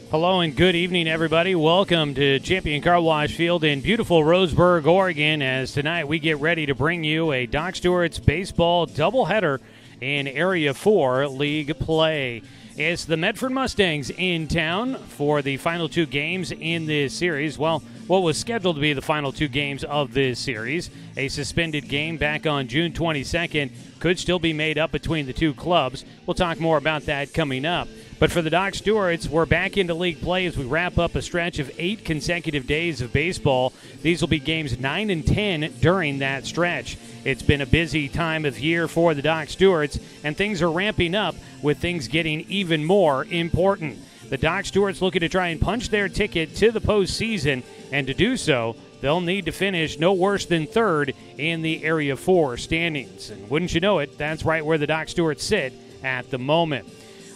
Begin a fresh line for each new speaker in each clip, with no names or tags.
Hello and good evening, everybody. Welcome to Champion Car Wash Field in beautiful Roseburg, Oregon, as tonight we get ready to bring you a Doc Stewart's baseball doubleheader in Area 4 League play. It's the Medford Mustangs in town for the final two games in this series. Well, what was scheduled to be the final two games of this series, a suspended game back on June 22nd, could still be made up between the two clubs. We'll talk more about that coming up. But for the Doc Stewarts, we're back into league play as we wrap up a stretch of 8 consecutive days of baseball. These will be games 9 and 10 during that stretch. It's been a busy time of year for the Doc Stewarts, and things are ramping up with things getting even more important. The Doc Stewarts looking to try and punch their ticket to the postseason, and to do so, they'll need to finish no worse than third in the Area 4 standings. And wouldn't you know it, that's right where the Doc Stewarts sit at the moment.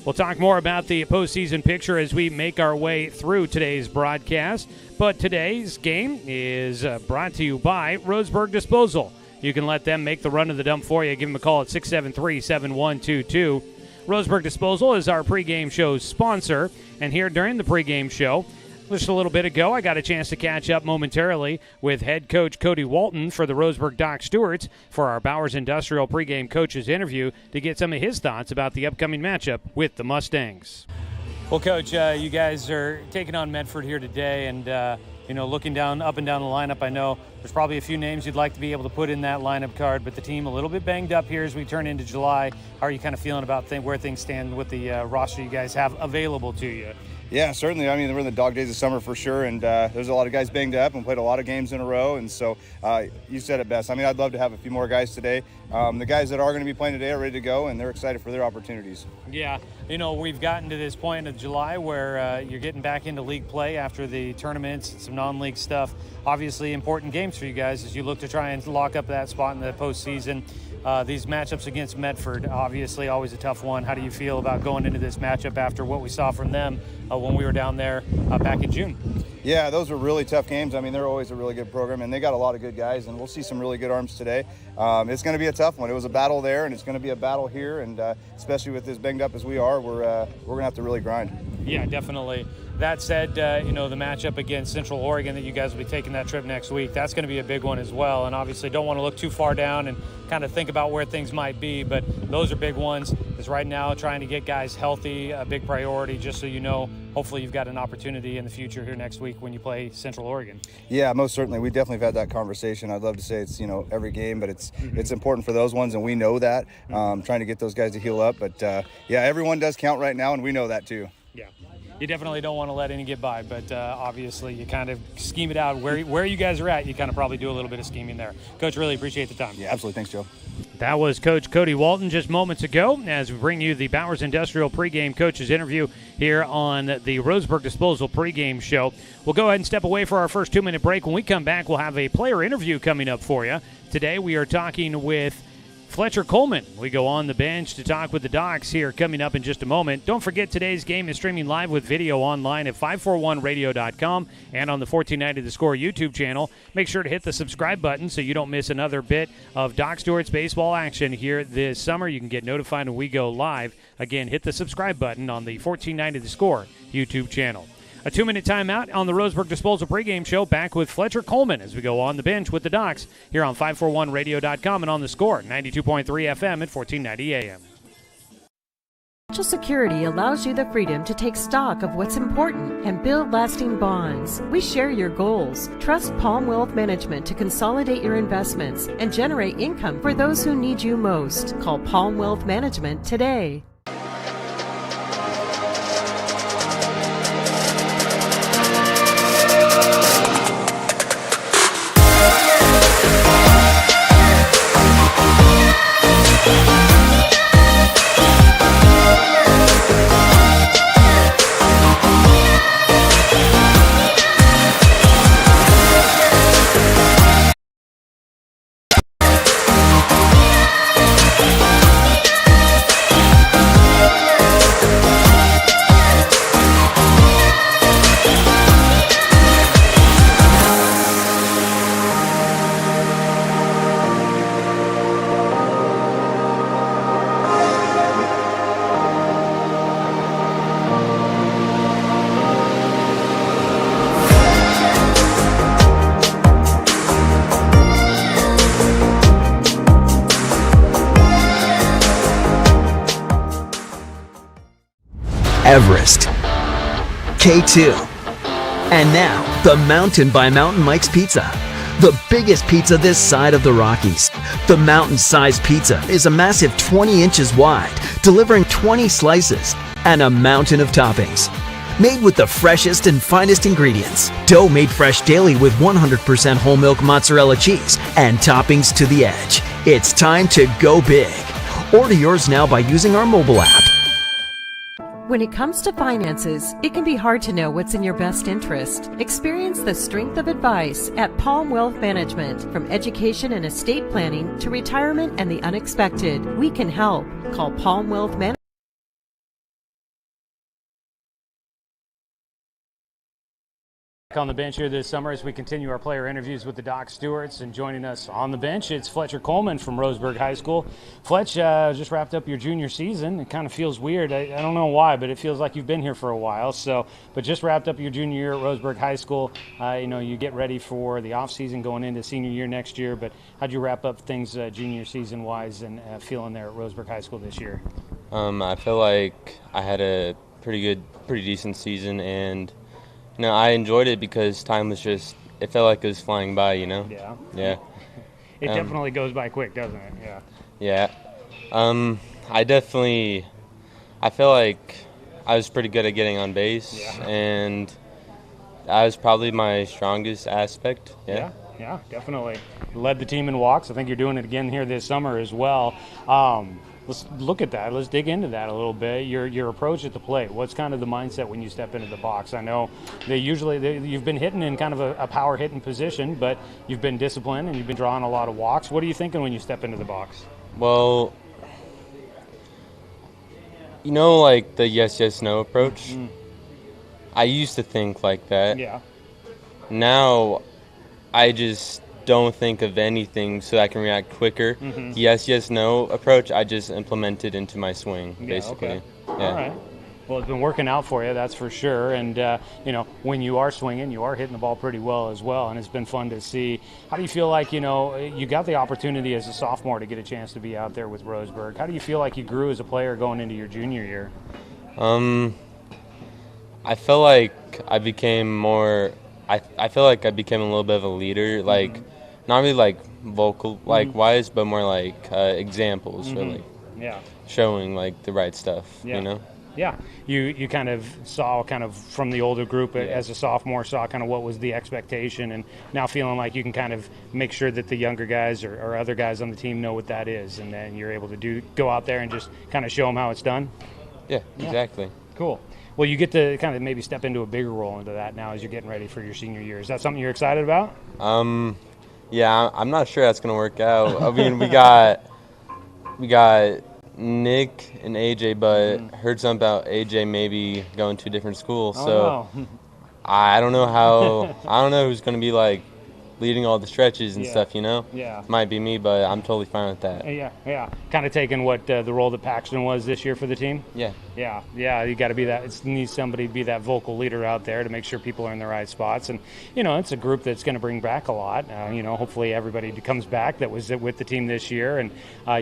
We'll talk more about the postseason picture as we make our way through today's broadcast. But today's game is brought to you by Roseburg Disposal. You can let them make the run of the dump for you. Give them a call at 673-7122. Roseburg Disposal is our pregame show's sponsor. And here during the pregame show, just a little bit ago, I got a chance to catch up momentarily with head coach Cody Walton for the Roseburg Doc Stewarts for our Bowers Industrial pregame coaches interview to get some of his thoughts about the upcoming matchup with the Mustangs. Well, Coach, you guys are taking on Medford here today, and looking up and down the lineup, I know there's probably a few names you'd like to be able to put in that lineup card, but the team a little bit banged up here as we turn into July. How are you kind of feeling about where things stand with the roster you guys have available to you?
Yeah, certainly. I mean, we're in the dog days of summer for sure, and there's a lot of guys banged up and played a lot of games in a row, and so you said it best. I mean, I'd love to have a few more guys today. The guys that are going to be playing today are ready to go, and they're excited for their opportunities.
Yeah, we've gotten to this point of July where you're getting back into league play after the tournaments and some non-league stuff. Obviously, important games for you guys as you look to try and lock up that spot in the postseason. These matchups against Medford, obviously always a tough one. How do you feel about going into this matchup after what we saw from them when we were down there back in June?
Yeah, those were really tough games. I mean, they're always a really good program, and they got a lot of good guys, and we'll see some really good arms today. It's going to be a tough one. It was a battle there, and it's going to be a battle here, and especially with as banged up as we are, we're going to have to really grind.
Yeah, definitely. That said, the matchup against Central Oregon that you guys will be taking that trip next week, that's going to be a big one as well. And obviously don't want to look too far down and kind of think about where things might be, but those are big ones. Because right now trying to get guys healthy, a big priority, just so you know, hopefully you've got an opportunity in the future here next week when you play Central Oregon. Yeah,
most certainly. We definitely have had that conversation. I'd love to say it's, every game, but it's important for those ones, and we know that, trying to get those guys to heal up. But, everyone does count right now, and we know that too.
Yeah. You definitely don't want to let any get by, but obviously you kind of scheme it out. Where you guys are at, you kind of probably do a little bit of scheming there. Coach, really appreciate the time.
Yeah, absolutely. Thanks, Joe.
That was Coach Cody Walton just moments ago as we bring you the Bowers Industrial pregame coaches interview here on the Roseburg Disposal pregame show. We'll go ahead and step away for our first 2-minute break. When we come back, we'll have a player interview coming up for you. Today we are talking with Fletcher Coleman. We go on the bench to talk with the Docs here coming up in just a moment. Don't forget today's game is streaming live with video online at 541radio.com and on the 1490 The Score YouTube channel. Make sure to hit the subscribe button so you don't miss another bit of Doc Stewart's baseball action here this summer. You can get notified when we go live. Again, hit the subscribe button on the 1490 The Score YouTube channel. A 2-minute timeout on the Roseburg Disposal pregame show. Back with Fletcher Coleman as we go on the bench with the Docs here on 541radio.com and on the Score, 92.3 FM at 1490 AM.
Social Security allows you the freedom to take stock of what's important and build lasting bonds. We share your goals. Trust Palm Wealth Management to consolidate your investments and generate income for those who need you most. Call Palm Wealth Management today.
Everest, K2, and now the Mountain by Mountain Mike's Pizza. The biggest pizza this side of the Rockies. The mountain-sized pizza is a massive 20 inches wide, delivering 20 slices and a mountain of toppings. Made with the freshest and finest ingredients. Dough made fresh daily with 100% whole milk mozzarella cheese and toppings to the edge. It's time to go big. Order yours now by using our mobile app.
When it comes to finances, it can be hard to know what's in your best interest. Experience the strength of advice at Palm Wealth Management. From education and estate planning to retirement and the unexpected, we can help. Call Palm Wealth Management.
On the bench here this summer as we continue our player interviews with the Doc Stewarts, and joining us on the bench, it's Fletcher Coleman from Roseburg High School. Fletch, just wrapped up your junior season. It kind of feels weird. I don't know why, but it feels like you've been here for a while. But just wrapped up your junior year at Roseburg High School. You get ready for the off season going into senior year next year. But how'd you wrap up things junior season wise and feeling there at Roseburg High School this year?
I feel like I had a pretty decent season, and I enjoyed it because time was it felt like it was flying by,
Yeah.
Yeah.
It definitely goes by quick, doesn't it? Yeah.
Yeah. I feel like I was pretty good at getting on base, and that was probably my strongest aspect. Yeah.
Yeah, definitely. Led the team in walks. I think you're doing it again here this summer as well. Let's look at that. Let's dig into that a little bit. Your approach at the plate. What's kind of the mindset when you step into the box? I know you've been hitting in kind of a power hitting position, but you've been disciplined and you've been drawing a lot of walks. What are you thinking when you step into the box?
Well, like the yes, no approach. Mm-hmm. I used to think like that.
Yeah.
Now, I just don't think of anything so I can react quicker. Mm-hmm. Yes, no approach, I just implemented into my swing, basically.
Okay.
Yeah.
All right. Well, it's been working out for you, that's for sure. And, when you are swinging, you are hitting the ball pretty well as well. And it's been fun to see. How do you feel like, you got the opportunity as a sophomore to get a chance to be out there with Roseburg? How do you feel like you grew as a player going into your junior year?
I feel like I became more – I feel like I became a little bit of a leader, like – not really like vocal, like wise, but more like examples, or like showing like the right stuff,
Yeah, you kind of saw from the older group as a sophomore, saw kind of what was the expectation, and now feeling like you can kind of make sure that the younger guys or other guys on the team know what that is, and then you're able to go out there and just kind of show them how it's done.
Yeah, exactly.
Cool. Well, you get to kind of maybe step into a bigger role into that now as you're getting ready for your senior year. Is that something you're excited about?
Yeah, I'm not sure that's gonna work out. I mean, we got Nick and AJ, but heard something about AJ maybe going to a different school. So I don't know who's gonna be like leading all the stretches and stuff.
Yeah.
Might be me, but I'm totally fine with that.
Yeah. Kind of taking what the role that Paxton was this year for the team.
Yeah.
You got to be that. It needs somebody to be that vocal leader out there to make sure people are in the right spots. And it's a group that's going to bring back a lot. Hopefully everybody comes back that was with the team this year, and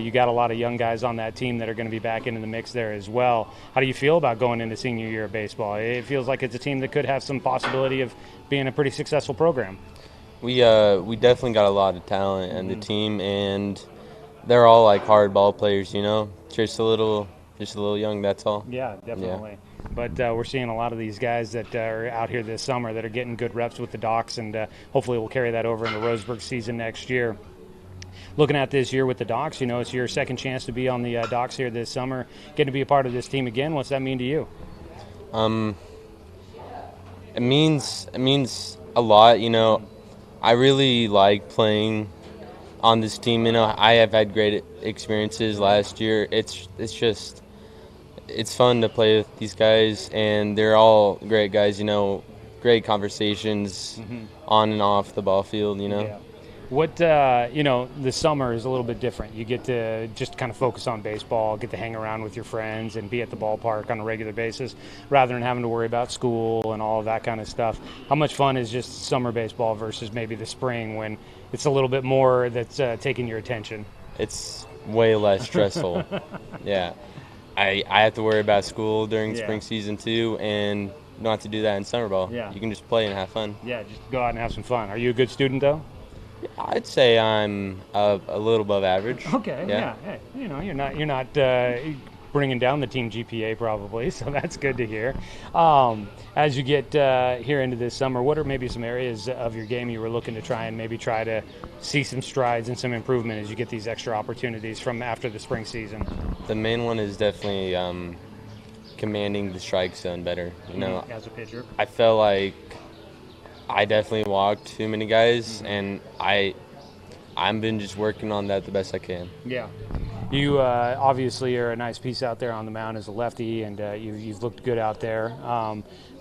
you got a lot of young guys on that team that are going to be back into the mix there as well. How do you feel about going into senior year of baseball? It feels like it's a team that could have some possibility of being a pretty successful program.
We definitely got a lot of talent in the team, and they're all like hard ball players, just a little young, that's all.
Yeah, definitely. Yeah. But we're seeing a lot of these guys that are out here this summer that are getting good reps with the Docs, and hopefully we'll carry that over into Roseburg season next year. Looking at this year with the Docs, it's your second chance to be on the Docs here this summer, getting to be a part of this team again. What's that mean to you?
It means a lot, I really like playing on this team. I have had great experiences last year. It's fun to play with these guys, and they're all great guys. Great conversations on and off the ball field.
Yeah. What the summer is a little bit different. You get to just kind of focus on baseball, get to hang around with your friends and be at the ballpark on a regular basis rather than having to worry about school and all of that kind of stuff. How much fun is just summer baseball versus maybe the spring when it's a little bit more that's taking your attention?
It's way less stressful. Yeah. I have to worry about school during spring season too, and you don't have to do that in summer ball.
Yeah.
You can just play and have fun.
Yeah, just go out and have some fun. Are you a good student, though?
I'd say I'm a little above average.
Okay, yeah. Hey, you're not bringing down the team GPA probably, so that's good to hear. As you get here into this summer, what are maybe some areas of your game you were looking to try to see some strides and some improvement as you get these extra opportunities from after the spring season?
The main one is definitely commanding the strike zone better.
As a pitcher,
I felt like I definitely walked too many guys, and I've been just working on that the best I can.
Yeah. You obviously are a nice piece out there on the mound as a lefty, and you've looked good out there.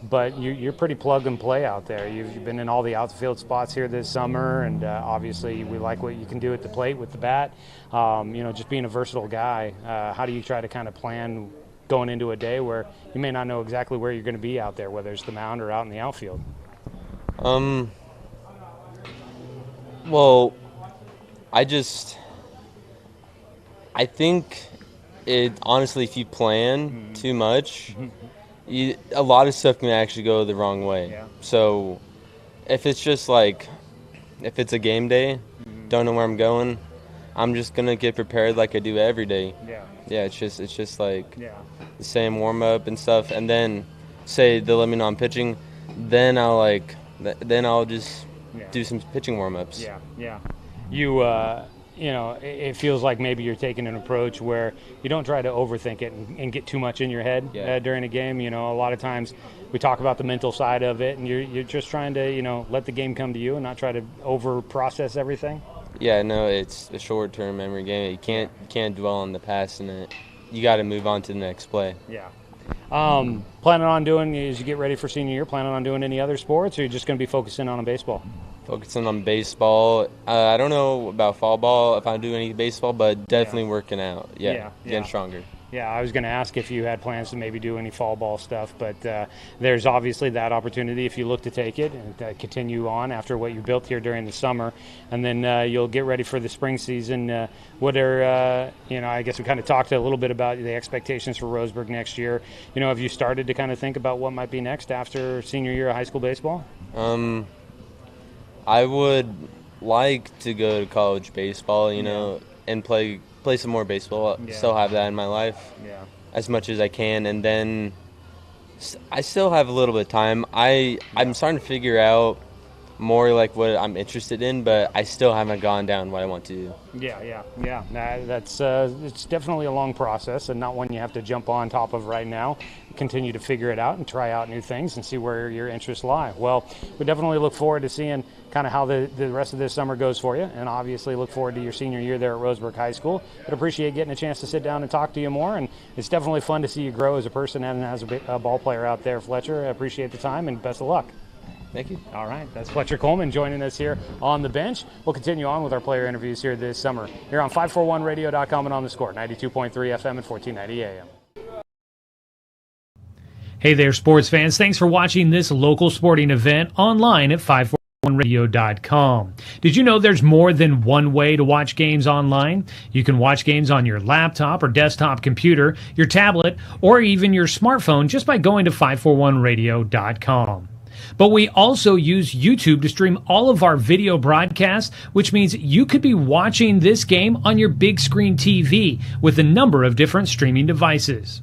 But you're pretty plug and play out there. You've been in all the outfield spots here this summer, and obviously we like what you can do at the plate with the bat. Just being a versatile guy, how do you try to kind of plan going into a day where you may not know exactly where you're going to be out there, whether it's the mound or out in the outfield?
Well, I think honestly, if you plan too much, a lot of stuff can actually go the wrong way.
Yeah.
So if it's just if it's a game day, don't know where I'm going, I'm just going to get prepared like I do every day.
Yeah.
Yeah, it's just the same warm-up and stuff. And then say they'll let me know I'm pitching, then I'll just do some pitching warm-ups.
Yeah. It feels like maybe you're taking an approach where you don't try to overthink it and get too much in your head during a game. A lot of times we talk about the mental side of it, and you're just trying to, let the game come to you and not try to over-process everything.
Yeah, no, it's a short-term memory game. You can't dwell on the past, and you got to move on to the next play.
Yeah. Planning on doing, as you get ready for senior year, planning on doing any other sports, or you're just going to be focusing on baseball?
Focusing on baseball. I don't know about fall ball, if I do any baseball, but definitely working out. Yeah, getting stronger.
Yeah, I was going to ask if you had plans to maybe do any fall ball stuff, but there's obviously that opportunity if you look to take it and continue on after what you built here during the summer, and then you'll get ready for the spring season. What are, I guess we kind of talked a little bit about the expectations for Roseburg next year. Have you started to kind of think about what might be next after senior year of high school baseball?
I would like to go to college baseball, and play some more baseball. Still have that in my life as much as I can, and then I still have a little bit of time. I'm starting to figure out more like what I'm interested in, but I still haven't gone down what I want to do.
Yeah. That's it's definitely a long process and not one you have to jump on top of right now. Continue to figure it out and try out new things and see where your interests lie. Well, we definitely look forward to seeing kind of how the rest of this summer goes for you, and obviously look forward to your senior year there at Roseburg High School. But appreciate getting a chance to sit down and talk to you more, and it's definitely fun to see you grow as a person and as a ball player out there, Fletcher. I appreciate the time and best of luck.
Thank you.
All right, that's Fletcher Coleman joining us here on the bench. We'll continue on with our player interviews here this summer here on 541radio.com and on the Score, 92.3 FM and 1490 AM. Hey there, sports fans. Thanks for watching this local sporting event online at 541radio.com. Did you know there's more than one way to watch games online? You can watch games on your laptop or desktop computer, your tablet, or even your smartphone just by going to 541radio.com. But we also use YouTube to stream all of our video broadcasts, which means you could be watching this game on your big screen TV with a number of different streaming devices.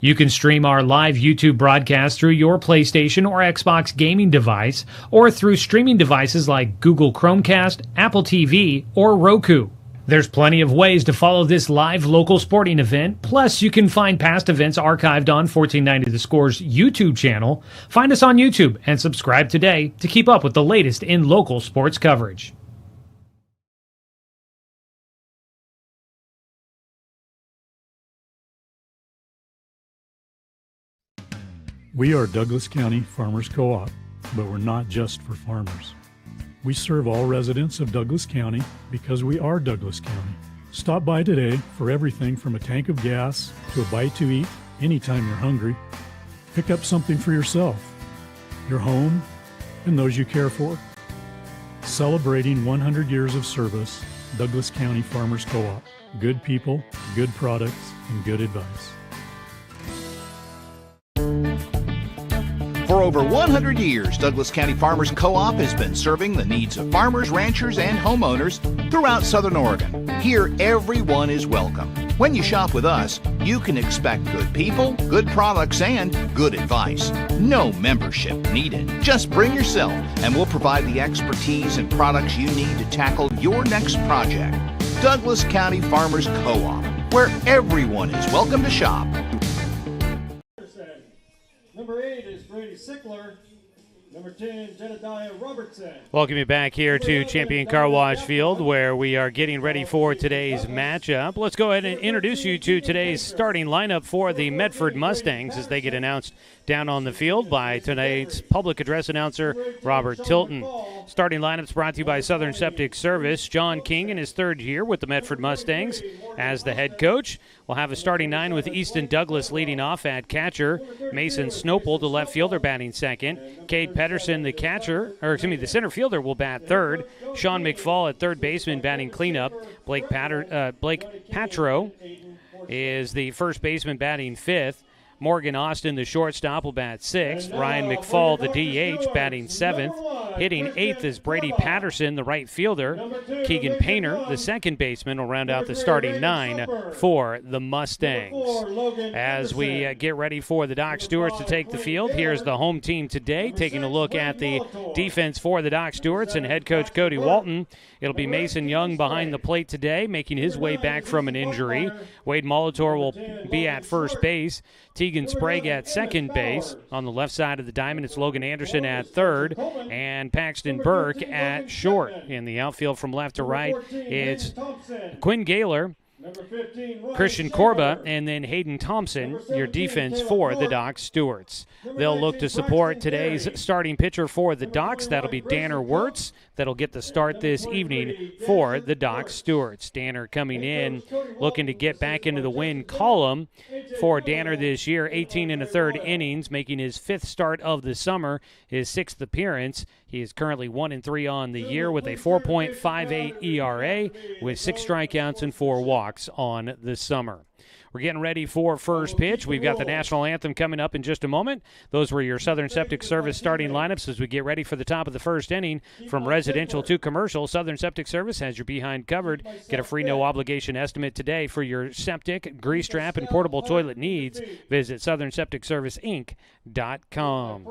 You can stream our live YouTube broadcast through your PlayStation or Xbox gaming device, or through streaming devices like Google Chromecast, Apple TV, or Roku. There's plenty of ways to follow this live local sporting event. Plus, you can find past events archived on 1490 The Score's YouTube channel. Find us on YouTube and subscribe today to keep up with the latest in local sports coverage.
We are Douglas County Farmers Co-op, but we're not just for farmers. We serve all residents of Douglas County because we are Douglas County. Stop by today for everything from a tank of gas to a bite to eat anytime you're hungry. Pick up something for yourself, your home, and those you care for. Celebrating 100 years of service, Douglas County Farmers Co-op. Good people, good products, and good advice.
For over 100 years, Douglas County Farmers Co-op has been serving the needs of farmers, ranchers, and homeowners throughout Southern Oregon. Here, everyone is welcome. When you shop with us, you can expect good people, good products, and good advice. No membership needed. Just bring yourself, and we'll provide the expertise and products you need to tackle your next project. Douglas County Farmers Co-op, where everyone is welcome to shop.
Number 8 is Brady Sickler. Number 10, Jedediah Robertson.
Welcome you back here to Champion Car Wash Field, where we are getting ready for today's matchup. Let's go ahead and introduce you to today's starting lineup for the Medford Mustangs as they get announced down on the field by tonight's public address announcer, Robert Tilton. Starting lineups brought to you by Southern Septic Service. John King in his third year with the Medford Mustangs as the head coach. We'll have a starting 9 with Easton Douglas leading off at catcher. Mason Snopel, the left fielder, batting second. Cade Pedersen, the center fielder, will bat third. Sean McFall at third baseman, batting cleanup. Blake Patro is the first baseman, batting fifth. Morgan Austin, the shortstop, will bat sixth. Ryan McFall, the DH, batting seventh. Hitting eighth is Brady Patterson, the right fielder. Keegan Painter, the second baseman, will round out the starting 9 for the Mustangs. As we get ready for the Doc Stewarts to take the field, here's the home team today, taking a look at the defense for the Doc Stewarts and head coach Cody Walton. It'll be Mason Young behind the plate today, making his way back from an injury. Wade Molitor will be at first base. Tegan Sprague at second base. On the left side of the diamond, it's Logan Anderson at third and Paxton Burke at short. In the outfield from left to right, it's Quinn Gaylor, Christian Corba, and then Hayden Thompson, your defense for the Doc Stewarts. They'll look to support today's starting pitcher for the Docs. That'll be Danner Wirtz. That'll get the start this evening for the Doc Stewarts. Danner coming in, looking to get back into the win column for Danner this year. 18 1/3 innings, making his fifth start of the summer, his sixth appearance. He is currently 1-3 on the year with a 4.58 ERA with 6 strikeouts and 4 walks on the summer. We're getting ready for first pitch. We've got the national anthem coming up in just a moment. Those were your Southern Septic Service starting lineups as we get ready for the top of the first inning. From residential to commercial, Southern Septic Service has your behind covered. Get a free no-obligation estimate today for your septic, grease trap, and portable toilet needs. Visit SouthernSepticServiceInc.com.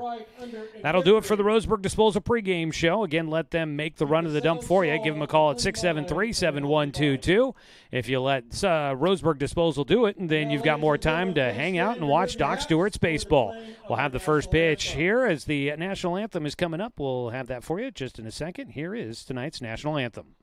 That'll do it for the Roseburg Disposal pregame show. Again, let them make the run of the dump for you. Give them a call at 673-7122. If you let Roseburg Disposal do it, and then you've got more time to hang out and watch Doc Stewart's baseball. We'll have the first pitch here as the national anthem is coming up. We'll have that for you just in a second. Here is tonight's national anthem.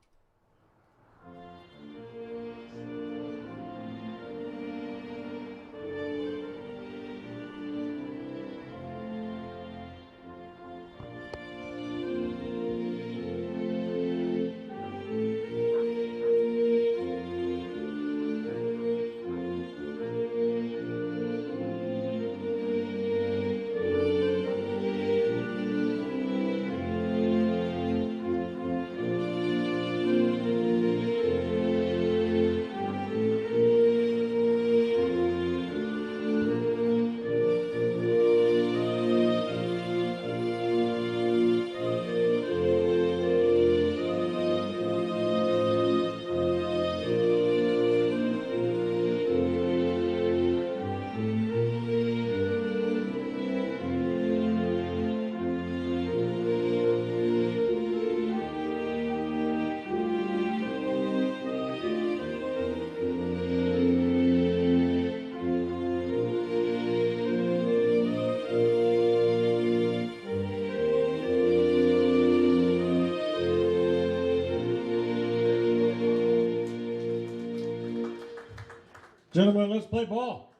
Gentlemen, let's play ball.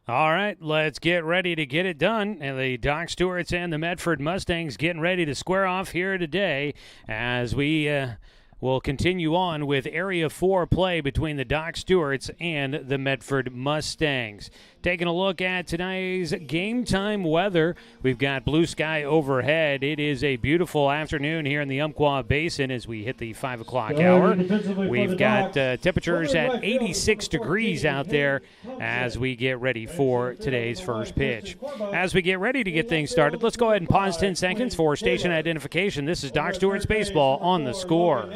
All right, let's get ready to get it done. And the Doc Stewarts and the Medford Mustangs getting ready to square off here today as we will continue on with Area 4 play between the Doc Stewarts and the Medford Mustangs. Taking a look at tonight's game time weather, we've got blue sky overhead. It is a beautiful afternoon here in the Umpqua Basin as we hit the 5 o'clock hour. We've got temperatures at 86 degrees out there as we get ready for today's first pitch. As we get ready to get things started, let's go ahead and pause 10 seconds for station identification. This is Doc Stewart's Baseball on the Score.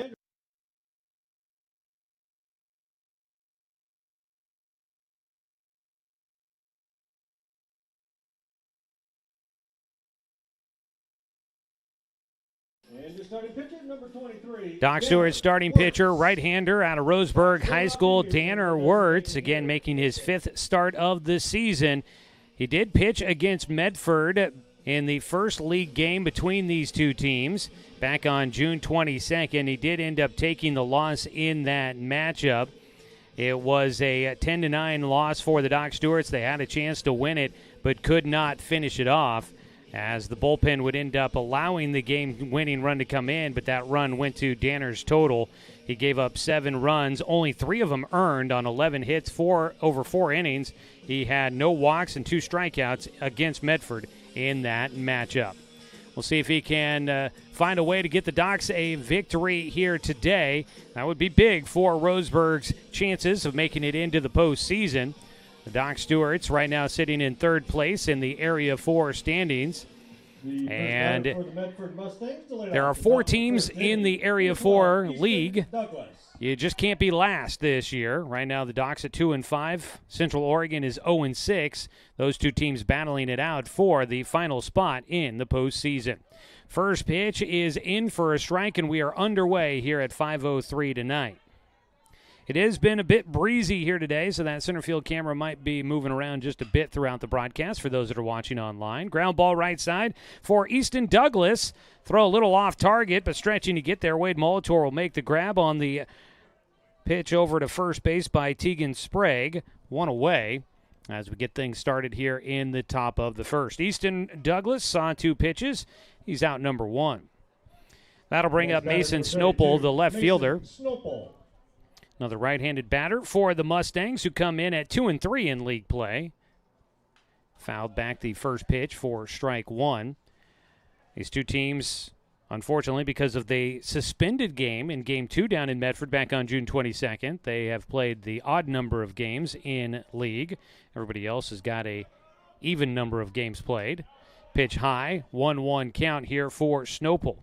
Doc Stewart's starting pitcher, right-hander out of Roseburg High School, Danner Wirtz, again making his 5th start of the season. He did pitch against Medford in the first league game between these two teams back on June 22nd. He did end up taking the loss in that matchup. It was a 10-9 loss for the Doc Stewarts. They had a chance to win it but could not finish it off, as the bullpen would end up allowing the game-winning run to come in, but that run went to Danner's total. He gave up 7 runs, only 3 of them earned on 11 hits, over 4 innings. He had no walks and 2 strikeouts against Medford in that matchup. We'll see if he can find a way to get the Docs a victory here today. That would be big for Roseburg's chances of making it into the postseason. The Doc Stewarts right now sitting in 3rd place in the Area 4 standings. And there are 4 teams in the Area 4 league. You just can't be last this year. Right now the Docs at 2-5. Central Oregon is 0-6. Those 2 teams battling it out for the final spot in the postseason. First pitch is in for a strike, and we are underway here at 5:03 tonight. It has been a bit breezy here today, so that center field camera might be moving around just a bit throughout the broadcast for those that are watching online. Ground ball right side for Easton Douglas. Throw a little off target, but stretching to get there. Wade Molitor will make the grab on the pitch over to first base by Tegan Sprague. 1 away as we get things started here in the top of the first. Easton Douglas saw 2 pitches. He's out number 1. That'll bring up Mason Snopel, the left fielder. Another right-handed batter for the Mustangs, who come in at 2-3 in league play. Fouled back the first pitch for strike 1. These 2 teams, unfortunately, because of the suspended game in Game 2 down in Medford back on June 22nd, they have played the odd number of games in league. Everybody else has got a even number of games played. Pitch high, 1-1 count here for Snopel.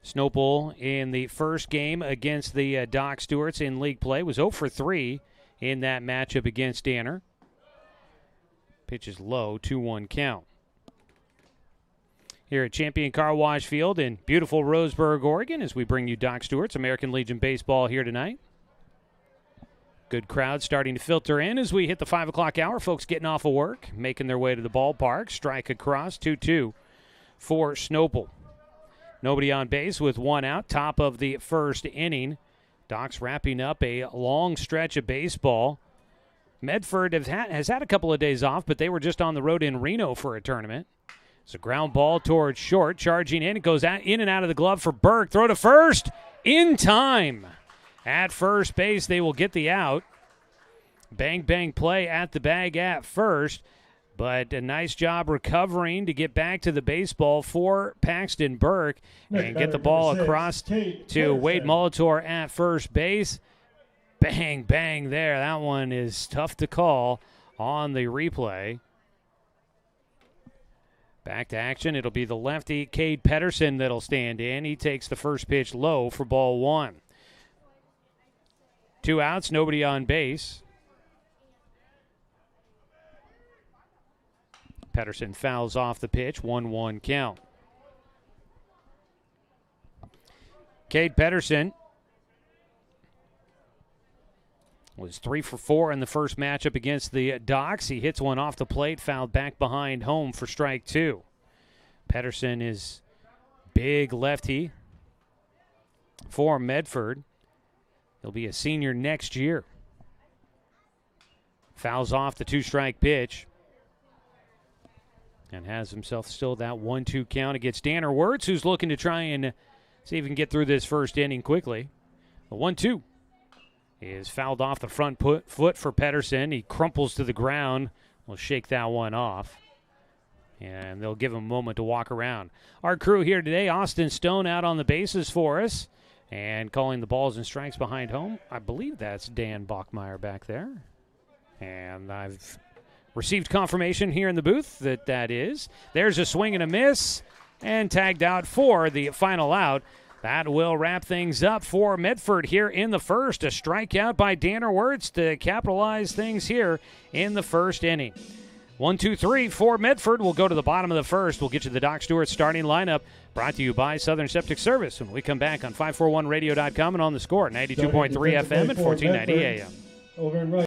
Snopel in the first game against the Doc Stewarts in league play was 0 for 3 in that matchup against Danner. Pitch is low, 2-1 count. Here at Champion Car Wash Field in beautiful Roseburg, Oregon, as we bring you Doc Stewart's American Legion Baseball here tonight. Good crowd starting to filter in as we hit the 5 o'clock hour. Folks getting off of work, making their way to the ballpark. Strike across, 2-2 for Snopel. Nobody on base with 1 out, top of the first inning. Docs wrapping up a long stretch of baseball. Medford has had a couple of days off, but they were just on the road in Reno for a tournament. It's a ground ball towards short, charging in. It goes in and out of the glove for Burke. Throw to first, in time. At first base, they will get the out. Bang, bang play at the bag at first. But a nice job recovering to get back to the baseball for Paxton Burke and get the ball across to Wade Molitor at first base. Bang, bang there. That one is tough to call on the replay. Back to action. It'll be the lefty, Cade Pedersen, that'll stand in. He takes the first pitch low for ball 1. 2 outs, nobody on base. Pedersen fouls off the pitch, 1-1 count. Cade Pedersen was 3 for 4 in the first matchup against the Docs. He hits one off the plate, fouled back behind home for strike 2. Pedersen is big lefty for Medford. He'll be a senior next year. Fouls off the 2-strike pitch. and has himself still that 1-2 count against Danner Wirtz, who's looking to try and see if he can get through this first inning quickly. The 1-2 is fouled off the front foot for Pedersen. He crumples to the ground. We'll shake that one off, and they'll give him a moment to walk around. Our crew here today, Austin Stone out on the bases for us and calling the balls and strikes behind home. I believe that's Dan Bachmeyer back there. And I've received confirmation here in the booth that that is. There's a swing and a miss, and tagged out for the final out. That will wrap things up for Medford here in the first. A strikeout by Danner Wirtz to capitalize things here in the first inning. 1-2-3 for Medford. We'll go to the bottom of the first. We'll get you the Doc Stewart starting lineup, brought to you by Southern Septic Service. When we come back on 541radio.com and on the score, 92.3 FM and 1490 AM.
Over and right.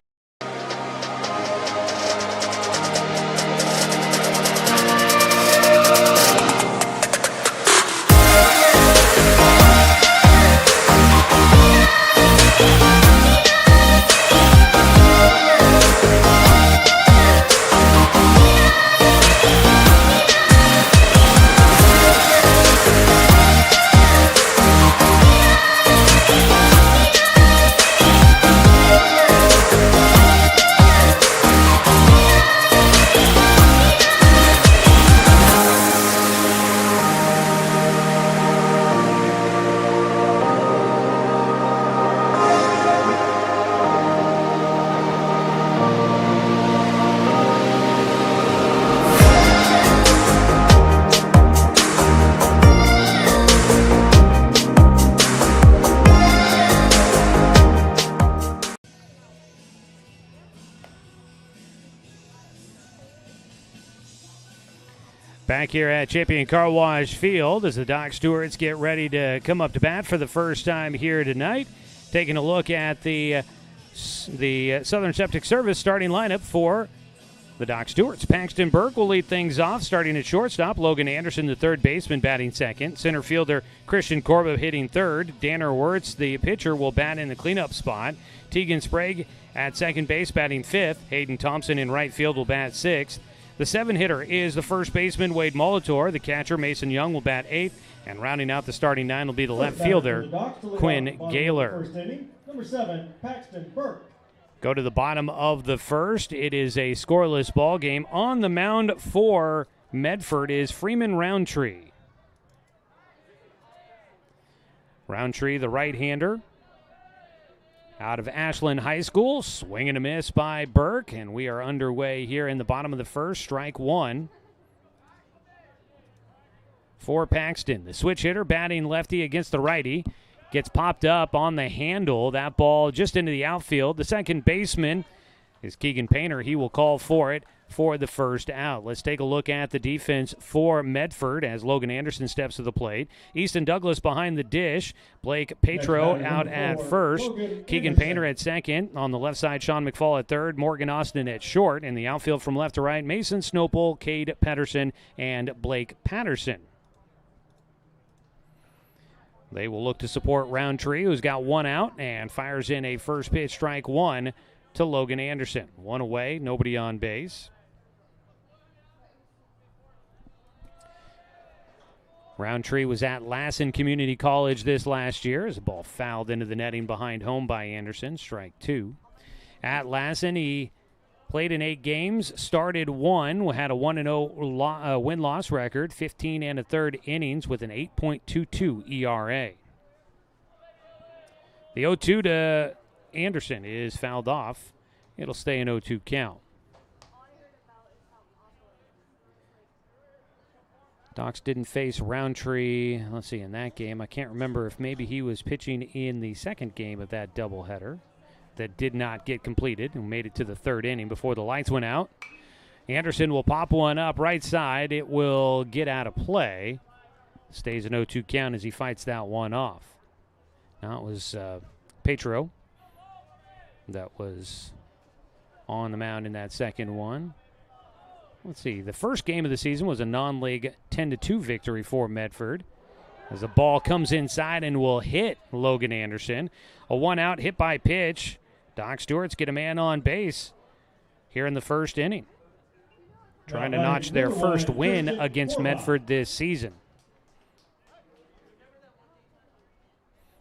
Back here at Champion Car Wash Field as the Doc Stewarts get ready to come up to bat for the first time here tonight. Taking a look at the Southern Septic Service starting lineup for the Doc Stewarts. Paxton Burke will lead things off, starting at shortstop. Logan Anderson, the third baseman, batting second. Center fielder Christian Corba hitting third. Danner Wirtz, the pitcher, will bat in the cleanup spot. Tegan Sprague at second base, batting fifth. Hayden Thompson in right field will bat sixth. The seven-hitter is the first baseman, Wade Molitor. The catcher, Mason Young, will bat eighth. And rounding out the starting nine will be the left fielder, Quinn Gaylor.
First inning, number 7, Paxton Burke.
Go to the bottom of the first. It is a scoreless ball game. On the mound for Medford is Freeman Roundtree. Roundtree, the right-hander, out of Ashland High School. Swing and a miss by Burke, and we are underway here in the bottom of the first. Strike one for Paxton. The switch hitter batting lefty against the righty. Gets popped up on the handle. That ball just into the outfield. The second baseman is Keegan Painter. He will call for it for the first out. Let's take a look at the defense for Medford as Logan Anderson steps to the plate. Easton Douglas behind the dish. Blake Petro out at first. Keegan Painter at second. On the left side, Sean McFall at third. Morgan Austin at short. In the outfield from left to right, Mason Snopel, Cade Patterson, and Blake Patterson. They will look to support Roundtree, who's got one out and fires in a first pitch, strike one to Logan Anderson. One away, nobody on base. Roundtree was at Lassen Community College this last year as the ball fouled into the netting behind home by Anderson, strike two. At Lassen, he played in 8 games, started 1, had a 1-0 win-loss record, 15 and a third innings with an 8.22 ERA. The 0-2 to Anderson is fouled off. It'll stay an 0-2 count. Docs didn't face Roundtree, let's see, in that game. I can't remember if maybe he was pitching in the second game of that doubleheader that did not get completed and made it to the third inning before the lights went out. Anderson will pop one up right side. It will get out of play. Stays an 0-2 count as he fights that one off. Now it was Petro that was on the mound in that second one. Let's see. The first game of the season was a non-league 10-2 victory for Medford. As the ball comes inside and will hit Logan Anderson. A one-out hit by pitch. Doc Stewart's get a man on base here in the first inning. trying to notch their first win against Medford this season.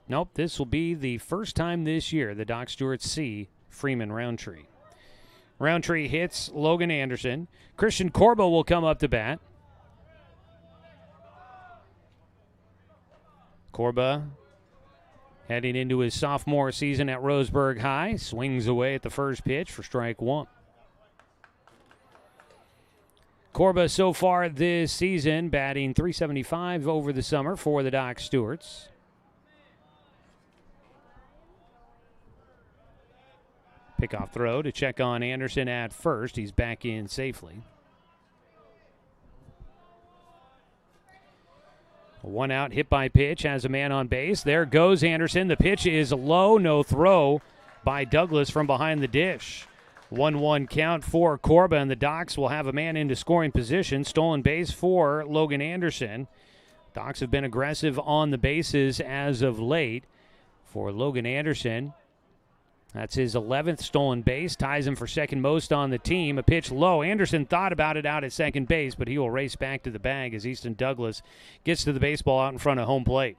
Nope, this will be the first time this year the Doc Stewarts see Freeman Roundtree. Roundtree hits Logan Anderson. Christian Corbo will come up to bat. Corba heading into his sophomore season at Roseburg High. Swings away at the first pitch for strike one. Corba so far this season batting .375 over the summer for the Doc Stewarts. Pickoff throw to check on Anderson at first. He's back in safely. One out, hit by pitch, has a man on base. There goes Anderson. The pitch is low, no throw by Douglas from behind the dish. 1-1 count for Corba, and the Docs will have a man into scoring position. Stolen base for Logan Anderson. Docs have been aggressive on the bases as of late for Logan Anderson. That's his 11th stolen base, ties him for second most on the team. A pitch low. Anderson thought about it out at second base, but he will race back to the bag as Easton Douglas gets to the baseball out in front of home plate.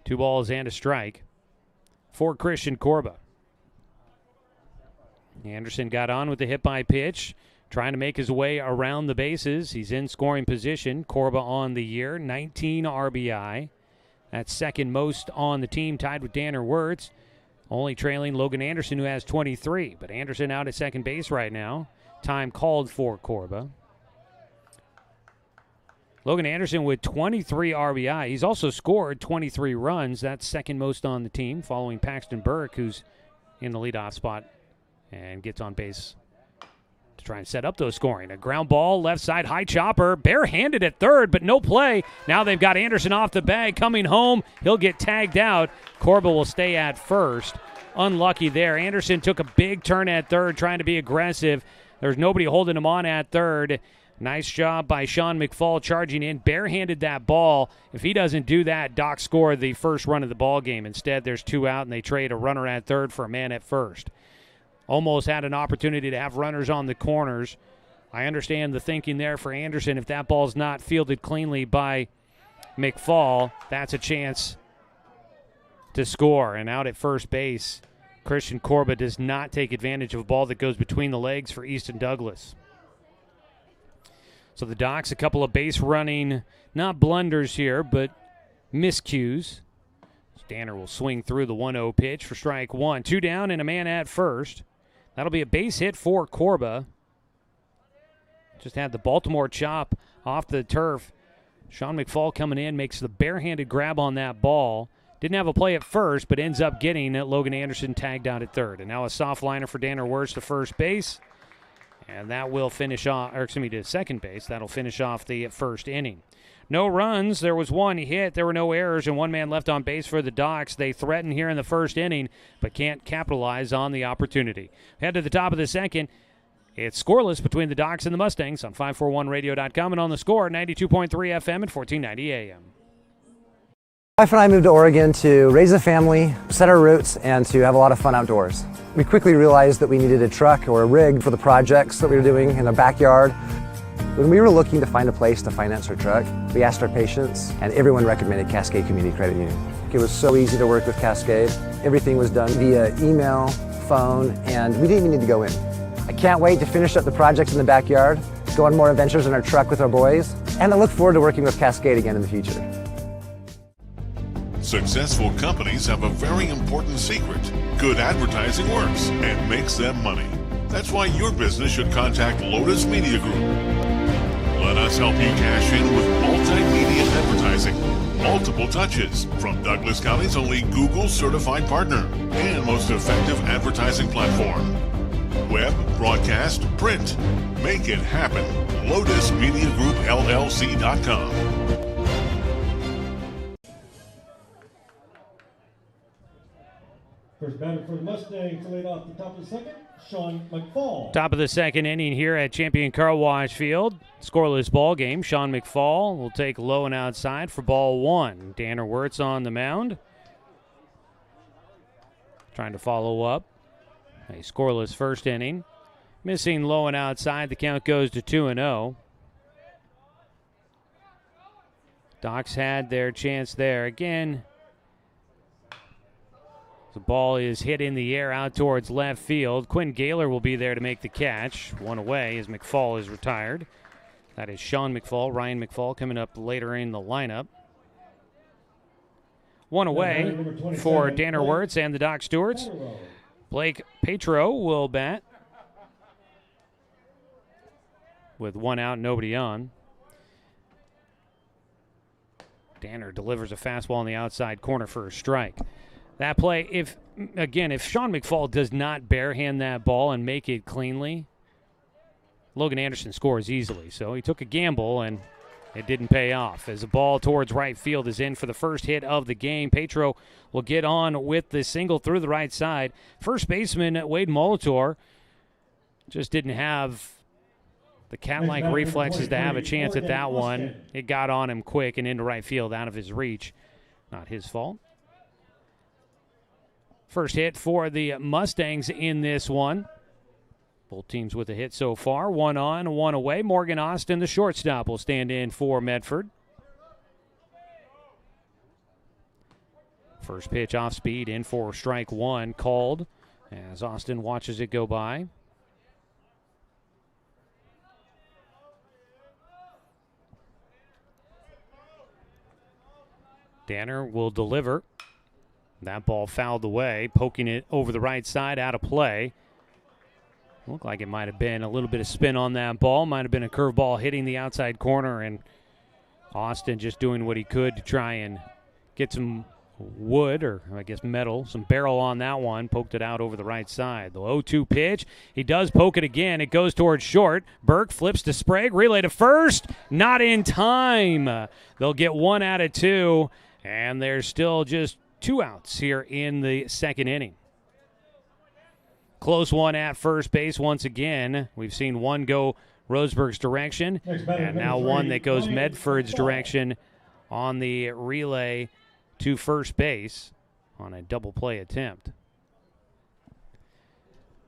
2 balls and a strike for Christian Corba. Anderson got on with the hit by pitch, trying to make his way around the bases. He's in scoring position. Corba on the year, 19 RBI. That's second most on the team, tied with Danner Wirtz. Only trailing Logan Anderson, who has 23. But Anderson out at second base right now. Time called for Corba. Logan Anderson with 23 RBI. He's also scored 23 runs. That's second most on the team, following Paxton Burke, who's in the leadoff spot and gets on base to try and set up those scoring. A ground ball, left side, high chopper, barehanded at third, but no play. Now they've got Anderson off the bag, coming home. He'll get tagged out. Corba will stay at first. Unlucky there. Anderson took a big turn at third, trying to be aggressive. There's nobody holding him on at third. Nice job by Sean McFall charging in, barehanded that ball. If he doesn't do that, Doc scored the first run of the ball game. Instead, there's 2 out, and they trade a runner at third for a man at first. Almost had an opportunity to have runners on the corners. I understand the thinking there for Anderson. If that ball's not fielded cleanly by McFall, that's a chance to score. And out at first base, Christian Corba does not take advantage of a ball that goes between the legs for Easton Douglas. So the Docs, a couple of base running, not blunders here, but miscues. Danner will swing through the 1-0 pitch for strike one. 2 down and a man at first. That'll be a base hit for Corba. Just had the Baltimore chop off the turf. Sean McFall coming in, makes the barehanded grab on that ball. Didn't have a play at first, but ends up getting Logan Anderson tagged out at third. And now a soft liner for Danner Wirtz to first base. And that will finish off, to second base. That'll finish off the first inning. No runs. There was 1 hit. There were no errors, and 1 man left on base for the Docs. They threaten here in the first inning, but can't capitalize on the opportunity. Head to the top of the second. It's scoreless between the Docs and the Mustangs on 541radio.com and on the Score, 92.3 FM and 1490 AM.
My wife and I moved to Oregon to raise a family, set our roots, and to have a lot of fun outdoors. We quickly realized that we needed a truck or a rig for the projects that we were doing in our backyard. When we were looking to find a place to finance our truck, we asked our patients, and everyone recommended Cascade Community Credit Union. It was so easy to work with Cascade. Everything was done via email, phone, and we didn't even need to go in. I can't wait to finish up the projects in the backyard, go on more adventures in our truck with our boys, and I look forward to working with Cascade again in the future.
Successful companies have a very important secret. Good advertising works and makes them money. That's why your business should contact Lotus Media Group. Let us help you cash in with multimedia advertising. Multiple touches from Douglas County's only Google certified partner and most effective advertising platform. Web, broadcast, print. Make it happen. LotusMediaGroupLLC.com.
First batter for the Mustangs to lead off the top of the second, Sean McFall.
Top of the second inning here at Champion Car Wash Field. Scoreless ball game. Sean McFall will take low and outside for ball 1. Danner Wirtz on the mound. Trying to follow up a scoreless first inning. Missing low and outside. The count goes to 2-0. Docs had their chance there. Again, the ball is hit in the air out towards left field. Quinn Gaylor will be there to make the catch. One away as McFall is retired. That is Sean McFall. Ryan McFall coming up later in the lineup. One away for Danner Wirtz and the Doc Stewarts. Blake Petro will bat with one out, nobody on. Danner delivers a fastball on the outside corner for a strike. That play, if Sean McFall does not barehand that ball and make it cleanly, Logan Anderson scores easily. So he took a gamble, and it didn't pay off. As the ball towards right field is in for the first hit of the game, Petro will get on with the single through the right side. First baseman Wade Molitor just didn't have the cat-like reflexes to have a chance at that one. It got on him quick and into right field, out of his reach. Not his fault. First hit for the Mustangs in this one. Both teams with a hit so far. One on, one away. Morgan Austin, the shortstop, will stand in for Medford. First pitch off speed, in for strike one, called as Austin watches it go by. Danner will deliver. That ball fouled away, poking it over the right side, out of play. Looked like it might have been a little bit of spin on that ball. Might have been a curveball hitting the outside corner, and Austin just doing what he could to try and get some wood, or I guess metal, some barrel on that one. Poked it out over the right side. The 0-2 pitch. He does poke it again. It goes towards short. Burke flips to Sprague. Relay to first. Not in time. They'll get 1 out of 2, and there's still just 2 outs here in the second inning. Close one at first base once again. We've seen one go Roseburg's direction, and now one that goes Medford's direction on the relay to first base on a double play attempt.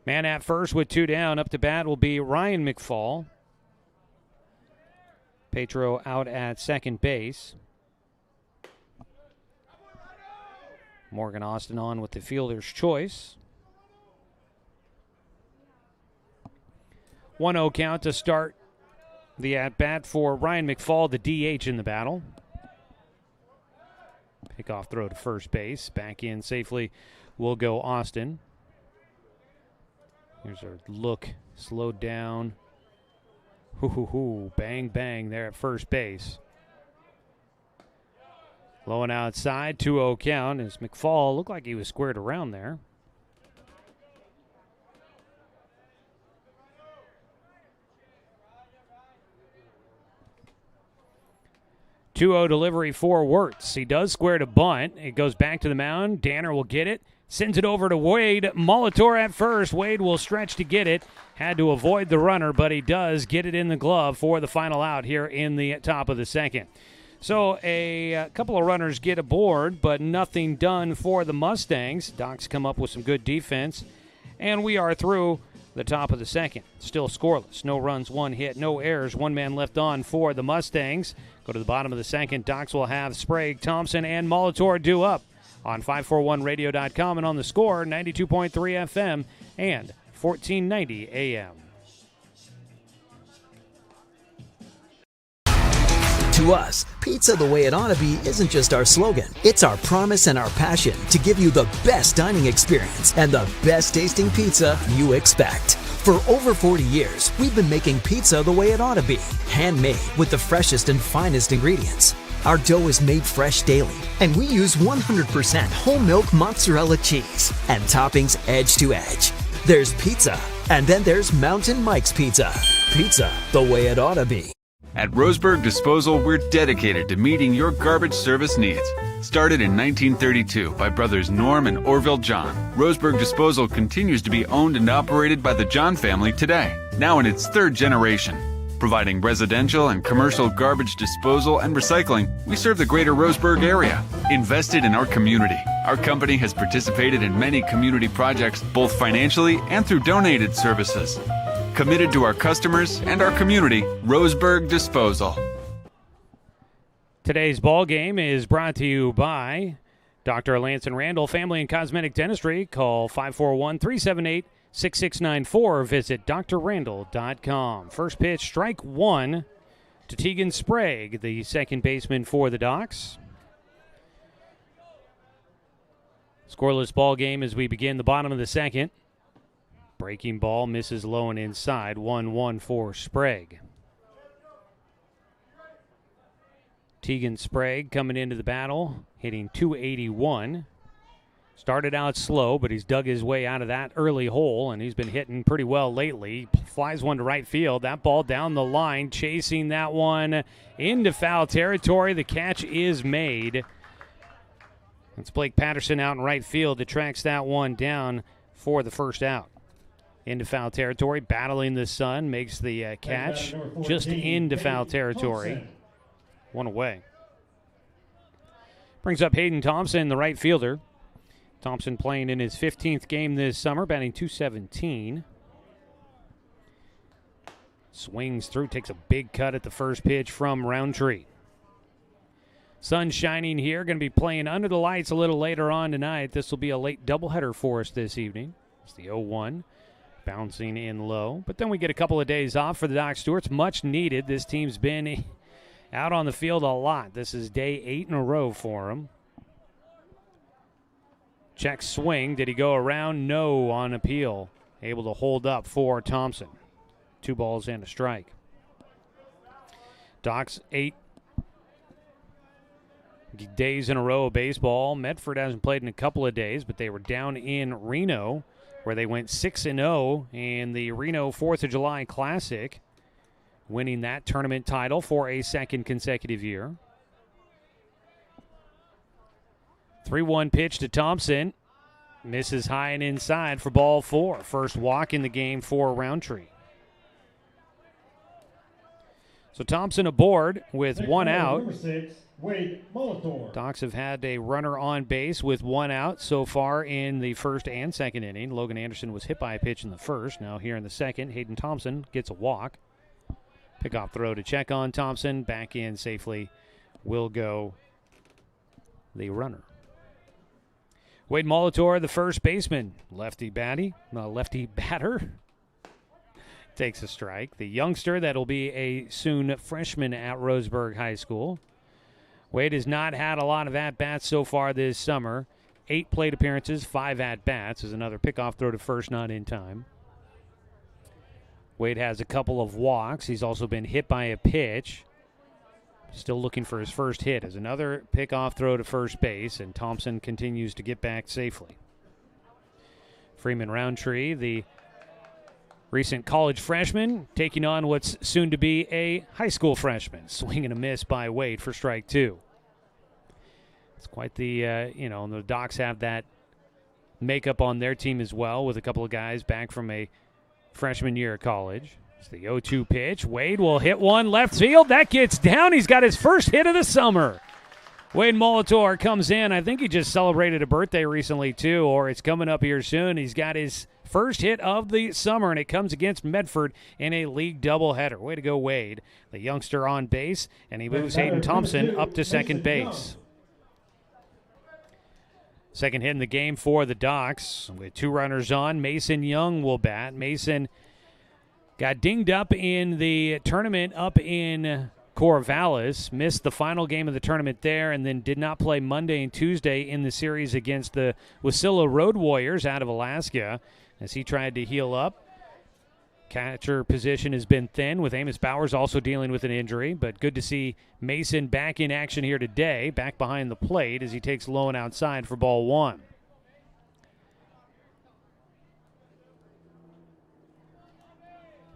Man at first with 2 down. Up to bat will be Ryan McFall. Petro out at second base. Morgan Austin on with the fielder's choice. 1-0 count to start the at-bat for Ryan McFall, the DH in the battle. Pickoff throw to first base. Back in safely will go Austin. Here's our look. Slowed down. Hoo-hoo-hoo. Bang, bang there at first base. Low and outside, 2-0 count as McFall looked like he was squared around there. Two-0 delivery for Wirtz. He does square to bunt. It goes back to the mound. Danner will get it. Sends it over to Wade. Molitor at first. Wade will stretch to get it. Had to avoid the runner, but he does get it in the glove for the final out here in the top of the second. So a couple of runners get aboard, but nothing done for the Mustangs. Docs come up with some good defense, and we are through the top of the second. Still scoreless. No runs, 1 hit, no errors. 1 man left on for the Mustangs. Go to the bottom of the second. Docs will have Sprague, Thompson, and Molitor due up on 541radio.com and on the Score, 92.3 FM and 1490 AM.
To us, pizza the way it ought to be isn't just our slogan. It's our promise and our passion to give you the best dining experience and the best tasting pizza you expect. For over 40 years, we've been making pizza the way it ought to be. Handmade with the freshest and finest ingredients. Our dough is made fresh daily, and we use 100% whole milk mozzarella cheese and toppings edge to edge. There's pizza, and then there's Mountain Mike's Pizza. Pizza the way it ought to be.
At Roseburg Disposal, we're dedicated to meeting your garbage service needs. Started in 1932 by brothers Norm and Orville John, Roseburg Disposal continues to be owned and operated by the John family today, now in its 3rd generation. Providing residential and commercial garbage disposal and recycling, we serve the greater Roseburg area. Invested in our community, our company has participated in many community projects both financially and through donated services. Committed to our customers and our community, Roseburg Disposal.
Today's ball game is brought to you by Dr. Lance and Randall Family and Cosmetic Dentistry. Call 541-378-6694. Visit drrandall.com. First pitch, strike one to Tegan Sprague, the second baseman for the Docs. Scoreless ball game as we begin the bottom of the second. Breaking ball misses low and inside. 1-1 for Sprague. Tegan Sprague coming into the battle, hitting .281. Started out slow, but he's dug his way out of that early hole, and he's been hitting pretty well lately. Flies one to right field. That ball down the line, chasing that one into foul territory. The catch is made. It's Blake Patterson out in right field that tracks that one down for the first out. Into foul territory, battling the sun, makes the catch just into foul territory. One away. Brings up Hayden Thompson, the right fielder. Thompson playing in his 15th game this summer, batting .217. Swings through, takes a big cut at the first pitch from Roundtree. Sun shining here, going to be playing under the lights a little later on tonight. This will be a late doubleheader for us this evening. It's the 0-1, bouncing in low. But then we get a couple of days off for the Doc Stewarts, much needed. This team's been out on the field a lot. This is day 8 in a row for him. Check swing. Did he go around? No, on appeal. Able to hold up for Thompson. 2 balls and a strike. Docs 8 days in a row of baseball. Medford hasn't played in a couple of days, but they were down in Reno where they went 6-0 in the Reno 4th of July Classic, winning that tournament title for a second consecutive year. 3-1 pitch to Thompson. Misses high and inside for ball 4. First walk in the game for Roundtree. So Thompson aboard with one out.
Number 6, Wade Molitor.
Docs have had a runner on base with one out so far in the first and second inning. Logan Anderson was hit by a pitch in the first. Now here in the second, Hayden Thompson gets a walk. Pickoff throw to check on Thompson. Back in safely will go the runner. Wade Molitor, the first baseman. Lefty batter. Takes a strike. The youngster that'll be a soon freshman at Roseburg High School. Wade has not had a lot of at-bats so far this summer. 8 plate appearances, 5 at-bats. Is another pickoff throw to first, not in time. Wade has a couple of walks. He's also been hit by a pitch. Still looking for his first hit as another pickoff throw to first base, and Thompson continues to get back safely. Freeman Roundtree, the recent college freshman, taking on what's soon to be a high school freshman. Swing and a miss by Wade for strike 2. It's quite the, the Docs have that makeup on their team as well, with a couple of guys back from a freshman year of college. It's the 0-2 pitch. Wade will hit one left field. That gets down. He's got his first hit of the summer. Wade Molitor comes in. I think he just celebrated a birthday recently, too, or it's coming up here soon. He's got his first hit of the summer, and it comes against Medford in a league doubleheader. Way to go, Wade. The youngster on base, and he moves Hayden Thompson up to second base. Second hit in the game for the Docs. With 2 runners on, Mason Young will bat. Mason got dinged up in the tournament up in Corvallis, missed the final game of the tournament there, and then did not play Monday and Tuesday in the series against the Wasilla Road Warriors out of Alaska as he tried to heal up. Catcher position has been thin, with Amos Bowers also dealing with an injury, but good to see Mason back in action here today, back behind the plate as he takes low and outside for ball 1.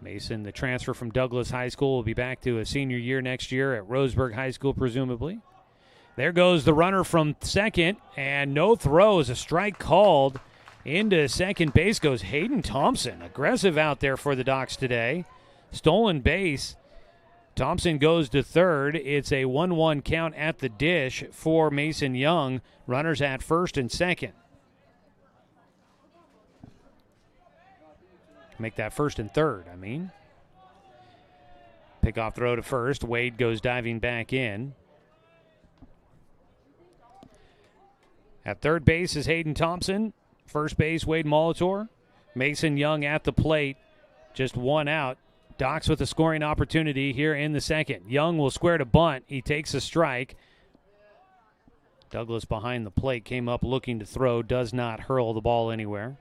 Mason, the transfer from Douglas High School, will be back to a senior year next year at Roseburg High School, presumably. There goes the runner from second, and no throws. A strike called. Into second base goes Hayden Thompson. Aggressive out there for the Docs today. Stolen base. Thompson goes to third. It's a 1-1 count at the dish for Mason Young. Runners at first and second. Make that 1st and 3rd, I mean. Pickoff throw to first. Wade goes diving back in. At third base is Hayden Thompson. First base, Wade Molitor. Mason Young at the plate. Just one out. Docs with a scoring opportunity here in the second. Young will square to bunt. He takes a strike. Douglas behind the plate came up looking to throw. Does not hurl the ball anywhere.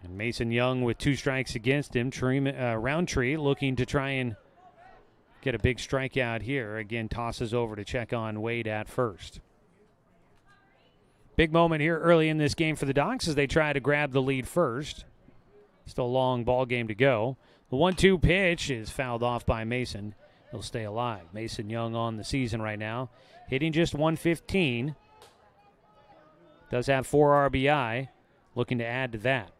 And Mason Young with 2 strikes against him. Roundtree looking to try and get a big strikeout here. Again, tosses over to check on Wade at first. Big moment here early in this game for the Docs as they try to grab the lead first. Still a long ball game to go. The 1-2 pitch is fouled off by Mason. He'll stay alive. Mason Young on the season right now, hitting just 115. Does have 4 RBI. Looking to add to that.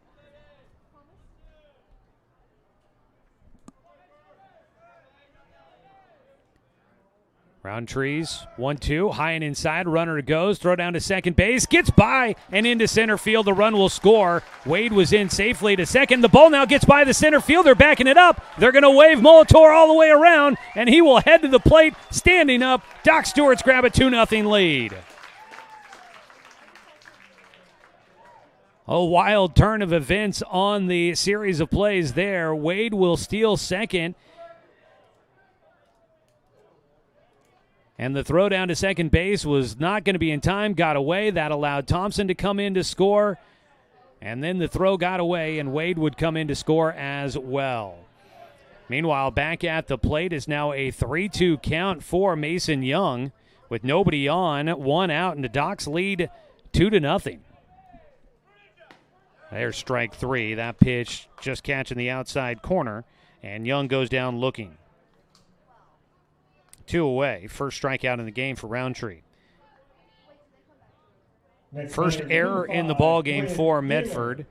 Roundtree's 1-2, high and inside, runner goes, throw down to second base, gets by and into center field. The run will score. Wade was in safely to second. The ball now gets by the center fielder, backing it up. They're going to wave Molitor all the way around, and he will head to the plate, standing up. Doc Stewart's grab a 2-0 lead. A wild turn of events on the series of plays there. Wade will steal second. And the throw down to second base was not going to be in time, got away. That allowed Thompson to come in to score. And then the throw got away, and Wade would come in to score as well. Meanwhile, back at the plate is now a 3-2 count for Mason Young with nobody on, 1 out, and the Docs lead 2-0. There's strike 3. That pitch just catching the outside corner, and Young goes down looking. 2 away. First strikeout in the game for Roundtree. First error in the ball game for Medford.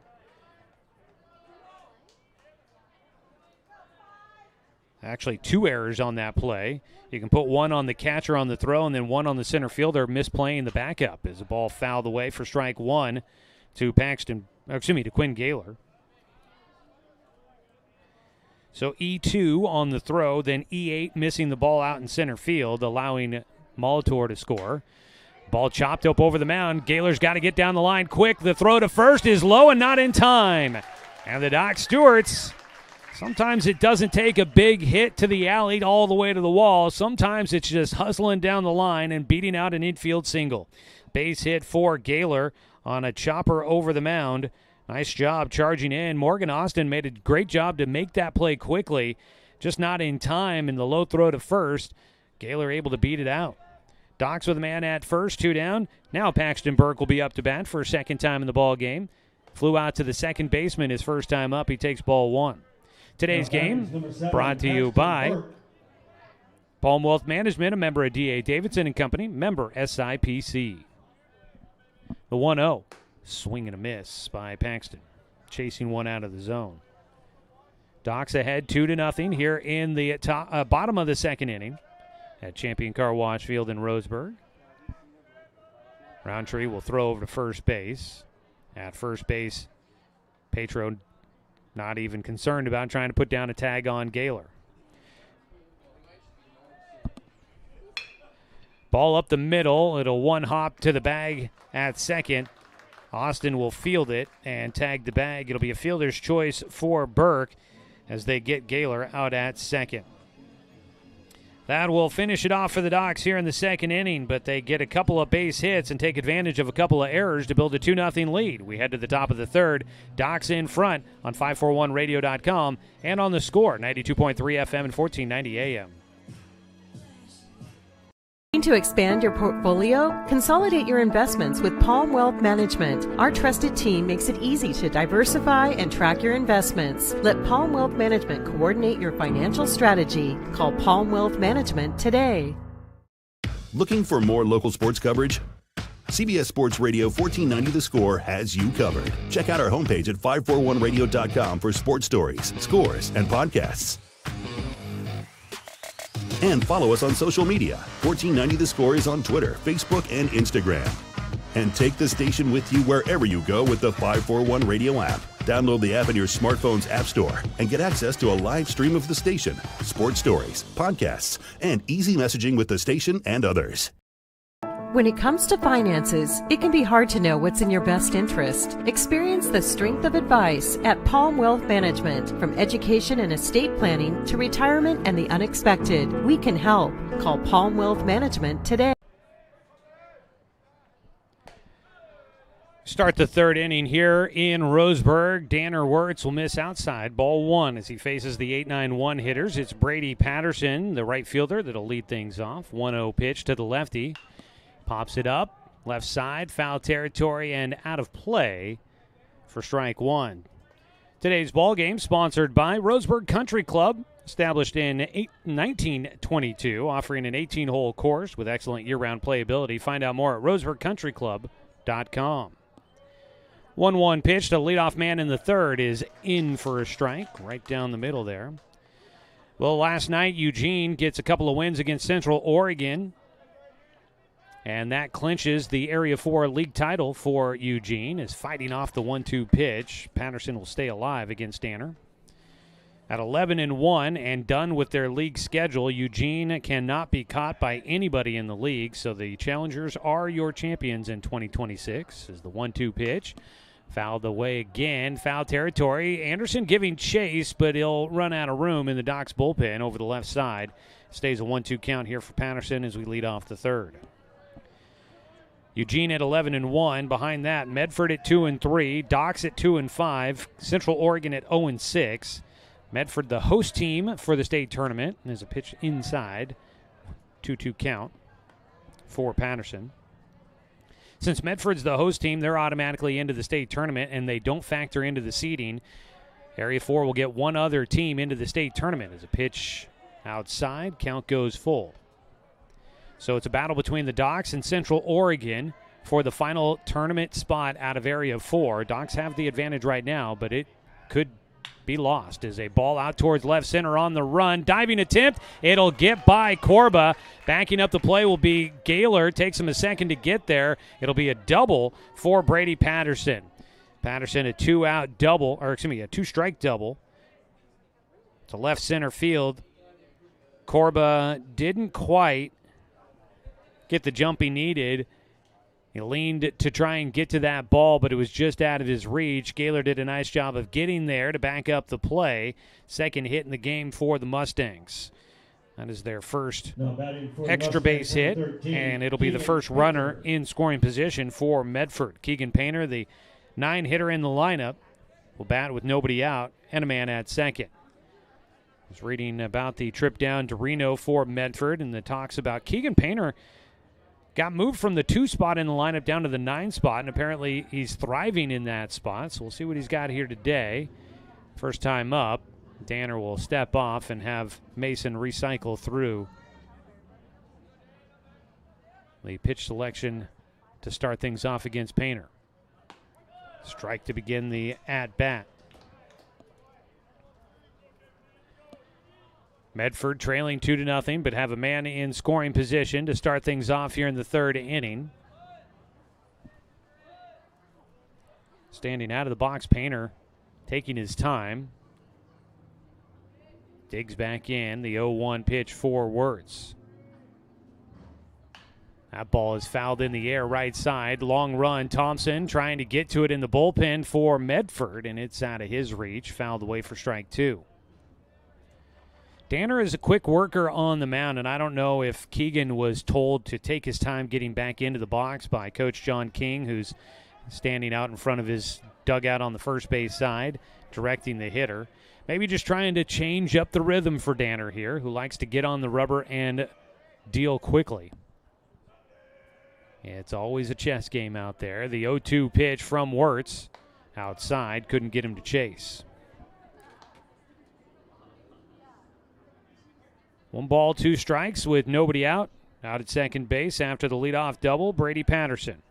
Actually, 2 errors on that play. You can put 1 on the catcher on the throw and then 1 on the center fielder misplaying the backup as the ball fouled away for strike 1 to Quinn Gaylor. So E2 on the throw, then E8 missing the ball out in center field, allowing Molitor to score. Ball chopped up over the mound. Gaylor's got to get down the line quick. The throw to first is low and not in time. And the Doc Stewarts, sometimes it doesn't take a big hit to the alley all the way to the wall. Sometimes it's just hustling down the line and beating out an infield single. Base hit for Gaylor on a chopper over the mound. Nice job charging in. Morgan Austin made a great job to make that play quickly, just not in time in the low throw to first. Gaylor able to beat it out. Docs with a man at first, 2 down. Now Paxton Burke will be up to bat for a second time in the ball game. Flew out to the second baseman his first time up. He takes ball 1. Today's game brought to you by Palm Wealth Management, a member of D.A. Davidson & Company, member SIPC. The 1-0. Swing and a miss by Paxton. Chasing 1 out of the zone. Docs ahead 2-0 here in the bottom of the second inning at Champion Car Wash Field in Roseburg. Roundtree will throw over to first base. At first base, Petro not even concerned about trying to put down a tag on Gaylor. Ball up the middle. It'll 1-hop to the bag at second. Austin will field it and tag the bag. It'll be a fielder's choice for Burke as they get Gaylor out at second. That will finish it off for the Docs here in the second inning, but they get a couple of base hits and take advantage of a couple of errors to build a 2-0 lead. We head to the top of the third. Docs in front on 541radio.com and on the Score, 92.3 FM and 1490 AM.
To expand your portfolio? Consolidate your investments with Palm Wealth Management. Our trusted team makes it easy to diversify and track your investments. Let Palm Wealth Management coordinate your financial strategy. Call Palm Wealth Management today.
Looking for more local sports coverage? CBS Sports Radio 1490 The Score has you covered. Check out our homepage at 541radio.com for sports stories, scores, and podcasts. And follow us on social media. 1490 The Score is on Twitter, Facebook, and Instagram. And take the station with you wherever you go with the 541 Radio app. Download the app in your smartphone's app store and get access to a live stream of the station, sports stories, podcasts, and easy messaging with the station and others.
When it comes to finances, it can be hard to know what's in your best interest. Experience the strength of advice at Palm Wealth Management. From education and estate planning to retirement and the unexpected, we can help. Call Palm Wealth Management today.
Start the third inning here in Roseburg. Danner Wirtz will miss outside. Ball one as he faces the 8-9-1 hitters. It's Brady Patterson, the right fielder, that'll lead things off. 1-0 pitch to the lefty. Pops it up, left side, foul territory, and out of play for strike one. Today's ball game sponsored by Roseburg Country Club, established in 1922, offering an 18-hole course with excellent year-round playability. Find out more at roseburgcountryclub.com. 1-1 pitch to leadoff man in the third is in for a strike, right down the middle there. Well, last night Eugene gets a couple of wins against Central Oregon, and that clinches the Area 4 league title for Eugene, is fighting off the 1-2 pitch. Patterson will stay alive against Danner. At 11-1 and done with their league schedule, Eugene cannot be caught by anybody in the league, so the challengers are your champions in 2026. Is the 1-2 pitch. Fouled away again, foul territory. Anderson giving chase, but he'll run out of room in the Doc's bullpen over the left side. Stays a 1-2 count here for Patterson as we lead off the third. Eugene at 11-1. Behind that, Medford at 2-3. Docs at 2-5. Central Oregon at 0-6. Medford, the host team for the state tournament. There's a pitch inside. 2-2 count for Patterson. Since Medford's the host team, they're automatically into the state tournament, and they don't factor into the seeding. Area 4 will get one other team into the state tournament. As a pitch outside, count goes full. So it's a battle between the Docs and Central Oregon for the final tournament spot out of Area 4. Docs have the advantage right now, but it could be lost as a ball out towards left center on the run. Diving attempt. It'll get by Corba. Backing up the play will be Gaylor. Takes him a second to get there. It'll be a double for Brady Patterson. Patterson a two-strike double to left center field. Corba didn't quite get the jump he needed. He leaned to try and get to that ball, but it was just out of his reach. Gaylor did a nice job of getting there to back up the play. Second hit in the game for the Mustangs. That is their first extra base hit, and it'll be the first runner in scoring position for Medford. Keegan Painter, the 9-hitter in the lineup, will bat with nobody out and a man at second. I was reading about the trip down to Reno for Medford, and the talks about Keegan Painter got moved from the 2 spot in the lineup down to the 9 spot, and apparently he's thriving in that spot. So we'll see what he's got here today. First time up, Danner will step off and have Mason recycle through the pitch selection to start things off against Painter. Strike to begin the at-bat. Medford trailing 2-0, but have a man in scoring position to start things off here in the third inning. Standing out of the box, Painter taking his time. Digs back in, the 0-1 pitch for Wirtz. That ball is fouled in the air right side. Long run, Thompson trying to get to it in the bullpen for Medford, and it's out of his reach. Fouled away for strike 2. Danner is a quick worker on the mound, and I don't know if Keegan was told to take his time getting back into the box by Coach John King, who's standing out in front of his dugout on the first base side, directing the hitter. Maybe just trying to change up the rhythm for Danner here, who likes to get on the rubber and deal quickly. It's always a chess game out there. The 0-2 pitch from Wirtz outside, couldn't get him to chase. 1 ball, 2 strikes with nobody out. Out at second base after the leadoff double, Brady Patterson.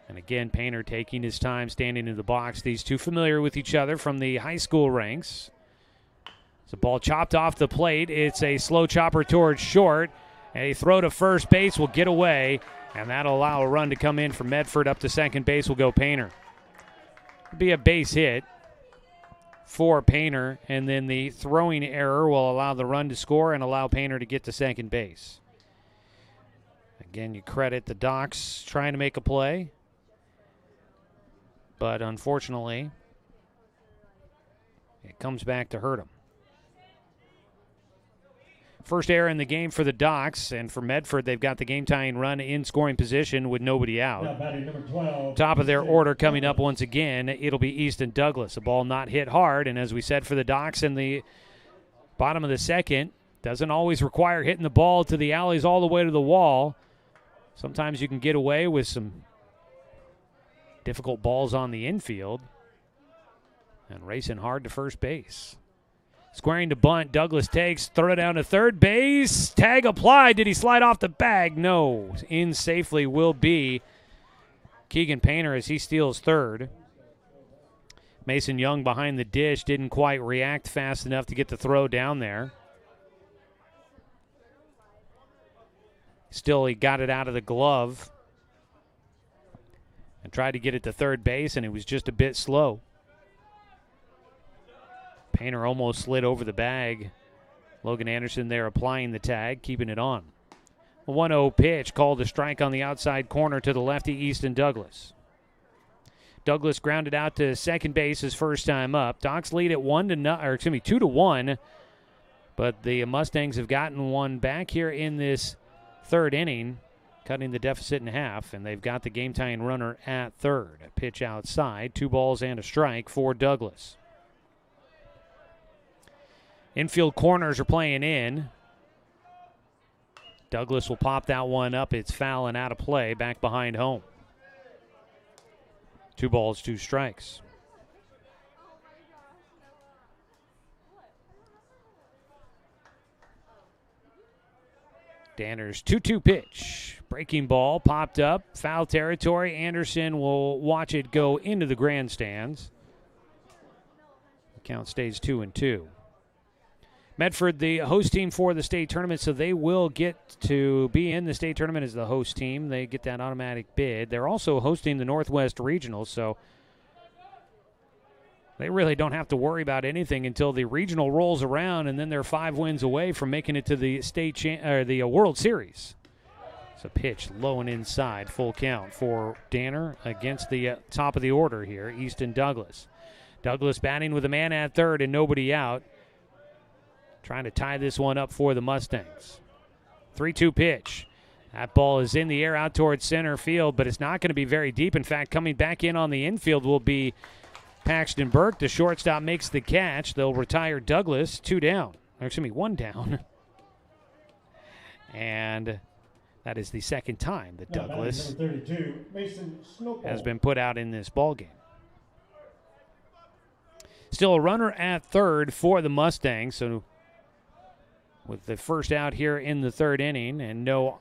And again, Painter taking his time standing in the box. These two familiar with each other from the high school ranks. It's a ball chopped off the plate. It's a slow chopper towards short. And a throw to first base will get away. And that'll allow a run to come in from Medford. Up to second base will go Painter. It'll be a base hit for Painter, and then the throwing error will allow the run to score and allow Painter to get to second base. Again, you credit the Docs trying to make a play, but unfortunately, it comes back to hurt them. First error in the game for the Docs, and for Medford, they've got the game-tying run in scoring position with nobody out.
Number 12,
Top of their order coming up once again, it'll be Easton Douglas. A ball not hit hard, and as we said for the Docs in the bottom of the second, doesn't always require hitting the ball to the alleys all the way to the wall. Sometimes you can get away with some difficult balls on the infield and racing hard to first base. Squaring to bunt, Douglas takes, throw it down to third base. Tag applied. Did he slide off the bag? No. In safely will be Keegan Painter as he steals third. Mason Young behind the dish didn't quite react fast enough to get the throw down there. Still, he got it out of the glove and tried to get it to third base, and it was just a bit slow. Painter almost slid over the bag. Logan Anderson there applying the tag, keeping it on. A 1-0 pitch called a strike on the outside corner to the lefty Easton Douglas. Douglas grounded out to second base his first time up. Docs lead at 2-1, but the Mustangs have gotten one back here in this third inning, cutting the deficit in half, and they've got the game-tying runner at third. A pitch outside, 2 balls and a strike for Douglas. Infield corners are playing in. Douglas will pop that one up. It's foul and out of play, back behind home. 2 balls, 2 strikes. Danner's 2-2 pitch. Breaking ball, popped up, foul territory. Anderson will watch it go into the grandstands. The count stays 2-2. Medford, the host team for the state tournament, so they will get to be in the state tournament as the host team. They get that automatic bid. They're also hosting the Northwest Regional, so they really don't have to worry about anything until the regional rolls around, and then they're 5 wins away from making it to the the World Series. It's a pitch low and inside, full count for Danner against the top of the order here, Easton Douglas. Douglas batting with a man at third and nobody out, trying to tie this one up for the Mustangs. 3-2 pitch. That ball is in the air out towards center field, but it's not going to be very deep. In fact, coming back in on the infield will be Paxton Burke. The shortstop makes the catch. They'll retire Douglas. 1 down. And that is the second time that Douglas
32, Mason Snowball,
has been put out in this ball game. Still a runner at third for the Mustangs, so with the first out here in the third inning and no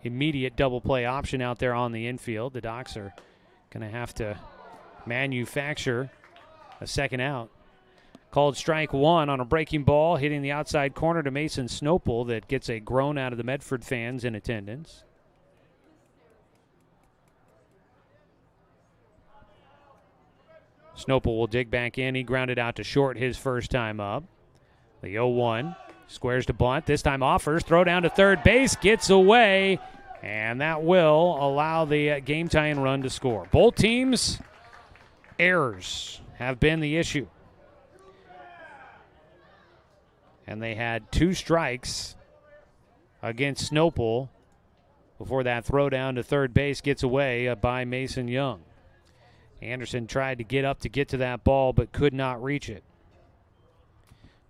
immediate double play option out there on the infield, the Docs are going to have to manufacture a second out. Called strike 1 on a breaking ball, hitting the outside corner to Mason Snopel that gets a groan out of the Medford fans in attendance. Snopel will dig back in. He grounded out to short his first time up. The 0-1. Squares to bunt. This time offers. Throw down to third base. Gets away. And that will allow the game-tying run to score. Both teams' errors have been the issue. And they had 2 strikes against Snopel before that throw down to third base gets away by Mason Young. Anderson tried to get up to get to that ball but could not reach it.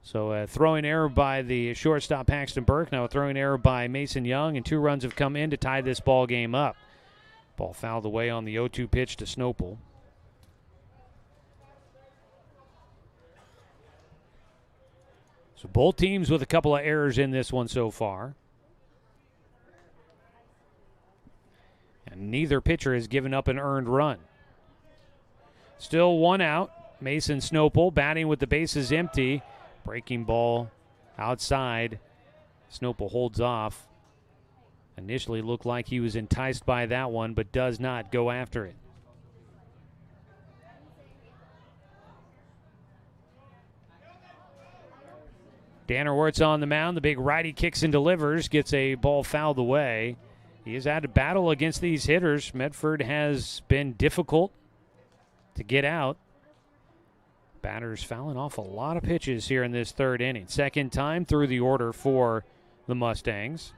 So a throwing error by the shortstop Paxton Burke. Now a throwing error by Mason Young, and 2 runs have come in to tie this ball game up. Ball fouled away on the 0-2 pitch to Snopel. So both teams with a couple of errors in this one so far. And neither pitcher has given up an earned run. Still 1 out. Mason Snopel batting with the bases empty. Breaking ball outside. Snopel holds off. Initially looked like he was enticed by that one, but does not go after it. Danner Wirtz on the mound. The big righty kicks and delivers, gets a ball fouled away. He has had a battle against these hitters. Medford has been difficult to get out. Batters fouling off a lot of pitches here in this third inning. Second time through the order for the Mustangs.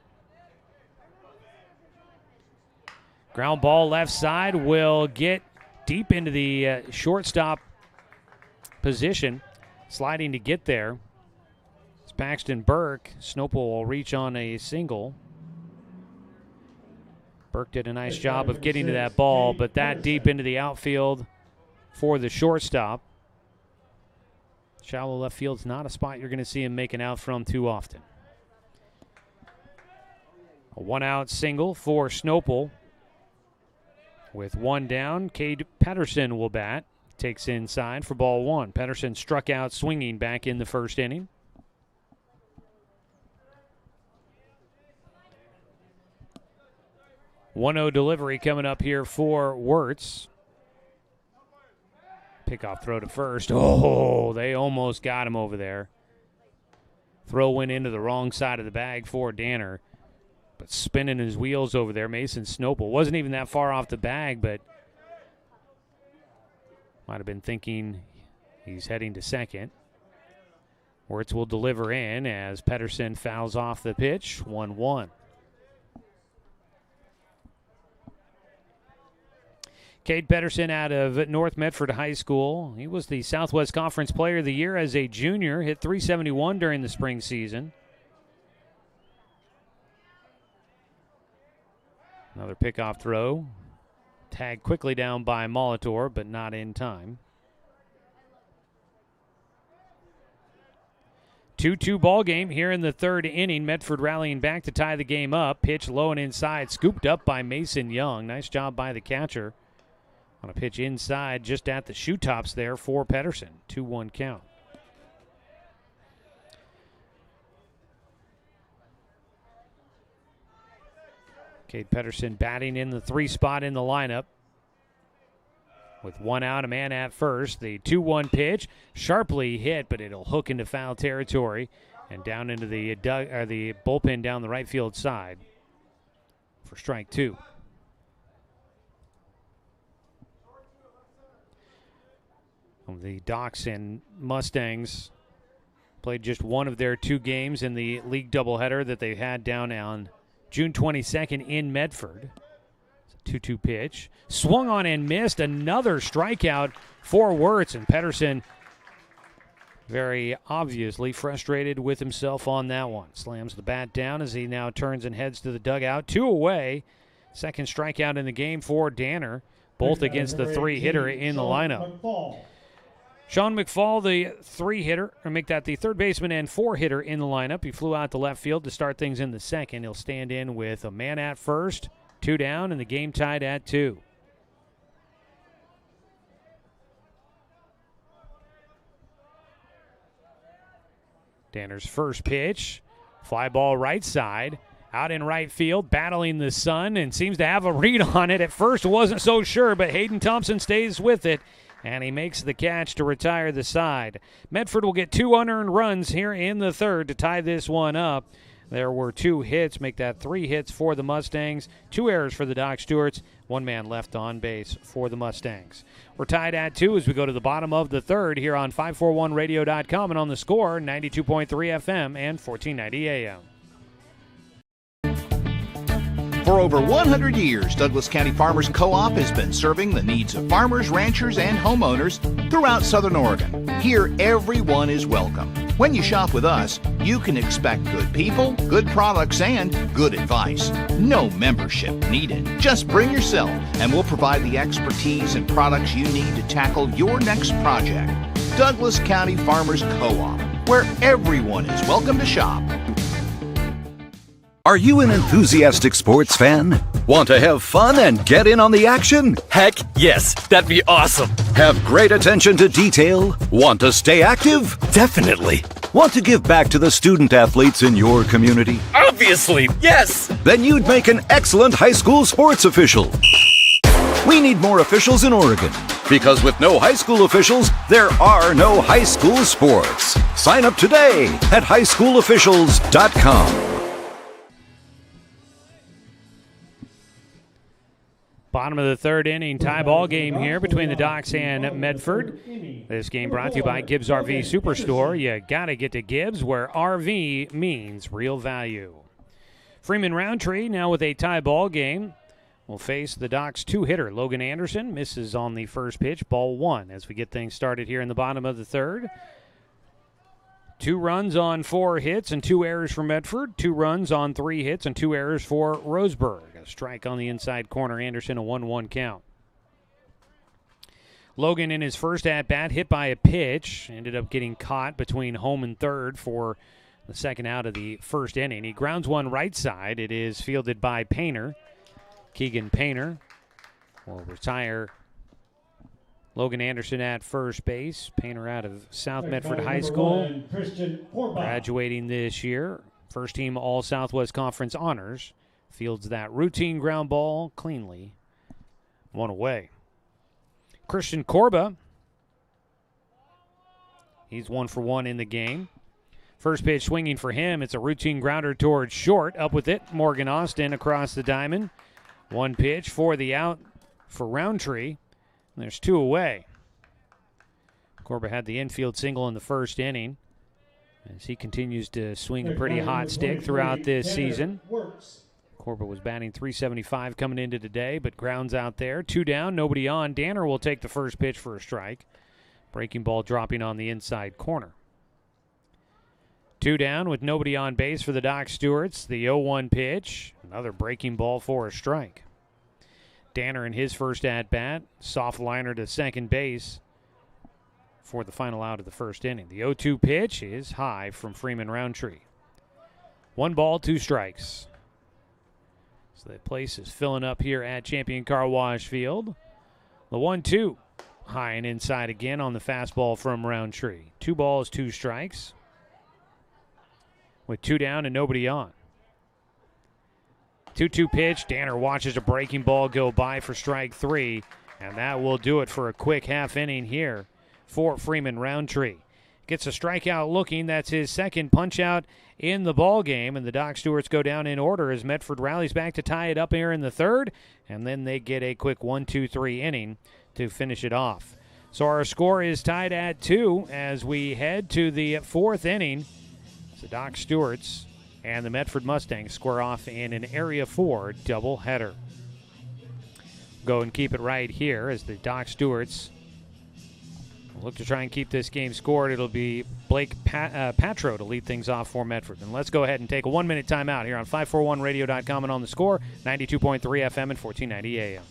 Ground ball left side will get deep into the shortstop position. Sliding to get there. It's Paxton Burke. Snopel will reach on a single. Burke did a nice job of getting to that ball, but that deep into the outfield for the shortstop. Shallow left field's not a spot you're going to see him making out from too often. A one-out single for Snopel. With one down, Cade Pedersen will bat. Takes inside for ball one. Pedersen struck out swinging back in the first inning. One-0 delivery coming up here for Wirtz. Pickoff throw to first. Oh, they almost got him over there. Throw went into the wrong side of the bag for Danner. But spinning his wheels over there, Mason Snopel. Wasn't even that far off the bag, but might have been thinking he's heading to second. Wirtz will deliver in as Pedersen fouls off the pitch. 1-1. Cade Pedersen out of North Medford High School. He was the Southwest Conference Player of the Year as a junior. Hit .371 during the spring season. Another pickoff throw. Tagged quickly down by Molitor, but not in time. 2-2 ball game here in the third inning. Medford rallying back to tie the game up. Pitch low and inside. Scooped up by Mason Young. Nice job by the catcher. On a pitch inside just at the shoe tops there for Pedersen. 2-1 count. Cade Pedersen batting in the 3 spot in the lineup. With one out, a man at first. The 2-1 pitch, sharply hit, but it'll hook into foul territory and down into the bullpen down the right field side for strike 2. The Docs and Mustangs played just one of their 2 games in the league doubleheader that they had down on June 22nd in Medford. It's a 2-2 pitch. Swung on and missed. Another strikeout for Wirtz, and Pedersen very obviously frustrated with himself on that one. Slams the bat down as he now turns and heads to the dugout. 2 away. Second strikeout in the game for Danner, both against the 3-hitter in the lineup. Sean McFall, the 3-hitter, or make that the third baseman and 4-hitter in the lineup. He flew out to left field to start things in the second. He'll stand in with a man at first, 2 down, and the game tied at 2. Danner's first pitch, fly ball right side, out in right field, battling the sun, and seems to have a read on it. At first wasn't so sure, but Hayden Thompson stays with it. And he makes the catch to retire the side. Medford will get 2 unearned runs here in the third to tie this one up. There were 2 hits, make that 3 hits for the Mustangs, 2 errors for the Doc Stewarts, 1 man left on base for the Mustangs. We're tied at 2 as we go to the bottom of the third here on 541radio.com and on the Score, 92.3 FM and 1490 AM.
For over 100 years, Douglas County Farmers Co-op has been serving the needs of farmers, ranchers, and homeowners throughout Southern Oregon. Here, everyone is welcome. When you shop with us, you can expect good people, good products, and good advice. No membership needed. Just bring yourself, and we'll provide the expertise and products you need to tackle your next project. Douglas County Farmers Co-op, where everyone is welcome to shop.
Are you an enthusiastic sports fan? Want to have fun and get in on the action?
Heck yes, that'd be awesome.
Have great attention to detail? Want to stay active?
Definitely.
Want to give back to the student athletes in your community?
Obviously, yes!
Then you'd make an excellent high school sports official. We need more officials in Oregon, because with no high school officials, there are no high school sports. Sign up today at highschoolofficials.com.
Bottom of the third inning, tie ball game here between the Docs and Medford. This game brought to you by Gibbs RV Superstore. You got to get to Gibbs, where RV means real value. Freeman Roundtree now with a tie ball game will face the Docs two-hitter. Logan Anderson misses on the first pitch, ball one, as we get things started here in the bottom of the third. 2 runs on 4 hits and 2 errors for Medford. 2 runs on 3 hits and 2 errors for Roseburg. A strike on the inside corner. Anderson, a 1-1 count. Logan in his first at-bat hit by a pitch. Ended up getting caught between home and third for the second out of the first inning. He grounds one right side. It is fielded by Painter. Keegan Painter will retire Logan Anderson at first base. Painter out of South Medford High School, graduating this year. First team All-Southwest Conference honors. Fields that routine ground ball cleanly. 1 away. Christian Corba. He's 1 for 1 in the game. First pitch swinging for him. It's a routine grounder towards short. Up with it, Morgan Austin across the diamond. 1 pitch for the out for Roundtree. There's 2 away. Corba had the infield single in the first inning as he continues to swing a pretty hot stick throughout this season. Corba was batting .375 coming into today, but grounds out there. 2 down, nobody on. Danner will take the first pitch for a strike. Breaking ball dropping on the inside corner. 2 down with nobody on base for the Doc Stewarts. The 0-1 pitch. Another breaking ball for a strike. Danner in his first at-bat, soft liner to second base for the final out of the first inning. The 0-2 pitch is high from Freeman Roundtree. 1 ball, 2 strikes. So the place is filling up here at Champion Car Wash Field. The 1-2, high and inside again on the fastball from Roundtree. 2 balls, 2 strikes with 2 down and nobody on. 2-2 pitch. Danner watches a breaking ball go by for strike 3, and that will do it for a quick half inning here for Freeman Roundtree. Gets a strikeout looking. That's his second punch out in the ball game, and the Doc Stewarts go down in order as Medford rallies back to tie it up here in the third, and then they get a quick 1-2-3 inning to finish it off. So our score is tied at 2 as we head to the fourth inning. The Doc Stewarts and the Medford Mustangs square off in an Area 4 doubleheader. Go and keep it right here as the Doc Stewarts look to try and keep this game scored. It'll be Blake Patro to lead things off for Medford. And let's go ahead and take a 1-minute timeout here on 541radio.com and on the score, 92.3 FM and 1490 AM.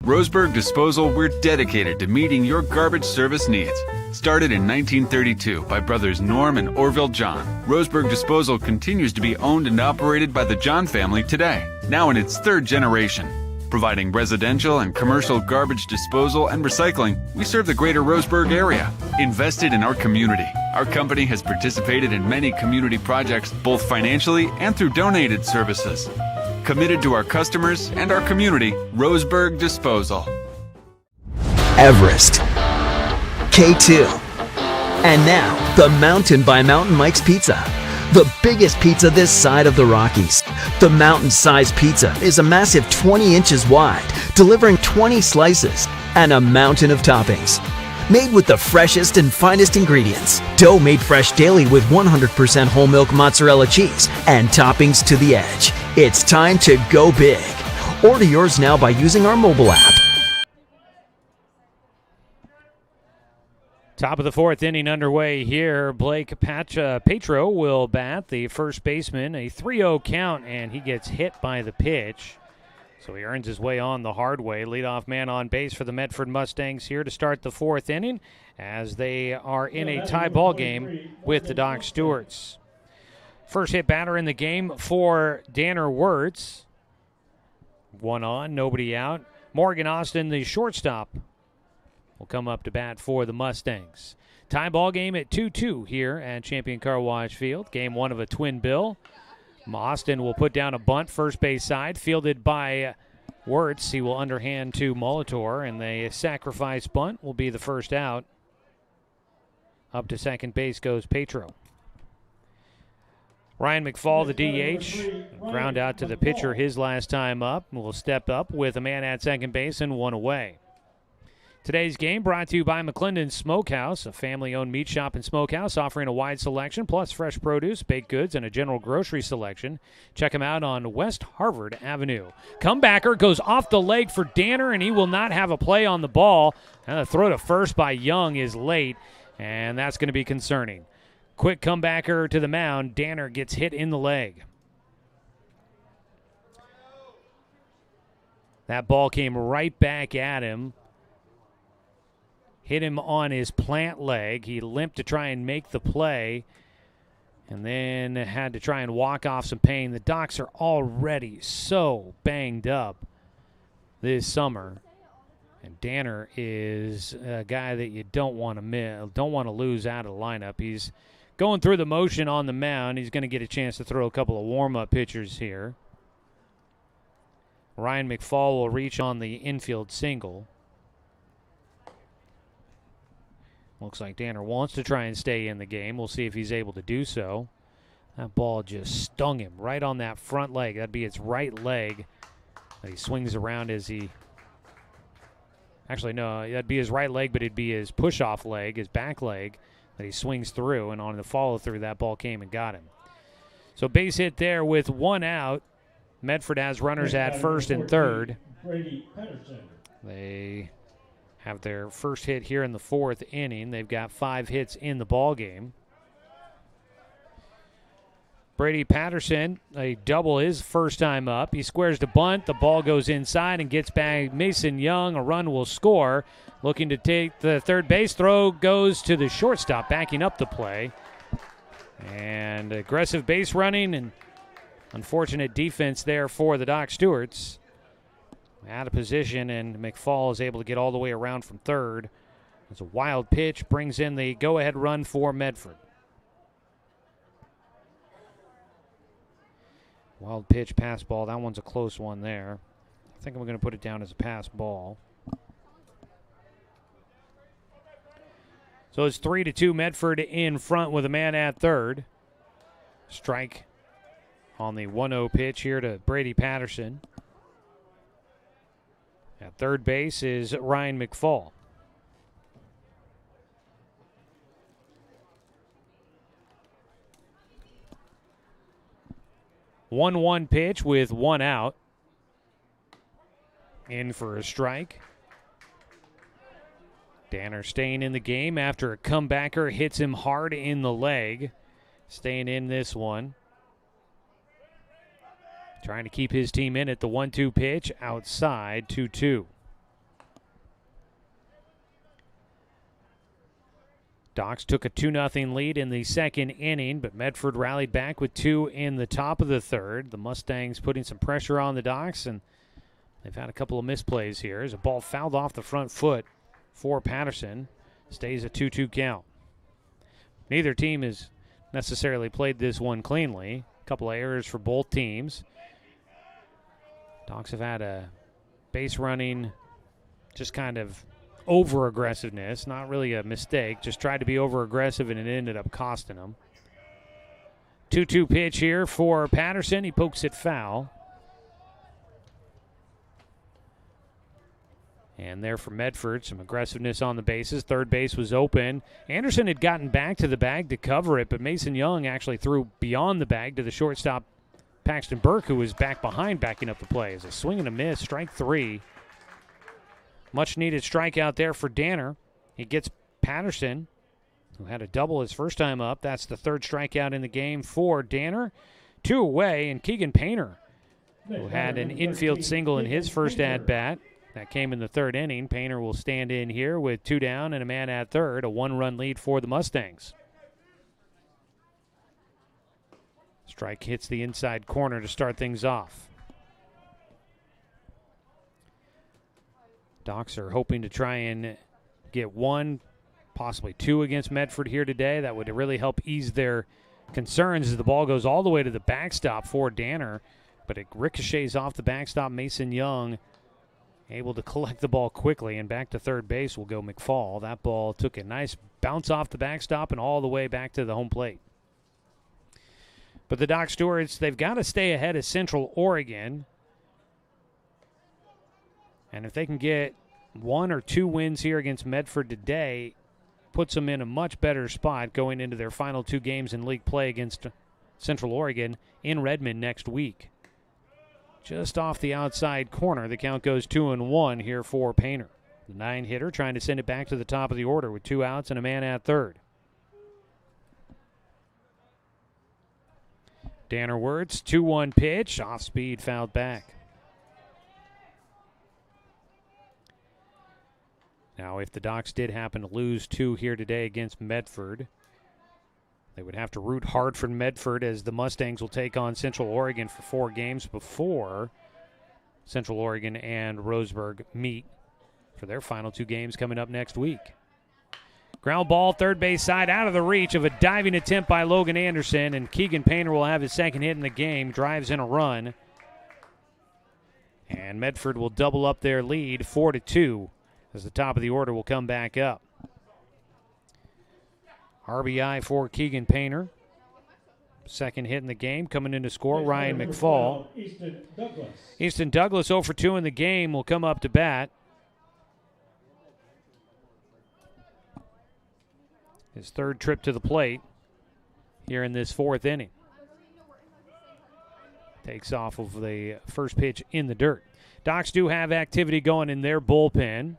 Roseburg Disposal, we're dedicated to meeting your garbage service needs. Started in 1932 by brothers Norm and Orville John, Roseburg Disposal continues to be owned and operated by the John family today, now in its 3rd generation. Providing residential and commercial garbage disposal and recycling, we serve the greater Roseburg area. Invested in our community, our company has participated in many community projects, both financially and through donated services. Committed to our customers and our community, Roseburg Disposal.
Everest, K2, and now the Mountain by Mountain Mike's Pizza. The biggest pizza this side of the Rockies. The mountain-sized pizza is a massive 20 inches wide, delivering 20 slices and a mountain of toppings. Made with the freshest and finest ingredients. Dough made fresh daily with 100% whole milk mozzarella cheese and toppings to the edge. It's time to go big. Order yours now by using our mobile app.
Top of the fourth inning underway here. Blake Patro will bat, the first baseman, a 3-0 count, and he gets hit by the pitch. So he earns his way on the hard way. Leadoff man on base for the Medford Mustangs here to start the fourth inning as they are in a tie ball game with the Doc Stewarts. First hit batter in the game for Danner Wirtz. 1 on, nobody out. Morgan Austin, the shortstop, will come up to bat for the Mustangs. Tie ball game at 2-2 here at Champion Car Wash Field. Game 1 of a twin bill. Austin will put down a bunt first base side, fielded by Wirtz. He will underhand to Molitor, and the sacrifice bunt will be the first out. Up to second base goes Petro. Ryan McFall, the DH, ground out to the pitcher his last time up, will step up with a man at second base and one away. Today's game brought to you by McClendon Smokehouse, a family-owned meat shop and smokehouse offering a wide selection, plus fresh produce, baked goods, and a general grocery selection. Check them out on West Harvard Avenue. Comebacker goes off the leg for Danner, and he will not have a play on the ball. And the throw to first by Young is late, and that's going to be concerning. Quick comebacker to the mound. Danner gets hit in the leg. That ball came right back at him. Hit him on his plant leg. He limped to try and make the play and then had to try and walk off some pain. The Docs are already so banged up this summer. And Danner is a guy that you don't want to lose out of the lineup. He's going through the motion on the mound. He's going to get a chance to throw a couple of warm-up pitchers here. Ryan McFall will reach on the infield single. Looks like Danner wants to try and stay in the game. We'll see if he's able to do so. That ball just stung him right on that front leg. That'd be its right leg that he swings around as he... Actually, no, that'd be his right leg, but it'd be his push-off leg, his back leg, that he swings through. And on the follow-through, that ball came and got him. So base hit there with one out. Medford has runners at first and third. They have their first hit here in the fourth inning. They've got 5 hits in the ball game. Brady Patterson, a double his first time up. He squares the bunt. The ball goes inside and gets back Mason Young. A run will score. Looking to take the third base throw goes to the shortstop, backing up the play. And aggressive base running and unfortunate defense there for the Doc Stewarts. Out of position, and McFall is able to get all the way around from third. It's a wild pitch, brings in the go-ahead run for Medford. Wild pitch, pass ball. That one's a close one there. I think I'm going to put it down as a pass ball. So it's 3-2 Medford in front with a man at third. Strike on the 1-0 pitch here to Brady Patterson. At third base is Ryan McFall. One pitch with one out. In for a strike. Danner staying in the game after a comebacker hits him hard in the leg. Staying in this one. Trying to keep his team in at the 1-2 pitch, outside 2-2. Docs took a 2-0 lead in the second inning, but Medford rallied back with 2 in the top of the third. The Mustangs putting some pressure on the Docs, and they've had a couple of misplays here. As a ball fouled off the front foot for Patterson. Stays a 2-2 count. Neither team has necessarily played this one cleanly. A couple of errors for both teams. Docs have had a base running, just kind of over-aggressiveness. Not really a mistake, just tried to be over-aggressive and it ended up costing them. 2-2 pitch here for Patterson. He pokes it foul. And there for Medford, some aggressiveness on the bases. Third base was open. Anderson had gotten back to the bag to cover it, but Mason Young actually threw beyond the bag to the shortstop, Paxton Burke, who was back behind backing up the play. As a swing and a miss, strike 3. Much needed strikeout there for Danner. He gets Patterson, who had a double his first time up. That's the third strikeout in the game for Danner. 2 away, and Keegan Painter, who had an infield single in his first at-bat. That came in the third inning. Painter will stand in here with 2 down and a man at third. A 1-run lead for the Mustangs. Strike hits the inside corner to start things off. Docs are hoping to try and get 1, possibly 2 against Medford here today. That would really help ease their concerns as the ball goes all the way to the backstop for Danner, but it ricochets off the backstop. Mason Young able to collect the ball quickly, and back to third base will go McFall. That ball took a nice bounce off the backstop and all the way back to the home plate. But the Doc Stewarts, they've got to stay ahead of Central Oregon. And if they can get 1 or 2 wins here against Medford today, puts them in a much better spot going into their final 2 games in league play against Central Oregon in Redmond next week. Just off the outside corner, the count goes 2-1 here for Painter. The 9-hitter trying to send it back to the top of the order with 2 outs and a man at third. Danner Wirtz, 2-1 pitch, off speed, fouled back. Now, if the Docs did happen to lose 2 here today against Medford, they would have to root hard for Medford, as the Mustangs will take on Central Oregon for 4 games before Central Oregon and Roseburg meet for their final 2 games coming up next week. Ground ball, third base side, out of the reach of a diving attempt by Logan Anderson, and Keegan Painter will have his second hit in the game, drives in a run. And Medford will double up their lead 4-2 as the top of the order will come back up. RBI for Keegan Painter. Second hit in the game, coming in to score, Ryan McFall. Easton Douglas 0 for 2 in the game will come up to bat. His third trip to the plate here in this 4th inning. Takes off of the first pitch in the dirt. Docs do have activity going in their bullpen.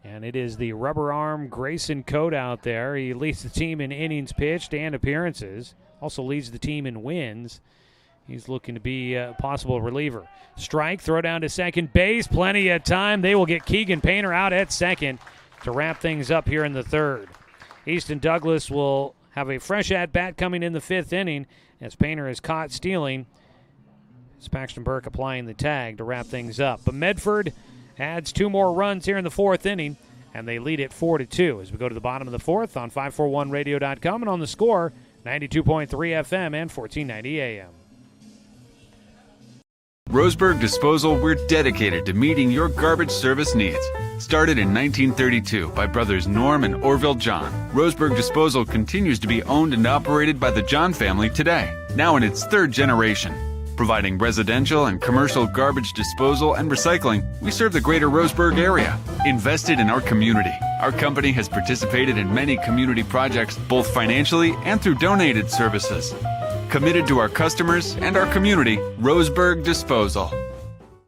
And it is the rubber arm Grayson Cote out there. He leads the team in innings pitched and appearances. Also leads the team in wins. He's looking to be a possible reliever. Strike, throw down to second base. Plenty of time. They will get Keegan Painter out at second to wrap things up here in the 3rd. Easton Douglas will have a fresh at-bat coming in the 5th inning as Painter is caught stealing. It's Paxton Burke applying the tag to wrap things up. But Medford adds 2 more runs here in the 4th inning, and they lead it 4-2 as we go to the bottom of the 4th on 541radio.com and on the Score, 92.3 FM and 1490 AM.
Roseburg Disposal, we're dedicated to meeting your garbage service needs. Started in 1932 by brothers Norm and Orville John, Roseburg Disposal continues to be owned and operated by the John family today, now in its 3rd generation. Providing residential and commercial garbage disposal and recycling, we serve the greater Roseburg area. Invested in our community, our company has participated in many community projects, both financially and through donated services. Committed to our customers and our community, Roseburg Disposal.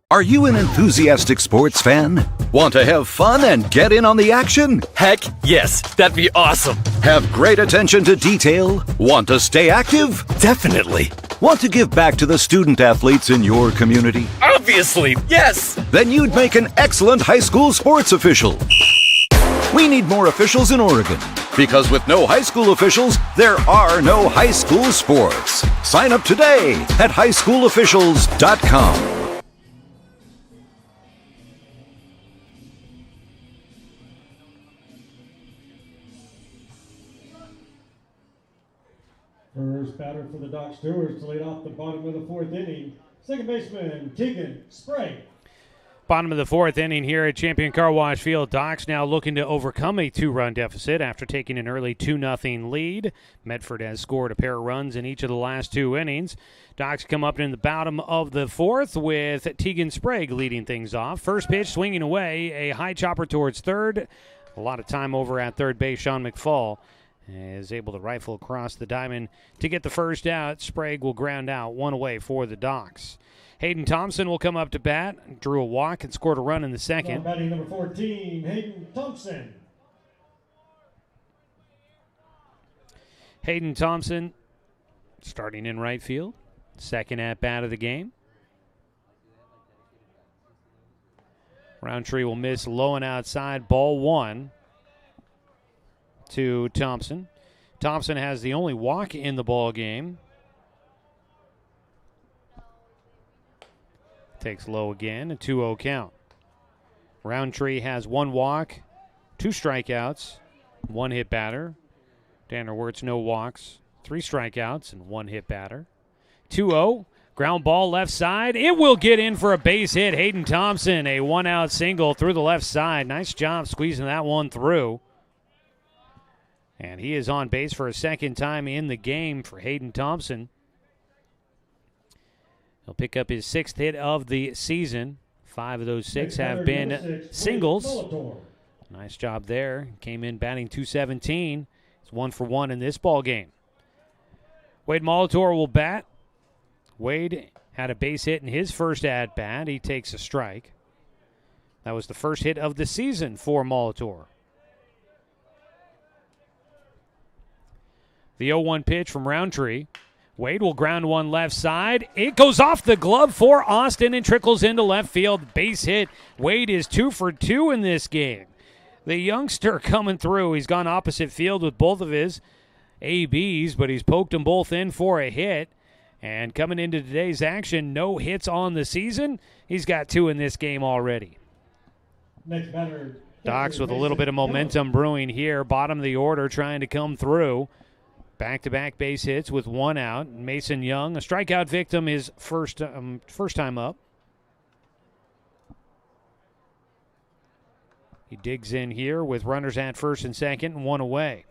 Are you an enthusiastic sports fan? Want to have fun and get in on the action?
Heck yes, that'd be awesome.
Have great attention to detail? Want to stay active?
Definitely.
Want to give back to the student athletes in your community?
Obviously, yes.
Then you'd make an excellent high school sports official. We need more officials in Oregon, because with no high school officials, there are no high school sports. Sign up today at highschoolofficials.com.
First batter for the Doc Stewarts to lead off the bottom of the 4th inning, second baseman Keegan Sprague.
Bottom of the 4th inning here at Champion Car Wash Field. Docs now looking to overcome a 2-run deficit after taking an early 2-0 lead. Medford has scored a pair of runs in each of the last 2 innings. Docs come up in the bottom of the 4th with Tegan Sprague leading things off. First pitch swinging away, a high chopper towards 3rd. A lot of time over at third base. Sean McFall is able to rifle across the diamond to get the first out. Sprague will ground out, 1 away for the Docs. Hayden Thompson will come up to bat, drew a walk and scored a run in the 2nd.
Batting number 14, Hayden Thompson.
Hayden Thompson starting in right field, second at bat of the game. Roundtree will miss low and outside, ball 1 to Thompson. Thompson has the only walk in the ball game. Takes low again, a 2-0 count. Roundtree has 1 walk, 2 strikeouts, 1 hit batter. Tanner Wirtz, no walks, 3 strikeouts, and 1 hit batter. 2-0. Ground ball left side. It will get in for a base hit. Hayden Thompson, a 1-out single through the left side. Nice job squeezing that one through. And he is on base for a second time in the game for Hayden Thompson. He'll pick up his 6th hit of the season. 5 of those 6 have been singles. Nice job there. Came in batting .217. It's 1 for 1 in this ball game. Wade Molitor will bat. Wade had a base hit in his first at-bat. He takes a strike. That was the first hit of the season for Molitor. The 0-1 pitch from Roundtree. Wade will ground one left side. It goes off the glove for Austin and trickles into left field. Base hit. Wade is 2 for 2 in this game. The youngster coming through. He's gone opposite field with both of his ABs, but he's poked them both in for a hit. And coming into today's action, no hits on the season. He's got 2 in this game already.
Next batter.
Docs with a little bit of momentum brewing here. Bottom of the order trying to come through. Back-to-back base hits with 1 out. Mason Young, a strikeout victim, his first time up. He digs in here with runners at first and second and 1 away.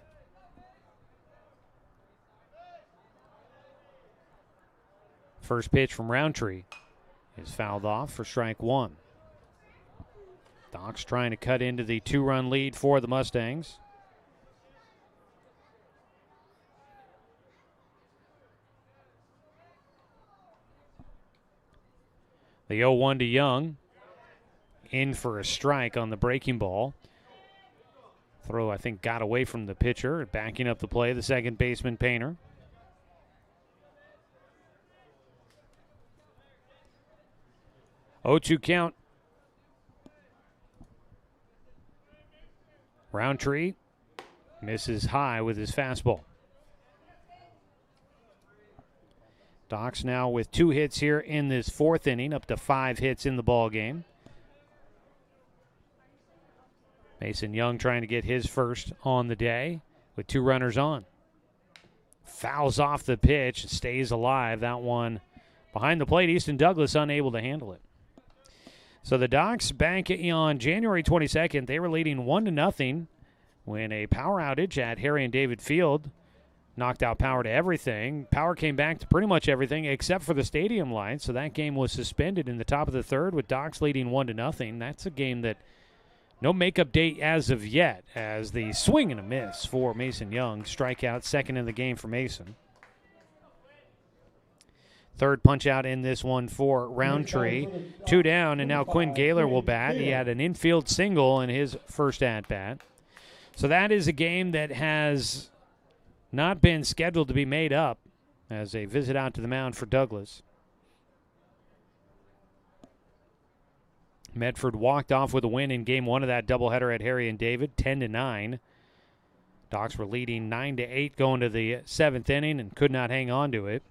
First pitch from Roundtree is fouled off for strike 1. Docs trying to cut into the 2-run lead for the Mustangs. The 0-1 to Young. In for a strike on the breaking ball. Throw, I think, got away from the pitcher. Backing up the play, the second baseman, Painter. 0-2 count. Roundtree misses high with his fastball. Docs now with 2 hits here in this 4th inning, up to 5 hits in the ball game. Mason Young trying to get his first on the day with 2 runners on. Fouls off the pitch, stays alive. That one behind the plate. Easton Douglas unable to handle it. So the Docs back on January 22nd, they were leading 1-0 when a power outage at Harry and David Field knocked out power to everything. Power came back to pretty much everything except for the stadium lights, so that game was suspended in the top of the 3rd with Docs leading 1-0. That's a game that no makeup date as of yet, as the swing and a miss for Mason Young. Strikeout, 2nd in the game for Mason. 3rd punch out in this one for Roundtree. 2 down, and now Quinn Gaylor will bat. He had an infield single in his first at-bat. So that is a game that has not been scheduled to be made up as a visit out to the mound for Douglas. Medford walked off with a win in Game 1 of that doubleheader at Harry and David, 10-9. Docs were leading 9-8 going to the 7th inning and could not hang on to it.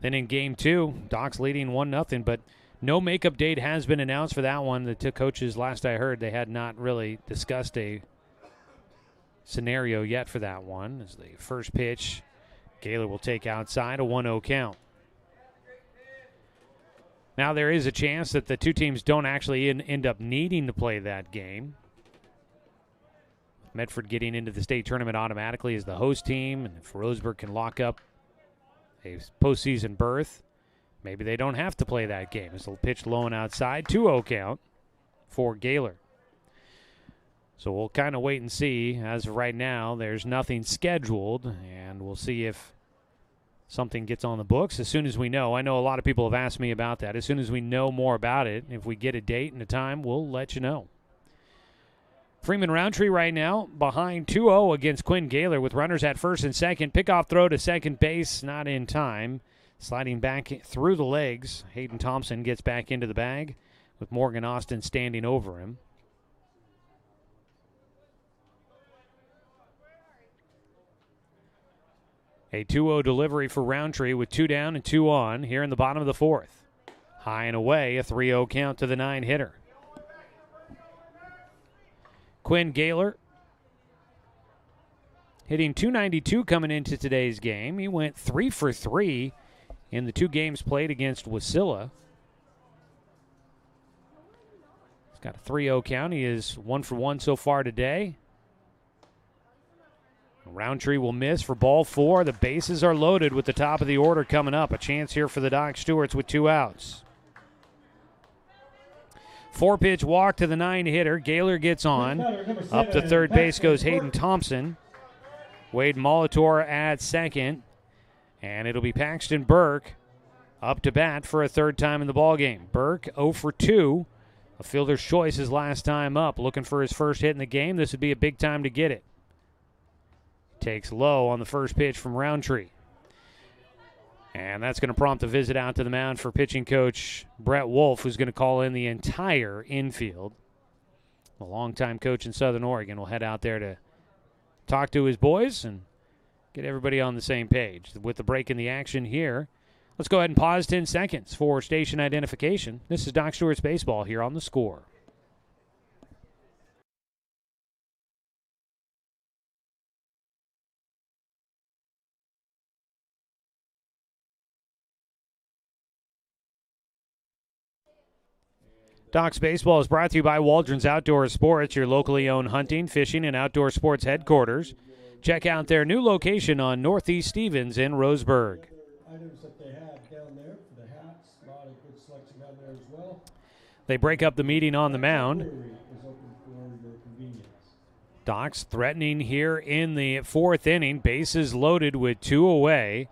Then in Game 2, Docs leading 1-0, but no makeup date has been announced for that one. The 2 coaches, last I heard, they had not really discussed a scenario yet for that one. As the first pitch, Gaylor will take outside, a 1-0 count. Now there is a chance that the 2 teams don't actually end up needing to play that game. Medford getting into the state tournament automatically as the host team, and if Roseburg can lock up a postseason berth, maybe they don't have to play that game. As they'll pitch low and outside, 2-0 count for Gaylor. So we'll kind of wait and see. As of right now, there's nothing scheduled, and we'll see if something gets on the books as soon as we know. I know a lot of people have asked me about that. As soon as we know more about it, if we get a date and a time, we'll let you know. Freeman Roundtree right now behind 2-0 against Quinn Gaylor with runners at first and second. Pickoff throw to second base, not in time. Sliding back through the legs. Hayden Thompson gets back into the bag with Morgan Austin standing over him. A 2-0 delivery for Roundtree with 2 down and 2 on here in the bottom of the 4th. High and away, a 3-0 count to the 9-hitter. Quinn Gaylor hitting .292 coming into today's game. He went 3 for 3 in the 2 games played against Wasilla. He's got a 3-0 count. He is 1 for 1 so far today. Roundtree will miss for ball 4. The bases are loaded with the top of the order coming up. A chance here for the Doc Stewarts with 2 outs. 4-pitch walk to the 9-hitter. Gaylor gets on. Up to third base goes Hayden Thompson. Wade Molitor at second. And it'll be Paxton Burke up to bat for a 3rd time in the ballgame. Burke 0 for 2. A fielder's choice his last time up. Looking for his first hit in the game. This would be a big time to get it. Takes low on the first pitch from Roundtree. And that's going to prompt a visit out to the mound for pitching coach Brett Wolf, who's going to call in the entire infield. A longtime coach in Southern Oregon will head out there to talk to his boys and get everybody on the same page. With the break in the action here, let's go ahead and pause 10 seconds for station identification. This is Doc Stewart's Baseball here on The Score. Doc's Baseball is brought to you by Waldron's Outdoor Sports, your locally owned hunting, fishing, and outdoor sports headquarters. Check out their new location on Northeast Stevens in Roseburg.
Items that they have down there for the hats, a lot of good selection down there as well.
They break up the meeting on the mound.
Is open for your convenience.
Doc's threatening here in the 4th inning. Bases loaded with 2 away.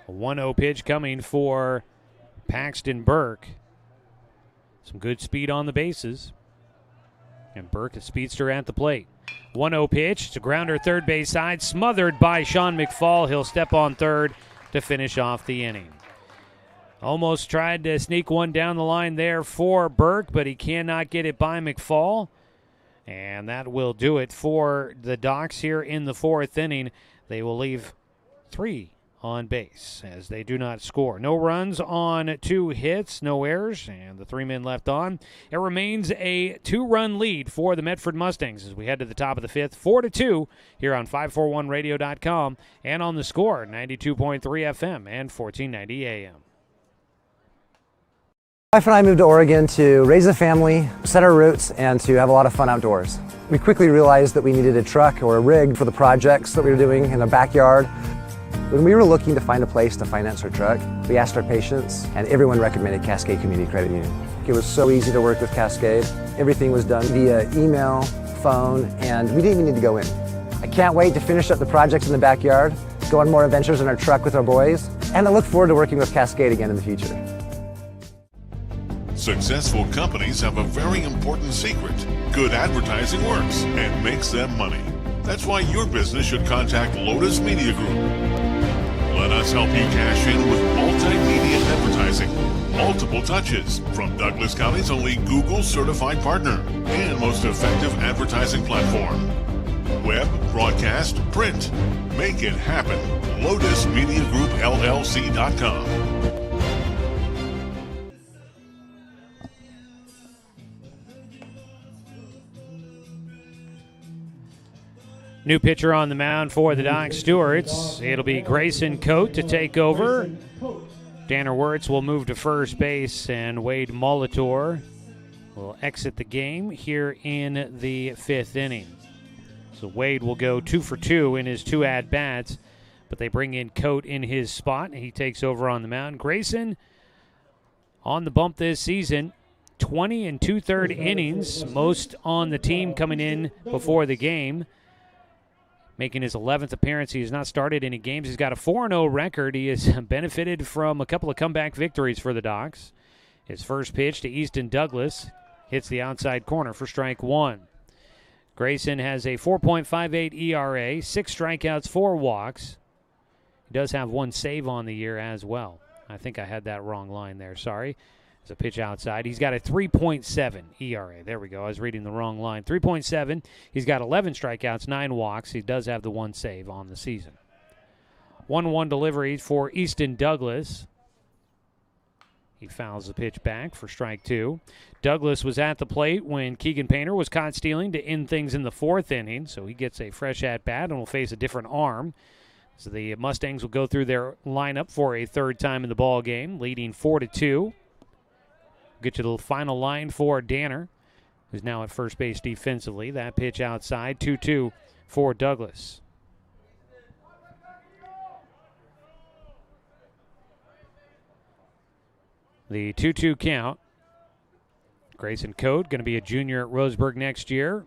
A 1-0 pitch coming for Paxton Burke. Some good speed on the bases. And Burke, a speedster at the plate. 1-0 pitch. It's a grounder third base side. Smothered by Sean McFall. He'll step on third to finish off the inning. Almost tried to sneak one down the line there for Burke, but he cannot get it by McFall. And that will do it for the Docs here in the 4th inning. They will leave 3 on base as they do not score. No runs on 2 hits, no errors, and the 3 men left on. It remains a 2-run lead for the Medford Mustangs as we head to the top of the 5th, 4-2 here on 541radio.com and on The Score, 92.3 FM and 1490 AM.
My wife and I moved to Oregon to raise a family, set our roots, and to have a lot of fun outdoors. We quickly realized that we needed a truck or a rig for the projects that we were doing in our backyard. When we were looking to find a place to finance our truck, we asked our patients, and everyone recommended Cascade Community Credit Union. It was so easy to work with Cascade. Everything was done via email, phone, and we didn't even need to go in. I can't wait to finish up the projects in the backyard, go on more adventures in our truck with our boys, and I look forward to working with Cascade again in the future.
Successful companies have a very important secret. Good advertising works and makes them money. That's why your business should contact Lotus Media Group. Let us help you cash in with multimedia advertising. Multiple touches from Douglas County's only Google certified partner and most effective advertising platform. Web, broadcast, print. Make it happen. LotusMediaGroupLLC.com.
New pitcher on the mound for the Doc Stewarts. It'll be Grayson Coate to take over. Danner Wirtz will move to first base, and Wade Molitor will exit the game here in the 5th inning. So Wade will go 2 for 2 in his 2 at-bats, but they bring in Coate in his spot, and he takes over on the mound. Grayson on the bump this season, 20 and 2/3 innings, most on the team coming in before the game. Making his 11th appearance. He has not started any games. He's got a 4-0 record. He has benefited from a couple of comeback victories for the Docs. His first pitch to Easton Douglas hits the outside corner for strike 1. Grayson has a 4.58 ERA, 6 strikeouts, 4 walks. He does have 1 save on the year as well. I think I had that wrong line there. Sorry. It's a pitch outside. He's got a 3.7 ERA. There we go. I was reading the wrong line. 3.7. He's got 11 strikeouts, 9 walks. He does have the 1 save on the season. 1-1 delivery for Easton Douglas. He fouls the pitch back for strike 2. Douglas was at the plate when Keegan Painter was caught stealing to end things in the 4th inning, so he gets a fresh at-bat and will face a different arm. So the Mustangs will go through their lineup for a 3rd time in the ball game, leading 4-2. Get to the final line for Danner, who's now at first base defensively. That pitch outside, 2-2 for Douglas. The 2-2 count. Grayson Coate going to be a junior at Roseburg next year.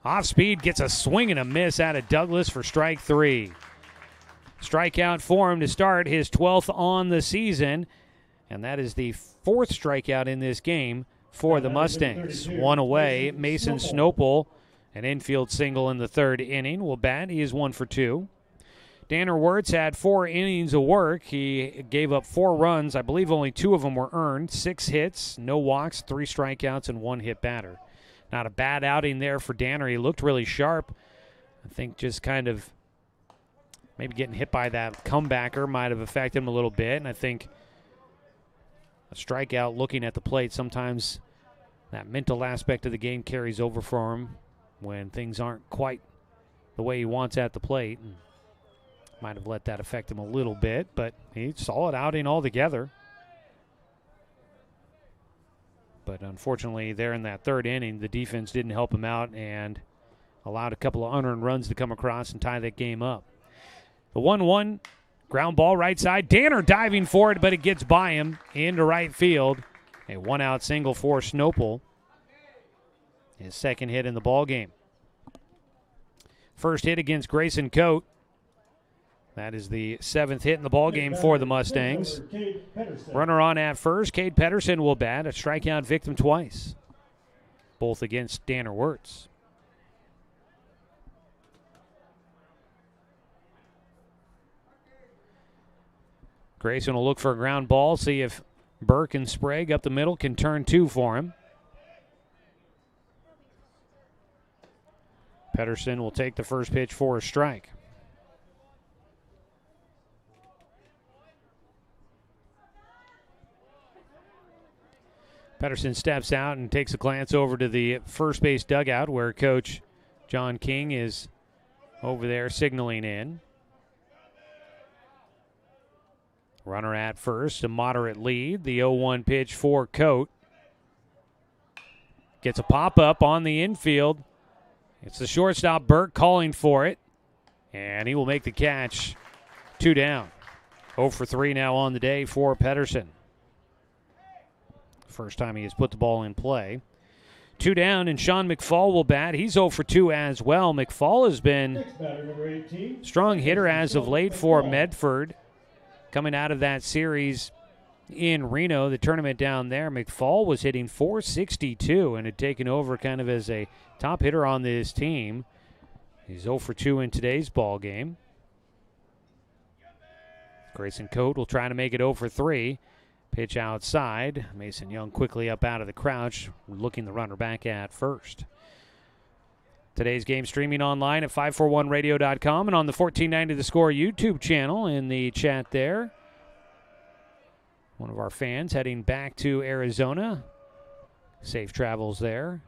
Off speed, gets a swing and a miss out of Douglas for strike 3. Strikeout for him to start his 12th on the season, and that is the 4th strikeout in this game for the Mustangs. One away, Mason Snopel, an infield single in the 3rd inning, will bat. He is 1 for 2. Danner Wirtz had 4 innings of work. He gave up 4 runs. I believe only 2 of them were earned. 6 hits, no walks, 3 strikeouts, and 1 hit batter. Not a bad outing there for Danner. He looked really sharp. I think just kind of maybe getting hit by that comebacker might have affected him a little bit. And I think a strikeout looking at the plate, sometimes that mental aspect of the game carries over for him when things aren't quite the way he wants at the plate. And might have let that affect him a little bit, but he solid outing altogether. But unfortunately, there in that 3rd inning, the defense didn't help him out and allowed a couple of unearned runs to come across and tie that game up. The 1-1 ground ball right side. Danner diving for it, but it gets by him into right field. A 1-out single for Snopel. His 2nd hit in the ball game. First hit against Grayson Coate. That is the 7th hit in the ballgame for the Mustangs. Runner on at first. Cade Pedersen will bat, a strikeout victim twice, both against Danner Wirtz. Grayson will look for a ground ball, see if Burke and Sprague up the middle can turn 2 for him. Pedersen will take the first pitch for a strike. Pedersen steps out and takes a glance over to the first base dugout where Coach John King is over there signaling in. Runner at first, a moderate lead. The 0-1 pitch for Coate. Gets a pop-up on the infield. It's the shortstop Burke calling for it, and he will make the catch. 2 down. 0 for 3 now on the day for Pedersen. First time he has put the ball in play. 2 down, and Sean McFall will bat. He's 0 for 2 as well. McFall has been strong hitter as of late for Medford. Coming out of that series in Reno, the tournament down there, McFall was hitting .462 and had taken over kind of as a top hitter on this team. He's 0 for 2 in today's ball game. Grayson Coate will try to make it 0 for 3. Pitch outside. Mason Young quickly up out of the crouch, looking the runner back at first. Today's game streaming online at 541radio.com and on the 1490 The Score YouTube channel in the chat there. One of our fans heading back to Arizona. Safe travels there.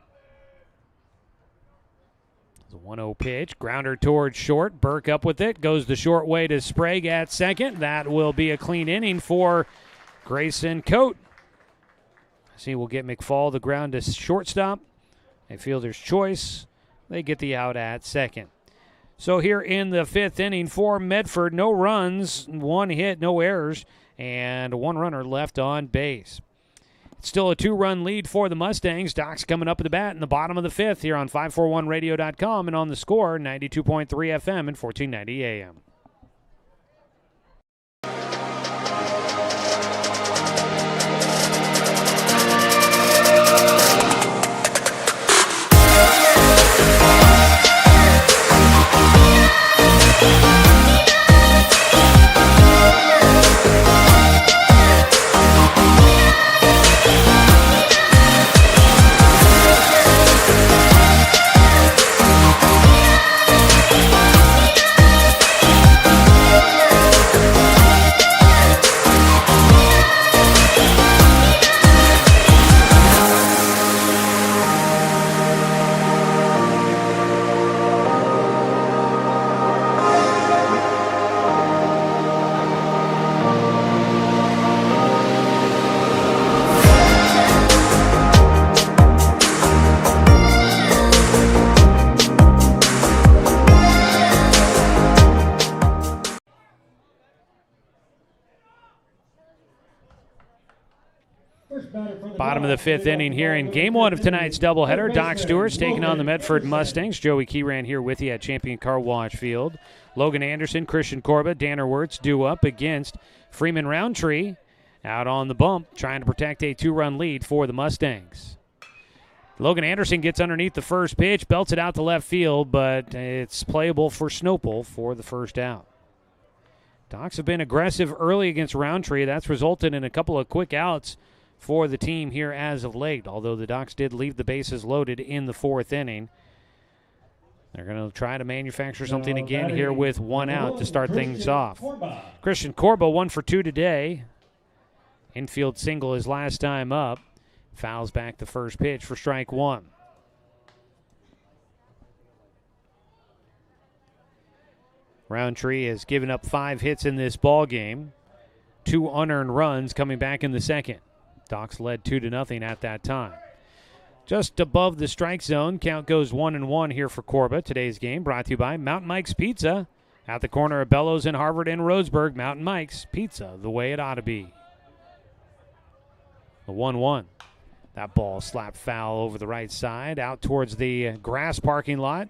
The 1-0 pitch. Grounder towards short. Burke up with it. Goes the short way to Sprague at second. That will be a clean inning for Grayson Coate. He will get McFall the ground to shortstop. A fielder's choice. They get the out at second. So here in the 5th inning for Medford, no runs, 1 hit, no errors, and 1 runner left on base. It's still a 2-run lead for the Mustangs. Doc's coming up at the bat in the bottom of the 5th here on 541radio.com and on the Score, 92.3 FM and 1490 AM. Bottom of the fifth inning here in game one of tonight's doubleheader. Doc Stewart's taking on the Medford Mustangs. Joey Keeran here with you at Champion Car Wash Field. Logan Anderson, Christian Corba, Danner Wirtz due up against Freeman Roundtree out on the bump, trying to protect a 2-run lead for the Mustangs. Logan Anderson gets underneath the first pitch, belts it out to left field, but it's playable for Snopel for the first out. Docs have been aggressive early against Roundtree. That's resulted in a couple of quick outs for the team here as of late, although the Docs did leave the bases loaded in the fourth inning. They're going to try to manufacture something again here with one out to start things off. Christian Corba 1 for 2 today. Infield single his last time up. Fouls back the first pitch for strike one. Roundtree has given up 5 hits in this ball game. 2 unearned runs coming back in the second. Docs led 2-0 at that time. Just above the strike zone, count goes 1-1 here for Corba. Today's game brought to you by Mountain Mike's Pizza. At the corner of Bellows and Harvard and Roseburg, Mountain Mike's Pizza, the way it ought to be. The 1-1. That ball slapped foul over the right side, out towards the grass parking lot.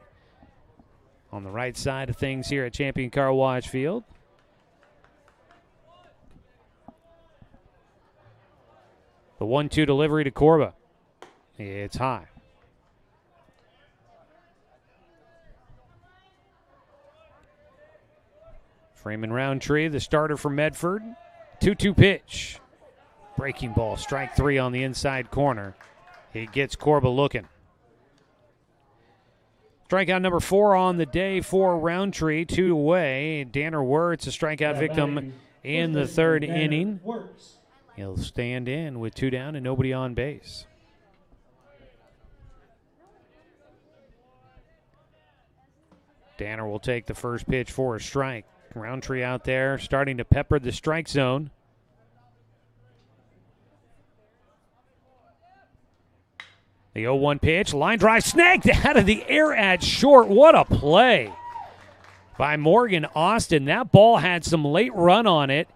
On the right side of things here at Champion Car Wash Field. The 1-2 delivery to Corba. It's high. Freeman Roundtree, the starter for Medford. 2-2 pitch. Breaking ball, strike 3 on the inside corner. He gets Corba looking. Strikeout number 4 on the day for Roundtree, 2 away. Danner Wirtz, a strikeout victim in the third inning. He'll stand in with 2 down and nobody on base. Danner will take the first pitch for a strike. Roundtree out there starting to pepper the strike zone. The 0-1 pitch, line drive snagged out of the air at short. What a play by Morgan Austin. That ball had some late run on it.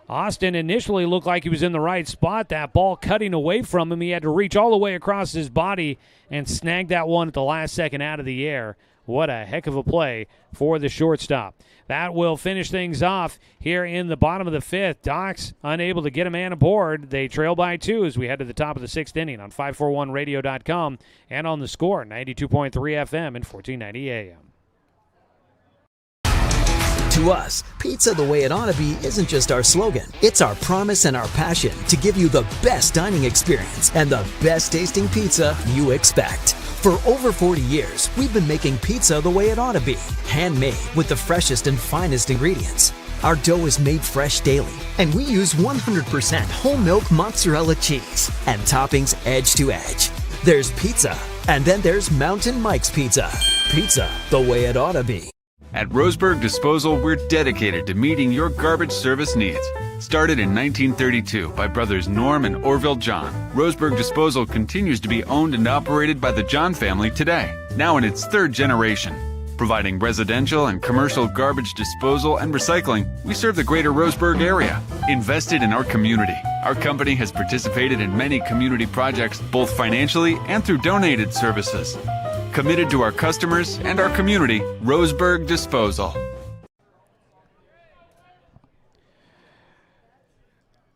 Austin initially looked like he was in the right spot. That ball cutting away from him. He had to reach all the way across his body and snag that one at the last second out of the air. What a heck of a play for the shortstop. That will finish things off here in the bottom of the fifth. Docs unable to get a man aboard. They trail by 2 as we head to the top of the 6th inning on 541radio.com and on the Score, 92.3 FM and 1490 AM.
To us, pizza the way it ought to be isn't just our slogan. It's our promise and our passion to give you the best dining experience and the best tasting pizza you expect. For over 40 years, we've been making pizza the way it ought to be. Handmade with the freshest and finest ingredients. Our dough is made fresh daily, and we use 100% whole milk mozzarella cheese and toppings edge to edge. There's pizza, and then there's Mountain Mike's Pizza. Pizza the way it ought to be.
At Roseburg Disposal, we're dedicated to meeting your garbage service needs. Started in 1932 by brothers Norm and Orville John, Roseburg Disposal continues to be owned and operated by the John family today, now in its 3rd generation. Providing residential and commercial garbage disposal and recycling, we serve the greater Roseburg area. Invested in our community, our company has participated in many community projects, both financially and through donated services. Committed to our customers and our community, Roseburg Disposal.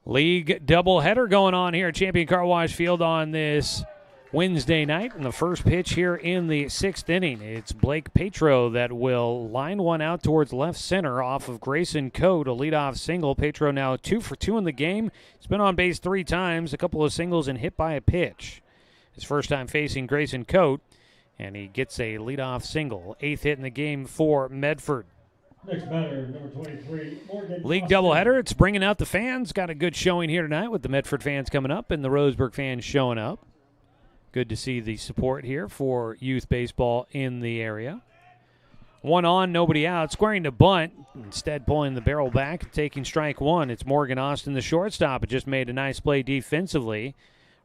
League doubleheader going on here at Champion Car Wash Field on this Wednesday night. And the first pitch here in the 6th inning. It's Blake Petro that will line one out towards left center off of Grayson Coe to lead off single. Petro now 2 for 2 in the game. He's been on base 3 times, a couple of singles and hit by a pitch. His first time facing Grayson Coe. And he gets a leadoff single. 8th hit in the game for Medford.
Next batter, number 23, Morgan.
League doubleheader. It's bringing out the fans. Got a good showing here tonight with the Medford fans coming up and the Roseburg fans showing up. Good to see the support here for youth baseball in the area. 1 on, nobody out. Squaring to bunt. Instead pulling the barrel back, taking strike 1. It's Morgan Austin, the shortstop. It just made a nice play defensively.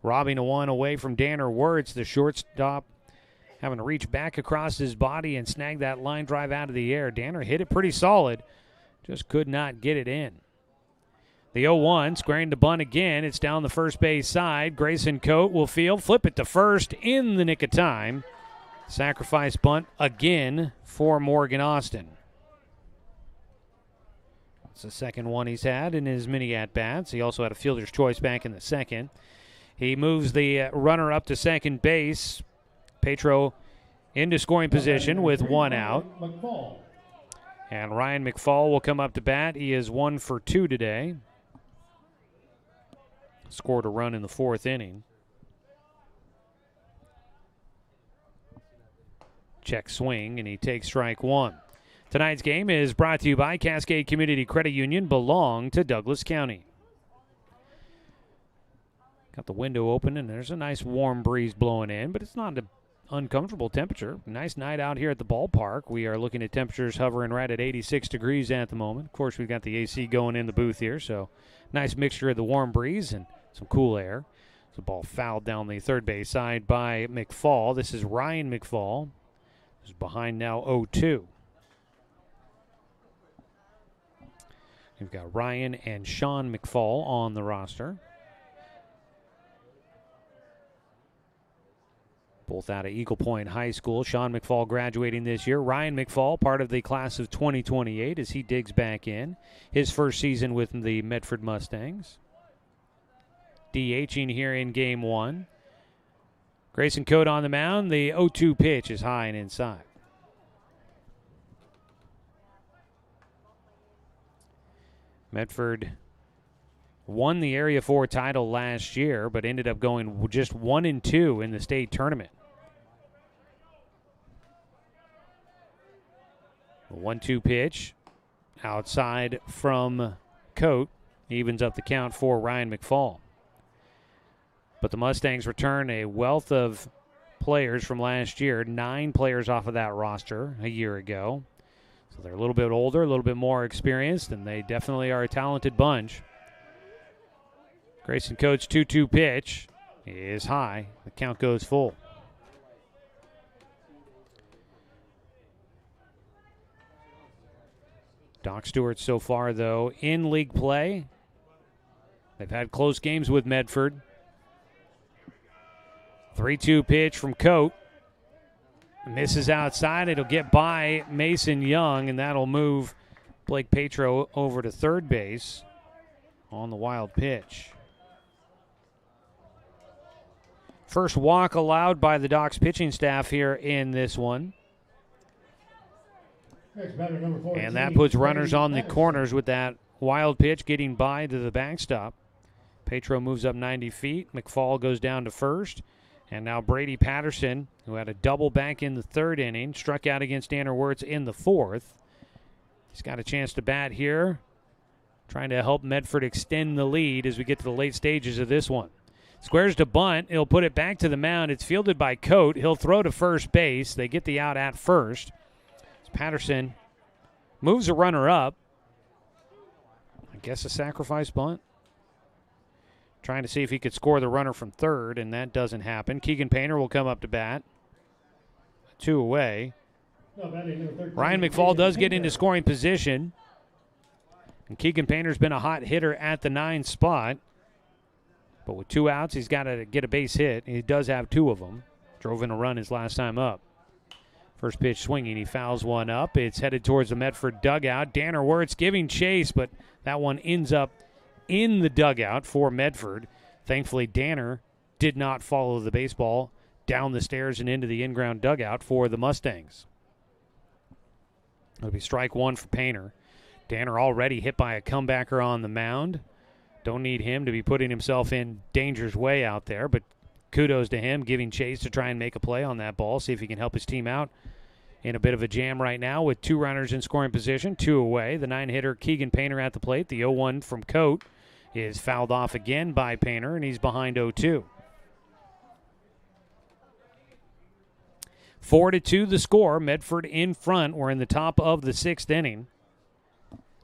Robbing a 1 away from Danner Wirtz, the shortstop. Having to reach back across his body and snag that line drive out of the air. Danner hit it pretty solid. Just could not get it in. The 0-1, squaring the bunt again. It's down the first base side. Grayson Coate will field, flip it to first in the nick of time. Sacrifice bunt again for Morgan Austin. It's the second one he's had in his mini at-bats. He also had a fielder's choice back in the second. He moves the runner up to second base. Petro into scoring position with one out. And Ryan McFall will come up to bat. He is 1 for 2 today. Scored a run in the fourth inning. Check swing, and he takes strike one. Tonight's game is brought to you by Cascade Community Credit Union, belong to Douglas County. Got the window open, and there's a nice warm breeze blowing in, but it's not an uncomfortable temperature. Nice night out here at the ballpark. We are looking at temperatures hovering right at 86 degrees at the moment. Of course, we've got the AC going in the booth here, so nice mixture of the warm breeze and some cool air. The ball fouled down the third base side by McFall. This is Ryan McFall, who's behind now 0-2. We've got Ryan and Sean McFall on the roster. Both out of Eagle Point High School. Sean McFall graduating this year. Ryan McFall, part of the class of 2028 as he digs back in. His first season with the Medford Mustangs. DHing here in game one. Grayson Coate on the mound. The 0-2 pitch is high and inside. Medford won the Area 4 title last year, but ended up going just 1-2 in the state tournament. The 1-2 pitch outside from Coate evens up the count for Ryan McFall. But the Mustangs return a wealth of players from last year, 9 players off of that roster a year ago. So they're a little bit older, a little bit more experienced, and they definitely are a talented bunch. Grayson Coate's 2-2 pitch is high. The count goes full. Doc Stewart so far, though, in league play. They've had close games with Medford. 3-2 pitch from Coate. Misses outside. It'll get by Mason Young, and that'll move Blake Petro over to third base on the wild pitch. First walk allowed by the Docs pitching staff here in this one. And that puts runners on the corners with that wild pitch getting by to the backstop. Petro moves up 90 feet. McFall goes down to first. And now Brady Patterson, who had a double back in the third inning, struck out against Danner Wirtz in the fourth. He's got a chance to bat here, trying to help Medford extend the lead as we get to the late stages of this one. Squares to bunt. He'll put it back to the mound. It's fielded by Coate. He'll throw to first base. They get the out at first. Patterson moves a runner up. I guess a sacrifice bunt. Trying to see if he could score the runner from third, and that doesn't happen. Keegan Painter will come up to bat. 2 away. Ryan McFall does get into scoring position. And Keegan Painter's been a hot hitter at the 9 spot. But with 2 outs, he's got to get a base hit. He does have 2 of them. Drove in a run his last time up. First pitch swinging. He fouls one up. It's headed towards the Medford dugout. Danner Wirtz giving chase, but that one ends up in the dugout for Medford. Thankfully, Danner did not follow the baseball down the stairs and into the in-ground dugout for the Mustangs. It'll be strike one for Painter. Danner already hit by a comebacker on the mound. Don't need him to be putting himself in danger's way out there, but kudos to him giving chase to try and make a play on that ball, see if he can help his team out in a bit of a jam right now with 2 runners in scoring position, 2 away. The 9-hitter Keegan Painter at the plate. The 0-1 from Coate is fouled off again by Painter, and he's behind 0-2. 4-2 the score. Medford in front. We're in the top of the 6th inning.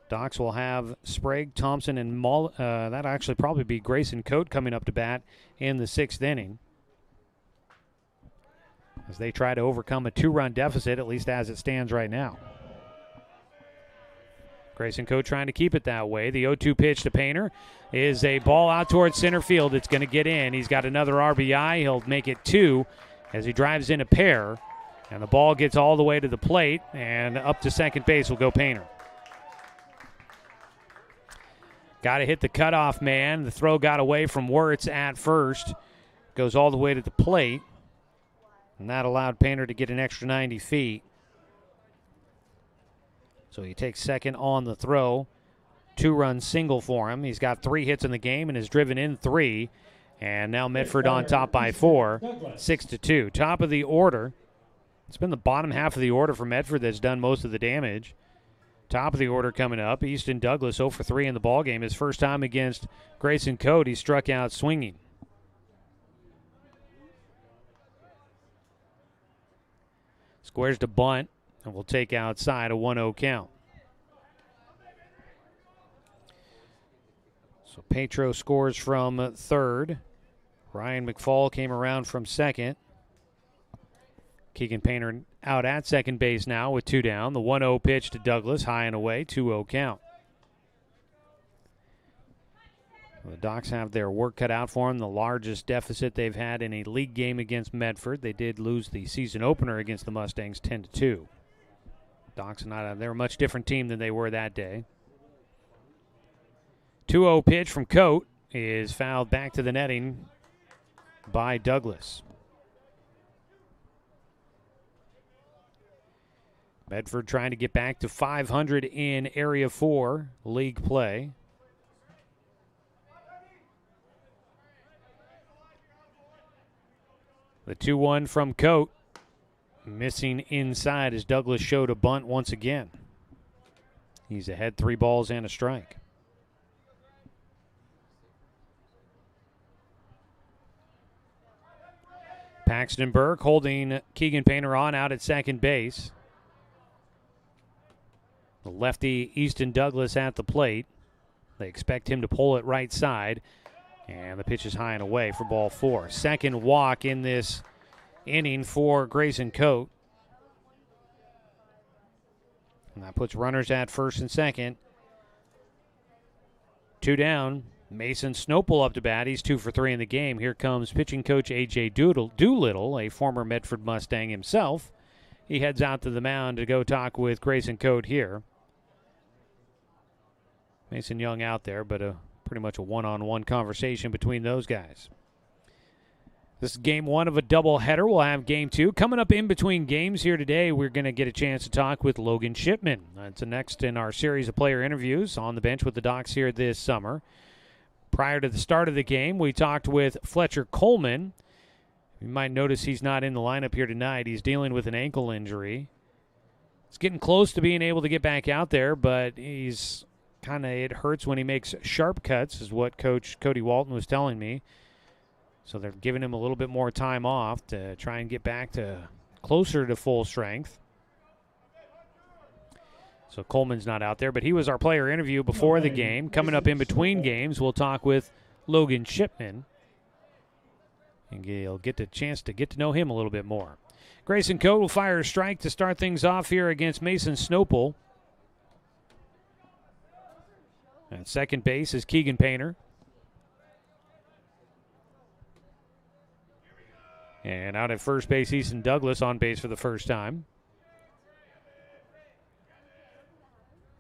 Docs will have Sprague, Thompson, and that'll actually probably be Grayson Coate coming up to bat in the 6th inning as they try to overcome a 2-run deficit, at least as it stands right now. Grayson Coe trying to keep it that way. The 0-2 pitch to Painter is a ball out towards center field. It's going to get in. He's got another RBI. He'll make it 2 as he drives in a pair. And the ball gets all the way to the plate, and up to second base will go Painter. Got to hit the cutoff man. The throw got away from Wirtz at first. Goes all the way to the plate. And that allowed Painter to get an extra 90 feet. So he takes second on the throw. 2-run single for him. He's got 3 hits in the game and has driven in 3. And now Medford on top by 4, 6-2. Top of the order. It's been the bottom half of the order for Medford that's done most of the damage. Top of the order coming up. Easton Douglas 0 for 3 in the ballgame. His first time against Grayson Coe, he struck out swinging. Squares to bunt, and we'll take outside a 1-0 count. So Petro scores from third. Ryan McFall came around from second. Keegan Painter out at second base now with 2 down. The 1-0 pitch to Douglas, high and away, 2-0 count. The Docs have their work cut out for them, the largest deficit they've had in a league game against Medford. They did lose the season opener against the Mustangs 10-2. Docs they're a much different team than they were that day. 2-0 pitch from Cote is fouled back to the netting by Douglas. Medford trying to get back to 500 in Area 4 league play. The 2-1 from Cote. Missing inside as Douglas showed a bunt once again. He's ahead 3 balls and a strike. Paxton Burke holding Keegan Painter on out at second base. The lefty Easton Douglas at the plate. They expect him to pull it right side. And the pitch is high and away for ball 4. Second walk in this inning for Grayson Cote. And that puts runners at first and second. 2 down. Mason Snopel up to bat. He's 2 for 3 in the game. Here comes pitching coach A.J. Doolittle, a former Medford Mustang himself. He heads out to the mound to go talk with Grayson Cote here. Mason Young out there, but pretty much a one-on-one conversation between those guys. This is game 1 of a doubleheader. We'll have game 2. Coming up in between games here today, we're going to get a chance to talk with Logan Shipman. That's the next in our series of player interviews on the bench with the Docs here this summer. Prior to the start of the game, we talked with Fletcher Coleman. You might notice he's not in the lineup here tonight. He's dealing with an ankle injury. He's getting close to being able to get back out there, but he's it hurts when he makes sharp cuts, is what Coach Cody Walton was telling me. So they're giving him a little bit more time off to try and get back to closer to full strength. So Coleman's not out there, but he was our player interview before the game. Coming up in between games, we'll talk with Logan Shipman. And you'll get the chance to get to know him a little bit more. Grayson Cote will fire a strike to start things off here against Mason Snopel. At second base is Keegan Painter. And out at first base, Easton Douglas on base for the first time.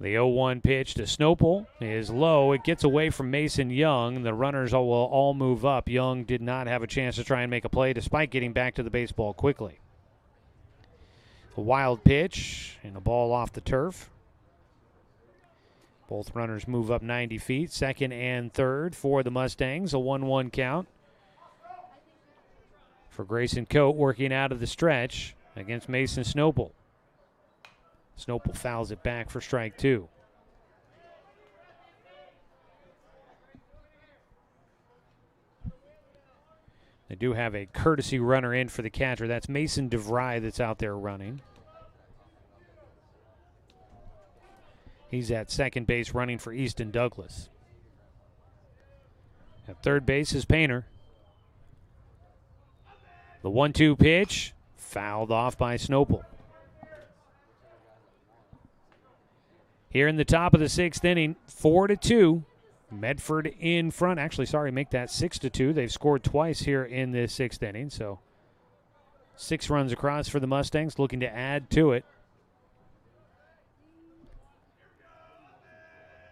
The 0-1 pitch to Snopel is low. It gets away from Mason Young. The runners will all move up. Young did not have a chance to try and make a play despite getting back to the baseball quickly. A wild pitch and a ball off the turf. Both runners move up 90 feet. Second and third for the Mustangs. A 1-1 count for Grayson Cote working out of the stretch against Mason Snopel. Snopel fouls it back for strike 2. They do have a courtesy runner in for the catcher. That's Mason DeVry that's out there running. He's at second base running for Easton Douglas. At third base is Painter. The 1-2 pitch fouled off by Snopel. here in the top of the 6th inning, 4-2. Medford in front. Actually, sorry, make that 6-2. They've scored twice here in this 6th inning, so 6 runs across for the Mustangs, looking to add to it.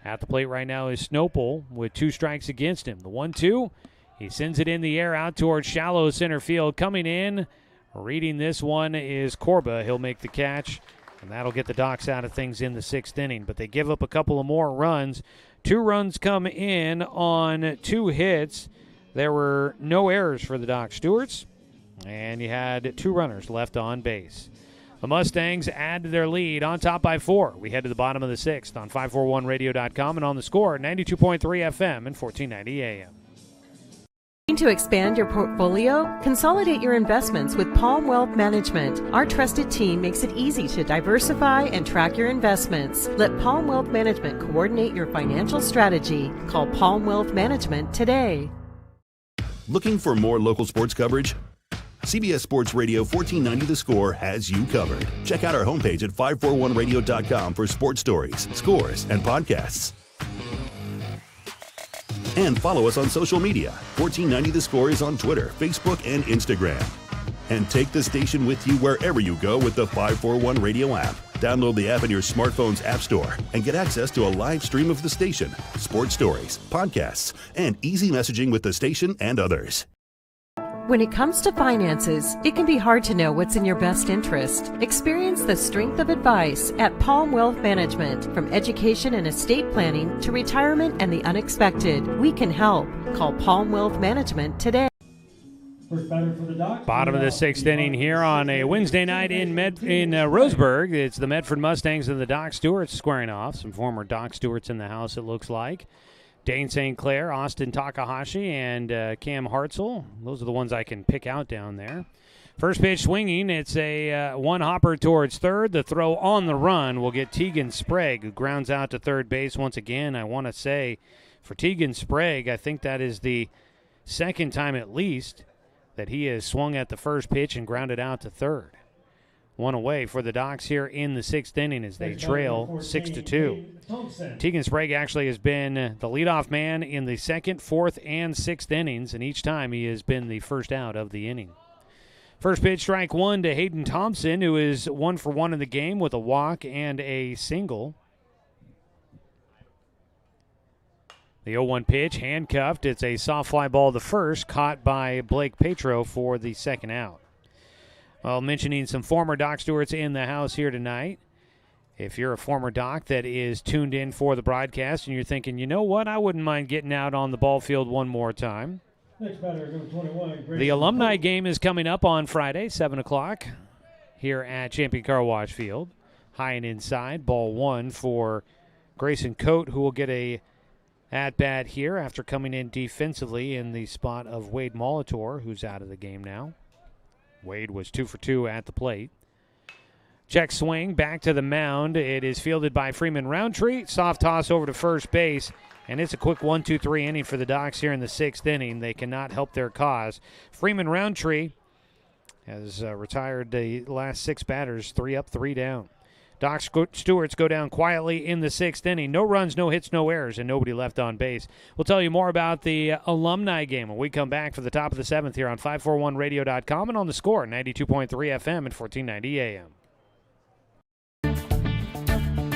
At the plate right now is Snopel with 2 strikes against him. The 1-2, he sends it in the air out towards shallow center field. Coming in, reading this one is Corba. He'll make the catch, and that'll get the Docs out of things in the 6th inning. But they give up a couple of more runs. 2 runs come in on 2 hits. There were no errors for the Doc Stewarts, and you had 2 runners left on base. The Mustangs add to their lead on top by 4. We head to the bottom of the 6th on 541radio.com and on the score, 92.3 FM and 1490 AM.
To expand your portfolio? Consolidate your investments with Palm Wealth Management. Our trusted team makes it easy to diversify and track your investments. Let Palm Wealth Management coordinate your financial strategy. Call Palm Wealth Management today.
Looking for more local sports coverage? CBS Sports Radio 1490 The Score has you covered. Check out our homepage at 541radio.com for sports stories, scores, and podcasts. And follow us on social media. 1490 The Score is on Twitter, Facebook, and Instagram. And take the station with you wherever you go with the 541 Radio app. Download the app in your smartphone's app store and get access to a live stream of the station, sports stories, podcasts, and easy messaging with the station and others.
When it comes to finances, it can be hard to know what's in your best interest. Experience the strength of advice at Palm Wealth Management. From education and estate planning to retirement and the unexpected, we can help. Call Palm Wealth Management today.
Bottom of the 6th inning here on a Wednesday night in Roseburg. It's the Medford Mustangs and the Doc Stewarts squaring off. Some former Doc Stewarts in the house, it looks like. Dane St. Clair, Austin Takahashi, and Cam Hartzell. Those are the ones I can pick out down there. First pitch swinging. It's a one hopper towards third. The throw on the run will get Tegan Sprague, who grounds out to third base once again. I want to say for Tegan Sprague, I think that is the second time at least that he has swung at the first pitch and grounded out to third. One away for the Docs here in the 6th inning as they trail 6-2. Tegan Sprague actually has been the leadoff man in the 2nd, 4th, and 6th innings, and each time he has been the first out of the inning. First pitch, strike 1 to Hayden Thompson, who is 1 for 1 in the game with a walk and a single. The 0-1 pitch, handcuffed. It's a soft fly ball to first, caught by Blake Petro for the second out. Well, mentioning some former Doc Stewarts in the house here tonight. If you're a former Doc that is tuned in for the broadcast and you're thinking, you know what, I wouldn't mind getting out on the ball field one more time.
Next batter, number 21.
The alumni game is coming up on Friday, 7 o'clock, here at Champion Car Wash Field. High and inside, ball 1 for Grayson Coate, who will get a at-bat here after coming in defensively in the spot of Wade Molitor, who's out of the game now. Wade was 2 for 2 at the plate. Check swing back to the mound. It is fielded by Freeman Roundtree. Soft toss over to first base, and it's a quick 1-2-3 inning for the Docs here in the 6th inning. They cannot help their cause. Freeman Roundtree has retired the last 6 batters, 3 up, 3 down. Doc Stewarts go down quietly in the 6th inning. No runs, no hits, no errors, and nobody left on base. We'll tell you more about the alumni game when we come back for the top of the 7th here on 541radio.com and on the score, 92.3 FM and 1490 AM.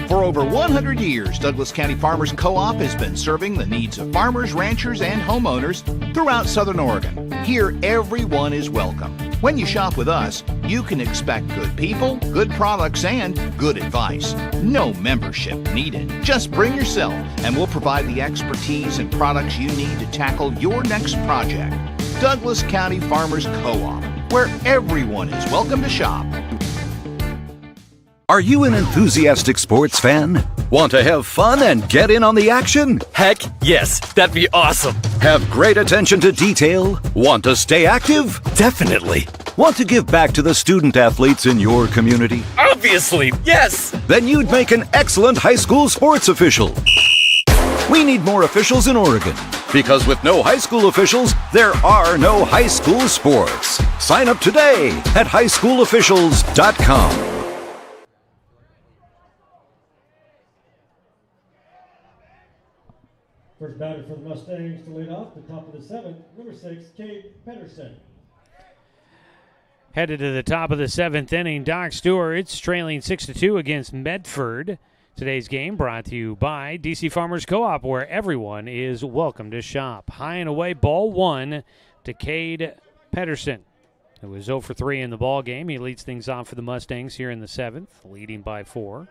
For over 100 years, Douglas County Farmers Co-op has been serving the needs of farmers, ranchers, and homeowners throughout Southern Oregon. Here, everyone is welcome. When you shop with us, you can expect good people, good products, and good advice. No membership needed. Just bring yourself, and we'll provide the expertise and products you need to tackle your next project. Douglas County Farmers Co-op, where everyone is welcome to shop.
Are you an enthusiastic sports fan? Want to have fun and get in on the action?
Heck, yes, that'd be awesome.
Have great attention to detail? Want to stay active?
Definitely.
Want to give back to the student athletes in your community?
Obviously, yes.
Then you'd make an excellent high school sports official. We need more officials in Oregon, because with no high school officials, there are no high school sports. Sign up today at highschoolofficials.com.
First batter for the Mustangs to lead off the top of the seventh, number 6, Cade Pedersen.
Headed to the top of the seventh inning, Doc Stewart's trailing 6-2 against Medford. Today's game brought to you by DC Farmers Co-op, where everyone is welcome to shop. High and away, ball 1 to Cade Pedersen, who was 0 for 3 in the ball game. He leads things off for the Mustangs here in the seventh, leading by 4.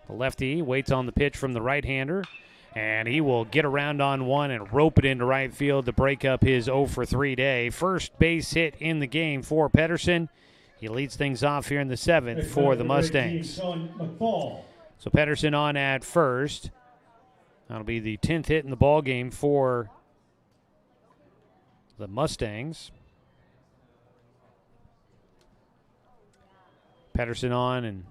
The lefty waits on the pitch from the right-hander, and he will get around on one and rope it into right field to break up his 0 for 3 day. First base hit in the game for Pedersen. He leads things off here in the seventh for the Mustangs. So Pedersen on at first. That'll be the 10th hit in the ball game for the Mustangs. Pedersen on, and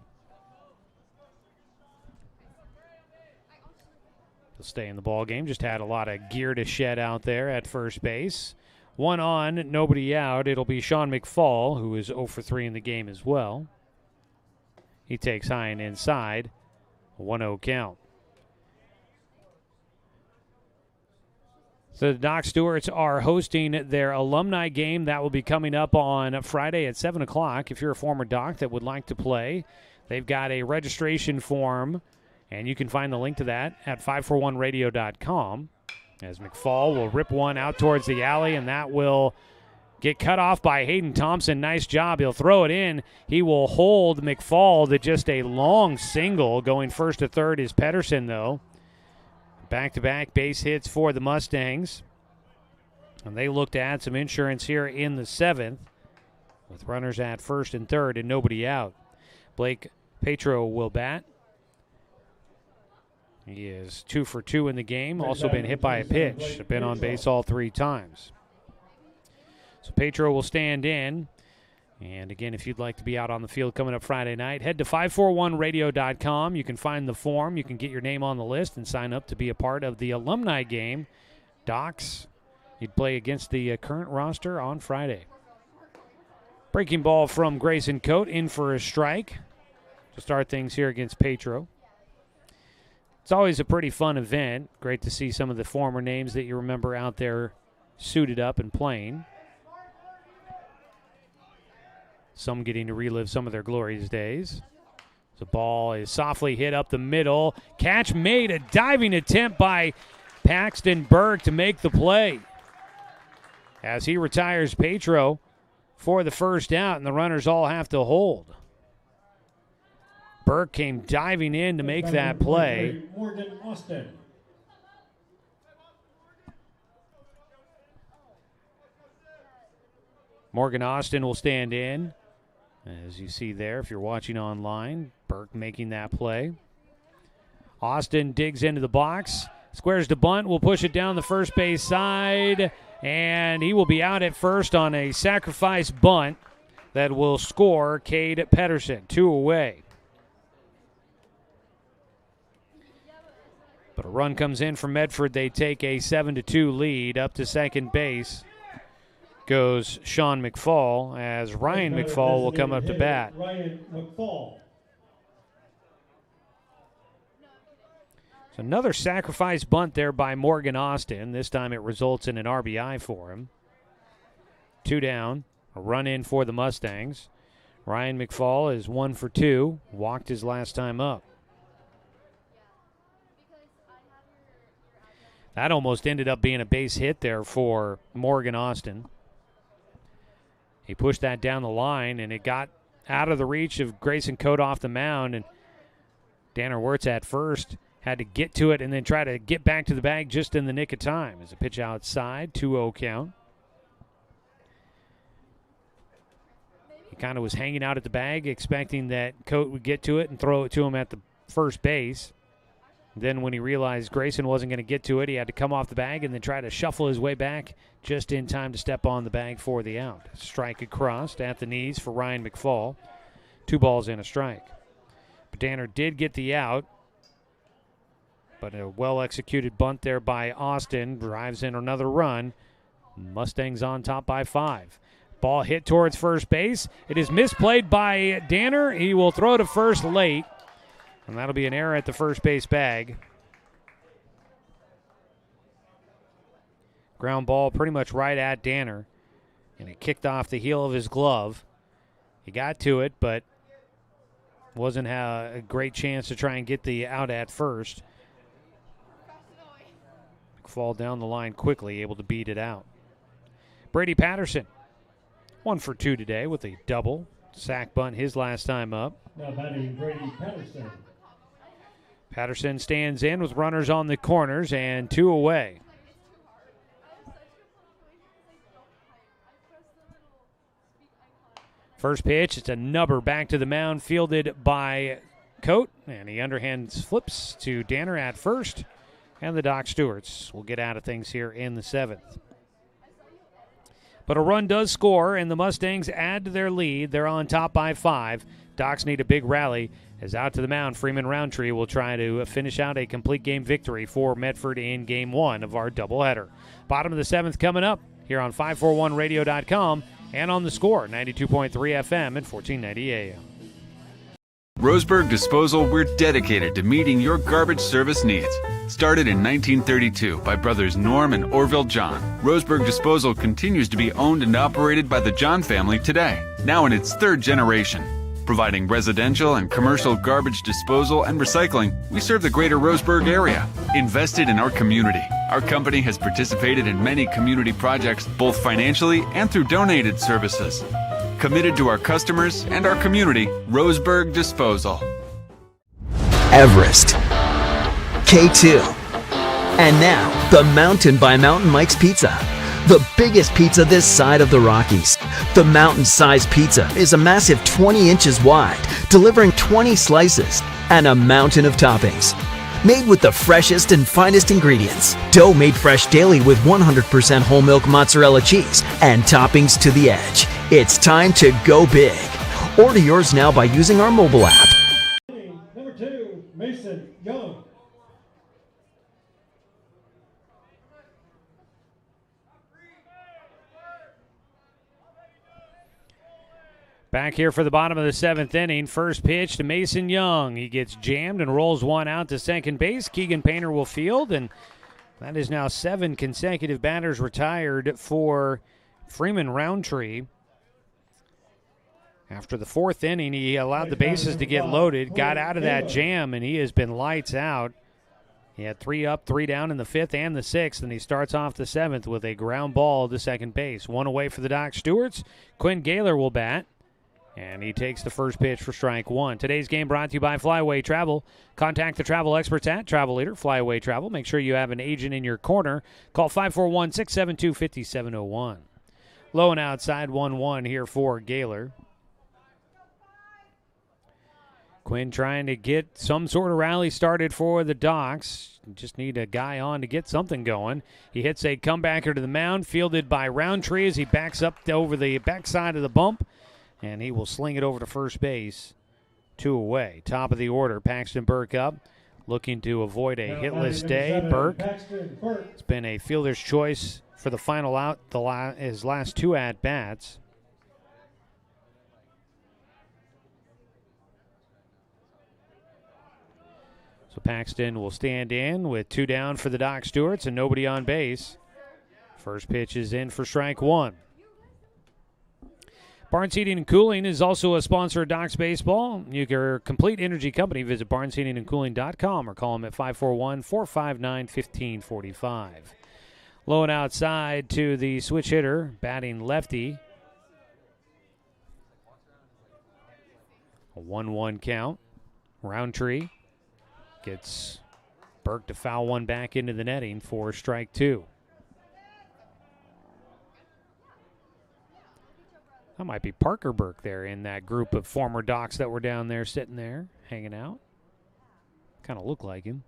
he'll stay in the ball game. Just had a lot of gear to shed out there at first base. 1 on, nobody out. It'll be Sean McFall, who is 0 for 3 in the game as well. He takes high and inside. 1-0 count. So the Doc Stewarts are hosting their alumni game. That will be coming up on Friday at 7 o'clock. If you're a former Doc that would like to play, they've got a registration form, and you can find the link to that at 541radio.com. As McFall will rip one out towards the alley, and that will get cut off by Hayden Thompson. Nice job. He'll throw it in. He will hold McFall to just a long single. Going first to third is Pedersen, though. Back-to-back base hits for the Mustangs. And they look to add some insurance here in the seventh with runners at first and third and nobody out. Blake Petro will bat. He is 2 for 2 in the game. Also been hit by a pitch. Been on base all 3 times. So Petro will stand in. And again, if you'd like to be out on the field coming up Friday night, head to 541radio.com. You can find the form. You can get your name on the list and sign up to be a part of the alumni game. Docs, you'd play against the current roster on Friday. Breaking ball from Grayson Coate, in for a strike to start things here against Petro. It's always a pretty fun event. Great to see some of the former names that you remember out there suited up and playing. Some getting to relive some of their glorious days. The ball is softly hit up the middle. Catch made, a diving attempt by Paxton Burke to make the play. As he retires Petro for the first out, and the runners all have to hold. Burke came diving in to make that play.
Morgan Austin.
Morgan Austin will stand in. As you see there, if you're watching online, Burke making that play. Austin digs into the box, squares to bunt, will push it down the first base side, and he will be out at first on a sacrifice bunt that will score Cade Pedersen. 2 away. But a run comes in from Medford. They take a 7-2 lead. Up to second base goes Sean McFall, as Ryan McFall will come up to bat.
Ryan McFall.
So another sacrifice bunt there by Morgan Austin. This time it results in an RBI for him. 2 down, a run in for the Mustangs. Ryan McFall is 1 for 2, walked his last time up. That almost ended up being a base hit there for Morgan Austin. He pushed that down the line, and it got out of the reach of Grayson Coate off the mound, and Danner Wirtz at first had to get to it and then try to get back to the bag just in the nick of time. As a pitch outside, 2-0 count. He kind of was hanging out at the bag, expecting that Coate would get to it and throw it to him at the first base. Then when he realized Grayson wasn't going to get to it, he had to come off the bag and then try to shuffle his way back just in time to step on the bag for the out. Strike across at the knees for Ryan McFall. 2 balls and a strike. But Danner did get the out, but a well-executed bunt there by Austin drives in another run. Mustangs on top by 5. Ball hit towards first base. It is misplayed by Danner. He will throw to first late. And that'll be an error at the first base bag. Ground ball pretty much right at Danner. And it kicked off the heel of his glove. He got to it, but wasn't a great chance to try and get the out at first. Fall down the line quickly, able to beat it out. Brady Patterson, 1 for 2 today with a double. Sack bunt his last time up.
Now batting Brady Patterson.
Patterson stands in with runners on the corners and 2 away. First pitch, it's a nubber back to the mound, fielded by Coate, and he underhand flips to Danner at first, and the Doc Stewarts will get out of things here in the 7th. But a run does score, and the Mustangs add to their lead. They're on top by 5. Docs need a big rally. As out to the mound, Freeman Roundtree will try to finish out a complete game victory for Medford in Game 1 of our doubleheader. Bottom of the 7th coming up here on 541radio.com and on the Score, 92.3 FM and 1490 AM.
Roseburg Disposal, we're dedicated to meeting your garbage service needs. Started in 1932 by brothers Norm and Orville John, Roseburg Disposal continues to be owned and operated by the John family today, now in its 3rd generation. Providing residential and commercial garbage disposal and recycling, we serve the greater Roseburg area. Invested in our community, our company has participated in many community projects, both financially and through donated services. Committed to our customers and our community, Roseburg Disposal.
Everest, K2, and now the Mountain by Mountain Mike's Pizza. The biggest pizza this side of the Rockies. The mountain-sized pizza is a massive 20 inches wide, delivering 20 slices and a mountain of toppings. Made with the freshest and finest ingredients. Dough made fresh daily with 100% whole milk mozzarella cheese and toppings to the edge. It's time to go big. Order yours now by using our mobile app.
Number 2, Mason Young.
Back here for the bottom of the 7th inning. First pitch to Mason Young. He gets jammed and rolls one out to second base. Keegan Painter will field, and that is now 7 consecutive batters retired for Freeman Roundtree. After the 4th inning, he allowed the bases to get loaded, got out of that jam, and he has been lights out. He had 3 up, 3 down in the 5th and the 6th, and he starts off the 7th with a ground ball to second base. 1 away for the Doc Stewarts. Quinn Gaylor will bat. And he takes the first pitch for strike 1. Today's game brought to you by Flyaway Travel. Contact the travel experts at Travel Leader, Flyaway Travel. Make sure you have an agent in your corner. Call 541-672-5701. Low and outside 1-1 here for Gaylor. Quinn trying to get some sort of rally started for the Docs. Just need a guy on to get something going. He hits a comebacker to the mound, fielded by Roundtree as he backs up over the backside of the bump. And he will sling it over to first base. 2 away. Top of the order, Paxton Burke up, looking to avoid a hitless day. Burke, it's been a fielder's choice for the final out, his last 2 at-bats. So Paxton will stand in with 2 down for the Doc Stewarts and nobody on base. First pitch is in for strike 1. Barnes Heating and Cooling is also a sponsor of Docs Baseball. You can complete energy company. Visit barnesheatingandcooling.com or call them at 541-459-1545. Low and outside to the switch hitter, batting lefty. A 1-1 count. Roundtree gets Burke to foul one back into the netting for strike 2. That might be Parker Burke there in that group of former Docs that were down there sitting there, hanging out. Kind of look like him.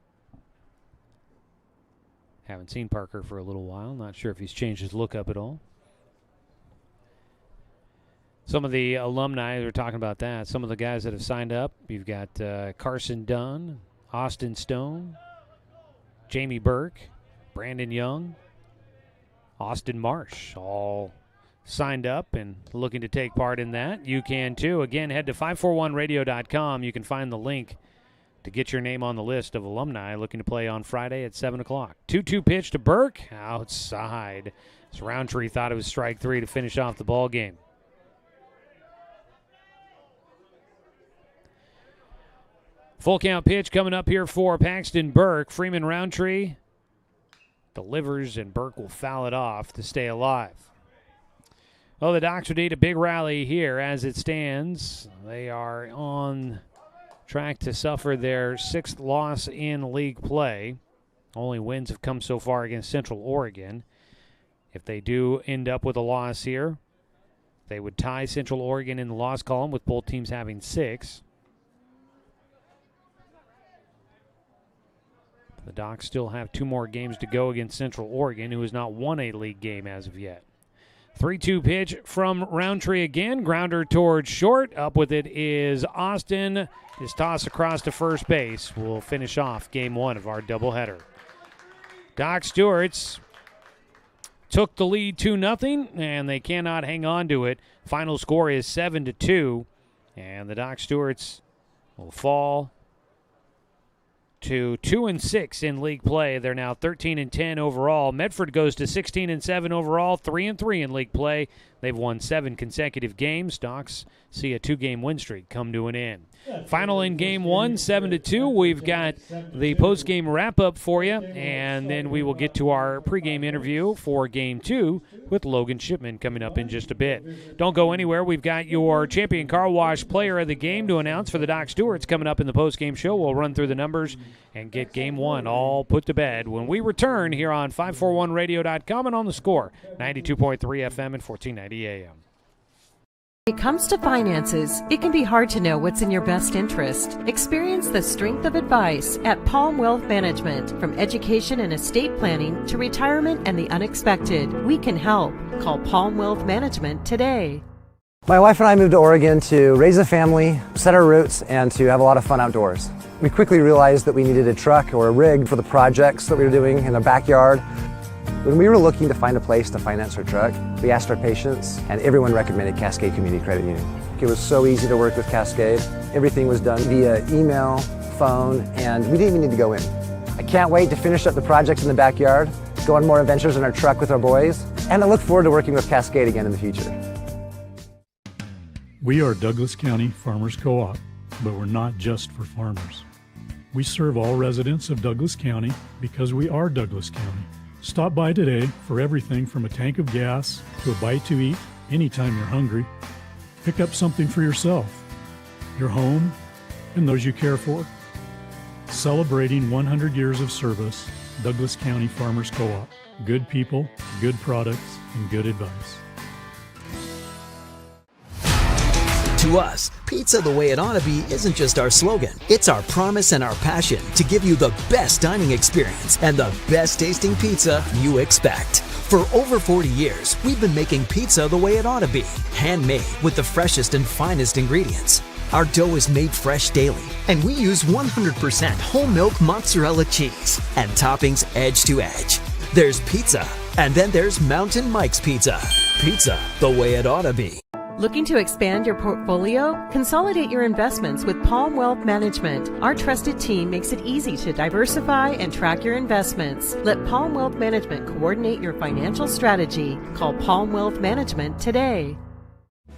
Haven't seen Parker for a little while. Not sure if he's changed his look up at all. Some of the alumni, we're talking about that. Some of the guys that have signed up. You've got Carson Dunn, Austin Stone, Jamie Burke, Brandon Young, Austin Marsh, all signed up and looking to take part in that. You can too. Again, head to 541radio.com. You can find the link to get your name on the list of alumni looking to play on Friday at 7 o'clock. 2-2 pitch to Burke, outside. As Roundtree thought it was strike three to finish off the ball game. Full count pitch coming up here for Paxton Burke. Freeman Roundtree delivers, and Burke will foul it off to stay alive. Well, the Docs would need a big rally here as it stands. They are on track to suffer their 6th loss in league play. Only wins have come so far against Central Oregon. If they do end up with a loss here, they would tie Central Oregon in the loss column with both teams having 6. The Docs still have 2 more games to go against Central Oregon, who has not won a league game as of yet. 3-2 pitch from Roundtree again. Grounder towards short. Up with it is Austin. His toss across to first base will finish off game 1 of our doubleheader. Doc Stewart's took the lead 2-0, and they cannot hang on to it. Final score is 7-2, and the Doc Stewart's will fall to 2-6 in league play. They're now 13-10 overall. Medford goes to 16-7 overall, 3-3 in league play. They've won 7 consecutive games. Docs see a 2-game win streak come to an end. Final in game 1, 7-2. We've got the post-game wrap-up for you, and then we will get to our pregame interview for game 2 with Logan Shipman coming up in just a bit. Don't go anywhere. We've got your Champion Car Wash player of the game to announce for the Doc Stewarts coming up in the post-game show. We'll run through the numbers and get game 1 all put to bed when we return here on 541radio.com and on the Score, 92.3 FM and 1490 AM.
When it comes to finances, it can be hard to know what's in your best interest. Experience the strength of advice at Palm Wealth Management. From education and estate planning to retirement and the unexpected, we can help. Call Palm Wealth Management today.
My wife and I moved to Oregon to raise a family, set our roots, and to have a lot of fun outdoors. We quickly realized that we needed a truck or a rig for the projects that we were doing in our backyard. When we were looking to find a place to finance our truck, we asked our patients, and everyone recommended Cascade Community Credit Union. It was so easy to work with Cascade. Everything was done via email, phone, and we didn't even need to go in. I can't wait to finish up the projects in the backyard, go on more adventures in our truck with our boys, and I look forward to working with Cascade again in the future.
We are Douglas County Farmers Co-op, but we're not just for farmers. We serve all residents of Douglas County because we are Douglas County. Stop by today for everything from a tank of gas to a bite to eat anytime you're hungry. Pick up something for yourself, your home, and those you care for. Celebrating 100 years of service, Douglas County Farmers Co-op. Good people, good products, and good advice.
To us, pizza the way it ought to be isn't just our slogan. It's our promise and our passion to give you the best dining experience and the best tasting pizza you expect. For over 40 years, we've been making pizza the way it ought to be. Handmade with the freshest and finest ingredients. Our dough is made fresh daily, and we use 100% whole milk mozzarella cheese and toppings edge to edge. There's pizza, and then there's Mountain Mike's Pizza. Pizza the way it ought to be.
Looking to expand your portfolio? Consolidate your investments with Palm Wealth Management. Our trusted team makes it easy to diversify and track your investments. Let Palm Wealth Management coordinate your financial strategy. Call Palm Wealth Management today.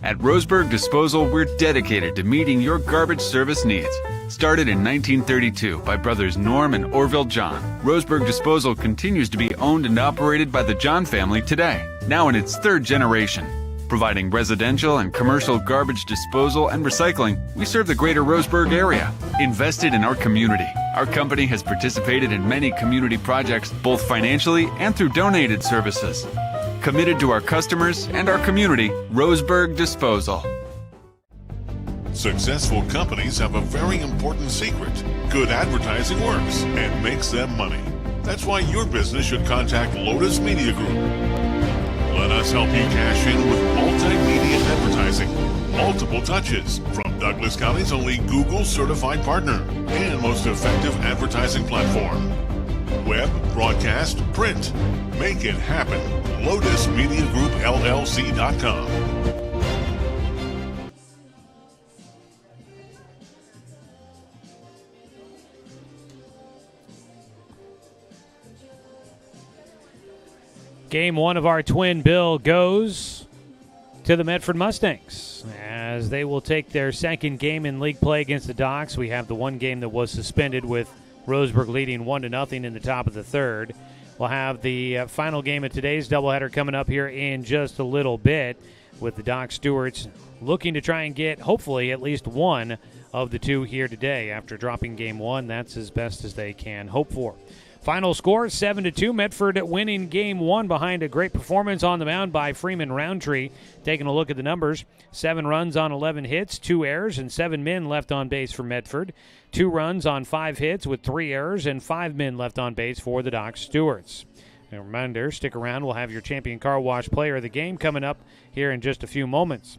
At Roseburg Disposal, we're dedicated to meeting your garbage service needs. Started in 1932 by brothers Norm and Orville John, Roseburg Disposal continues to be owned and operated by the John family today, now in its 3rd generation. Providing residential and commercial garbage disposal and recycling, we serve the greater Roseburg area. Invested in our community, our company has participated in many community projects, both financially and through donated services. Committed to our customers and our community, Roseburg Disposal.
Successful companies have a very important secret. Good advertising works and makes them money. That's why your business should contact Lotus Media Group. Let us help you cash in with multimedia advertising. Multiple touches from Douglas County's only Google certified partner and most effective advertising platform. Web, broadcast, print. Make it happen. LotusMediaGroupLLC.com.
Game 1 of our twin bill goes to the Medford Mustangs as they will take their second game in league play against the Docs. We have the one game that was suspended with Roseburg leading 1-0 in the top of the third. We'll have the final game of today's doubleheader coming up here in just a little bit with the Doc Stewarts looking to try and get, hopefully, at least one of the two here today. After dropping game 1, that's as best as they can hope for. Final score, 7-2. Medford winning game 1 behind a great performance on the mound by Freeman Roundtree. Taking a look at the numbers, 7 runs on 11 hits, 2 errors, and 7 men left on base for Medford. 2 runs on 5 hits with 3 errors and 5 men left on base for the Doc Stewarts. A reminder, stick around. We'll have your Champion Car Wash player of the game coming up here in just a few moments.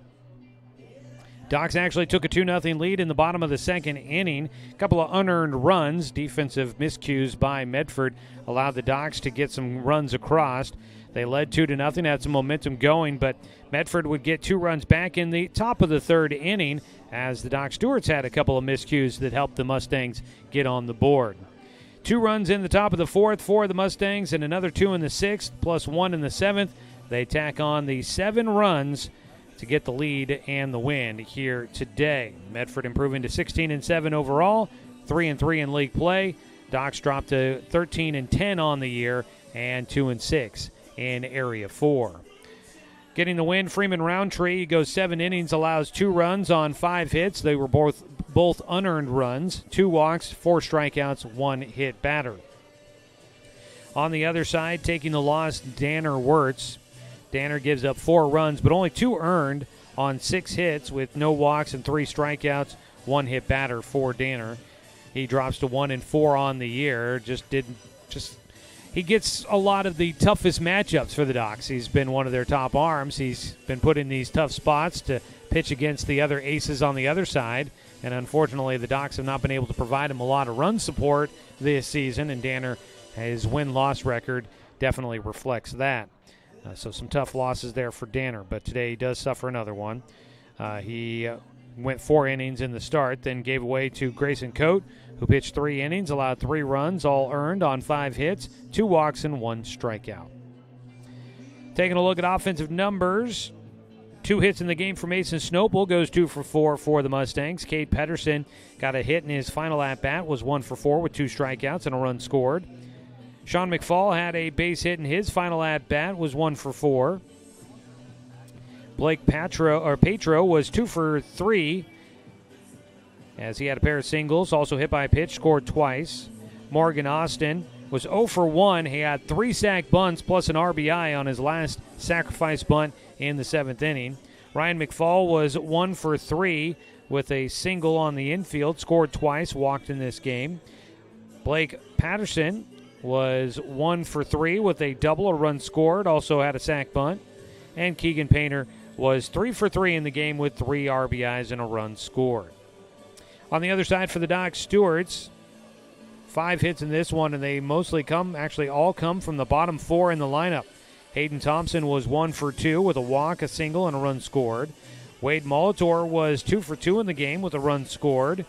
Docs actually took a 2-0 lead in the bottom of the second inning. A couple of unearned runs, defensive miscues by Medford, allowed the Docs to get some runs across. They led 2-0, had some momentum going, but Medford would get 2 runs back in the top of the third inning as the Doc Stewarts had a couple of miscues that helped the Mustangs get on the board. 2 runs in the top of the fourth for the Mustangs and another 2 in the sixth, plus 1 in the seventh. They tack on the 7 runs to get the lead and the win here today. Medford improving to 16-7 overall, 3-3 in league play. Docs dropped to 13-10 on the year and 2-6 in Area 4. Getting the win, Freeman Roundtree goes 7 innings, allows 2 runs on 5 hits. They were both unearned runs, 2 walks, 4 strikeouts, 1 hit batter. On the other side, taking the loss, Danner Wirtz. Danner gives up 4 runs, but only 2 earned on 6 hits with no walks and 3 strikeouts, 1 hit batter for Danner. He drops to 1-4 on the year. He gets a lot of the toughest matchups for the Docs. He's been one of their top arms. He's been put in these tough spots to pitch against the other aces on the other side, and unfortunately the Docs have not been able to provide him a lot of run support this season, and Danner, his win-loss record definitely reflects that. So some tough losses there for Danner, but today he does suffer another one. He went 4 innings in the start, then gave away to Grayson Coate, who pitched 3 innings, allowed 3 runs, all earned on 5 hits, 2 walks, and 1 strikeout. Taking a look at offensive numbers, 2 hits in the game for Mason Snopel, goes 2 for 4 for the Mustangs. Cade Pedersen got a hit in his final at-bat, was 1 for 4 with 2 strikeouts and a run scored. Sean McFall had a base hit in his final at-bat, was 1 for 4. Blake Patro was 2 for 3 as he had a pair of singles, also hit by a pitch, scored twice. Morgan Austin was 0 for 1. He had 3 sack bunts plus an RBI on his last sacrifice bunt in the 7th inning. Ryan McFall was 1 for 3 with a single on the infield, scored twice, walked in this game. Blake Patterson was 1 for 3 with a double, a run scored, also had a sack bunt. And Keegan Painter was 3 for 3 in the game with 3 RBIs and a run scored. On the other side for the Doc Stewarts, 5 hits in this one, and they all come from the bottom 4 in the lineup. Hayden Thompson was 1 for 2 with a walk, a single, and a run scored. Wade Molitor was 2 for 2 in the game with a run scored.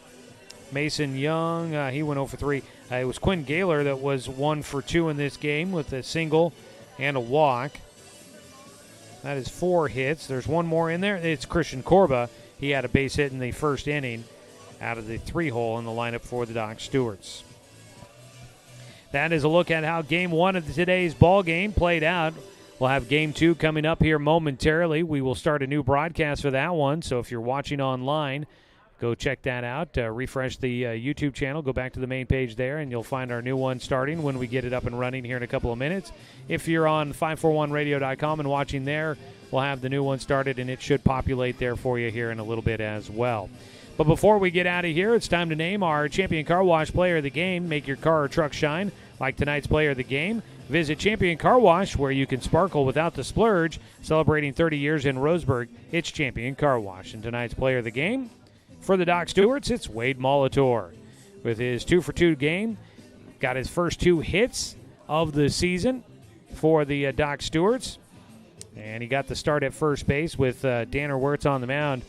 Mason Young, he went 0 for 3. It was Quinn Gaylor that was 1 for 2 in this game with a single and a walk. That is 4 hits. There's one more in there. It's Christian Corba. He had a base hit in the first inning out of the 3-hole in the lineup for the Doc Stewarts. That is a look at how Game 1 of today's ball game played out. We'll have Game 2 coming up here momentarily. We will start a new broadcast for that one, so if you're watching online, go check that out. Refresh the YouTube channel. Go back to the main page there, and you'll find our new one starting when we get it up and running here in a couple of minutes. If you're on 541radio.com and watching there, we'll have the new one started, and it should populate there for you here in a little bit as well. But before we get out of here, it's time to name our Champion Car Wash Player of the Game. Make your car or truck shine like tonight's Player of the Game. Visit Champion Car Wash, where you can sparkle without the splurge. Celebrating 30 years in Roseburg, it's Champion Car Wash. And tonight's Player of the Game, for the Doc Stewarts, it's Wade Molitor. With his 2 for 2 game, got his first 2 hits of the season for the Doc Stewarts. And he got the start at first base with Danner Wirtz on the mound.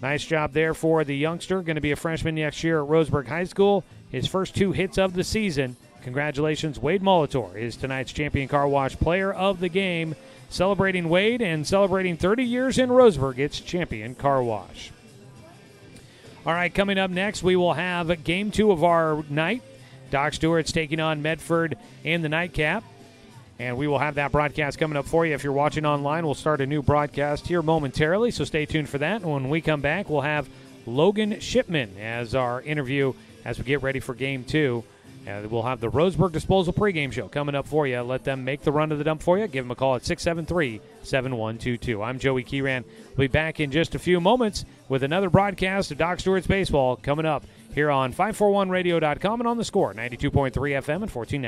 Nice job there for the youngster. Going to be a freshman next year at Roseburg High School. His first 2 hits of the season Congratulations, Wade Molitor is tonight's Champion Car Wash Player of the Game. Celebrating Wade and celebrating 30 years in Roseburg, it's Champion Car Wash. All right, coming up next, we will have Game 2 of our night. Doc Stewart's taking on Medford in the nightcap. And we will have that broadcast coming up for you. If you're watching online, we'll start a new broadcast here momentarily, so stay tuned for that. And when we come back, we'll have Logan Shipman as our interview as we get ready for Game 2. And we'll have the Roseburg Disposal pregame show coming up for you. Let them make the run to the dump for you. Give them a call at 673-7122. I'm Joey Keeran. We'll be back in just a few moments with another broadcast of Doc Stewart's Baseball coming up here on 541radio.com and on the Score, 92.3 FM and 1490.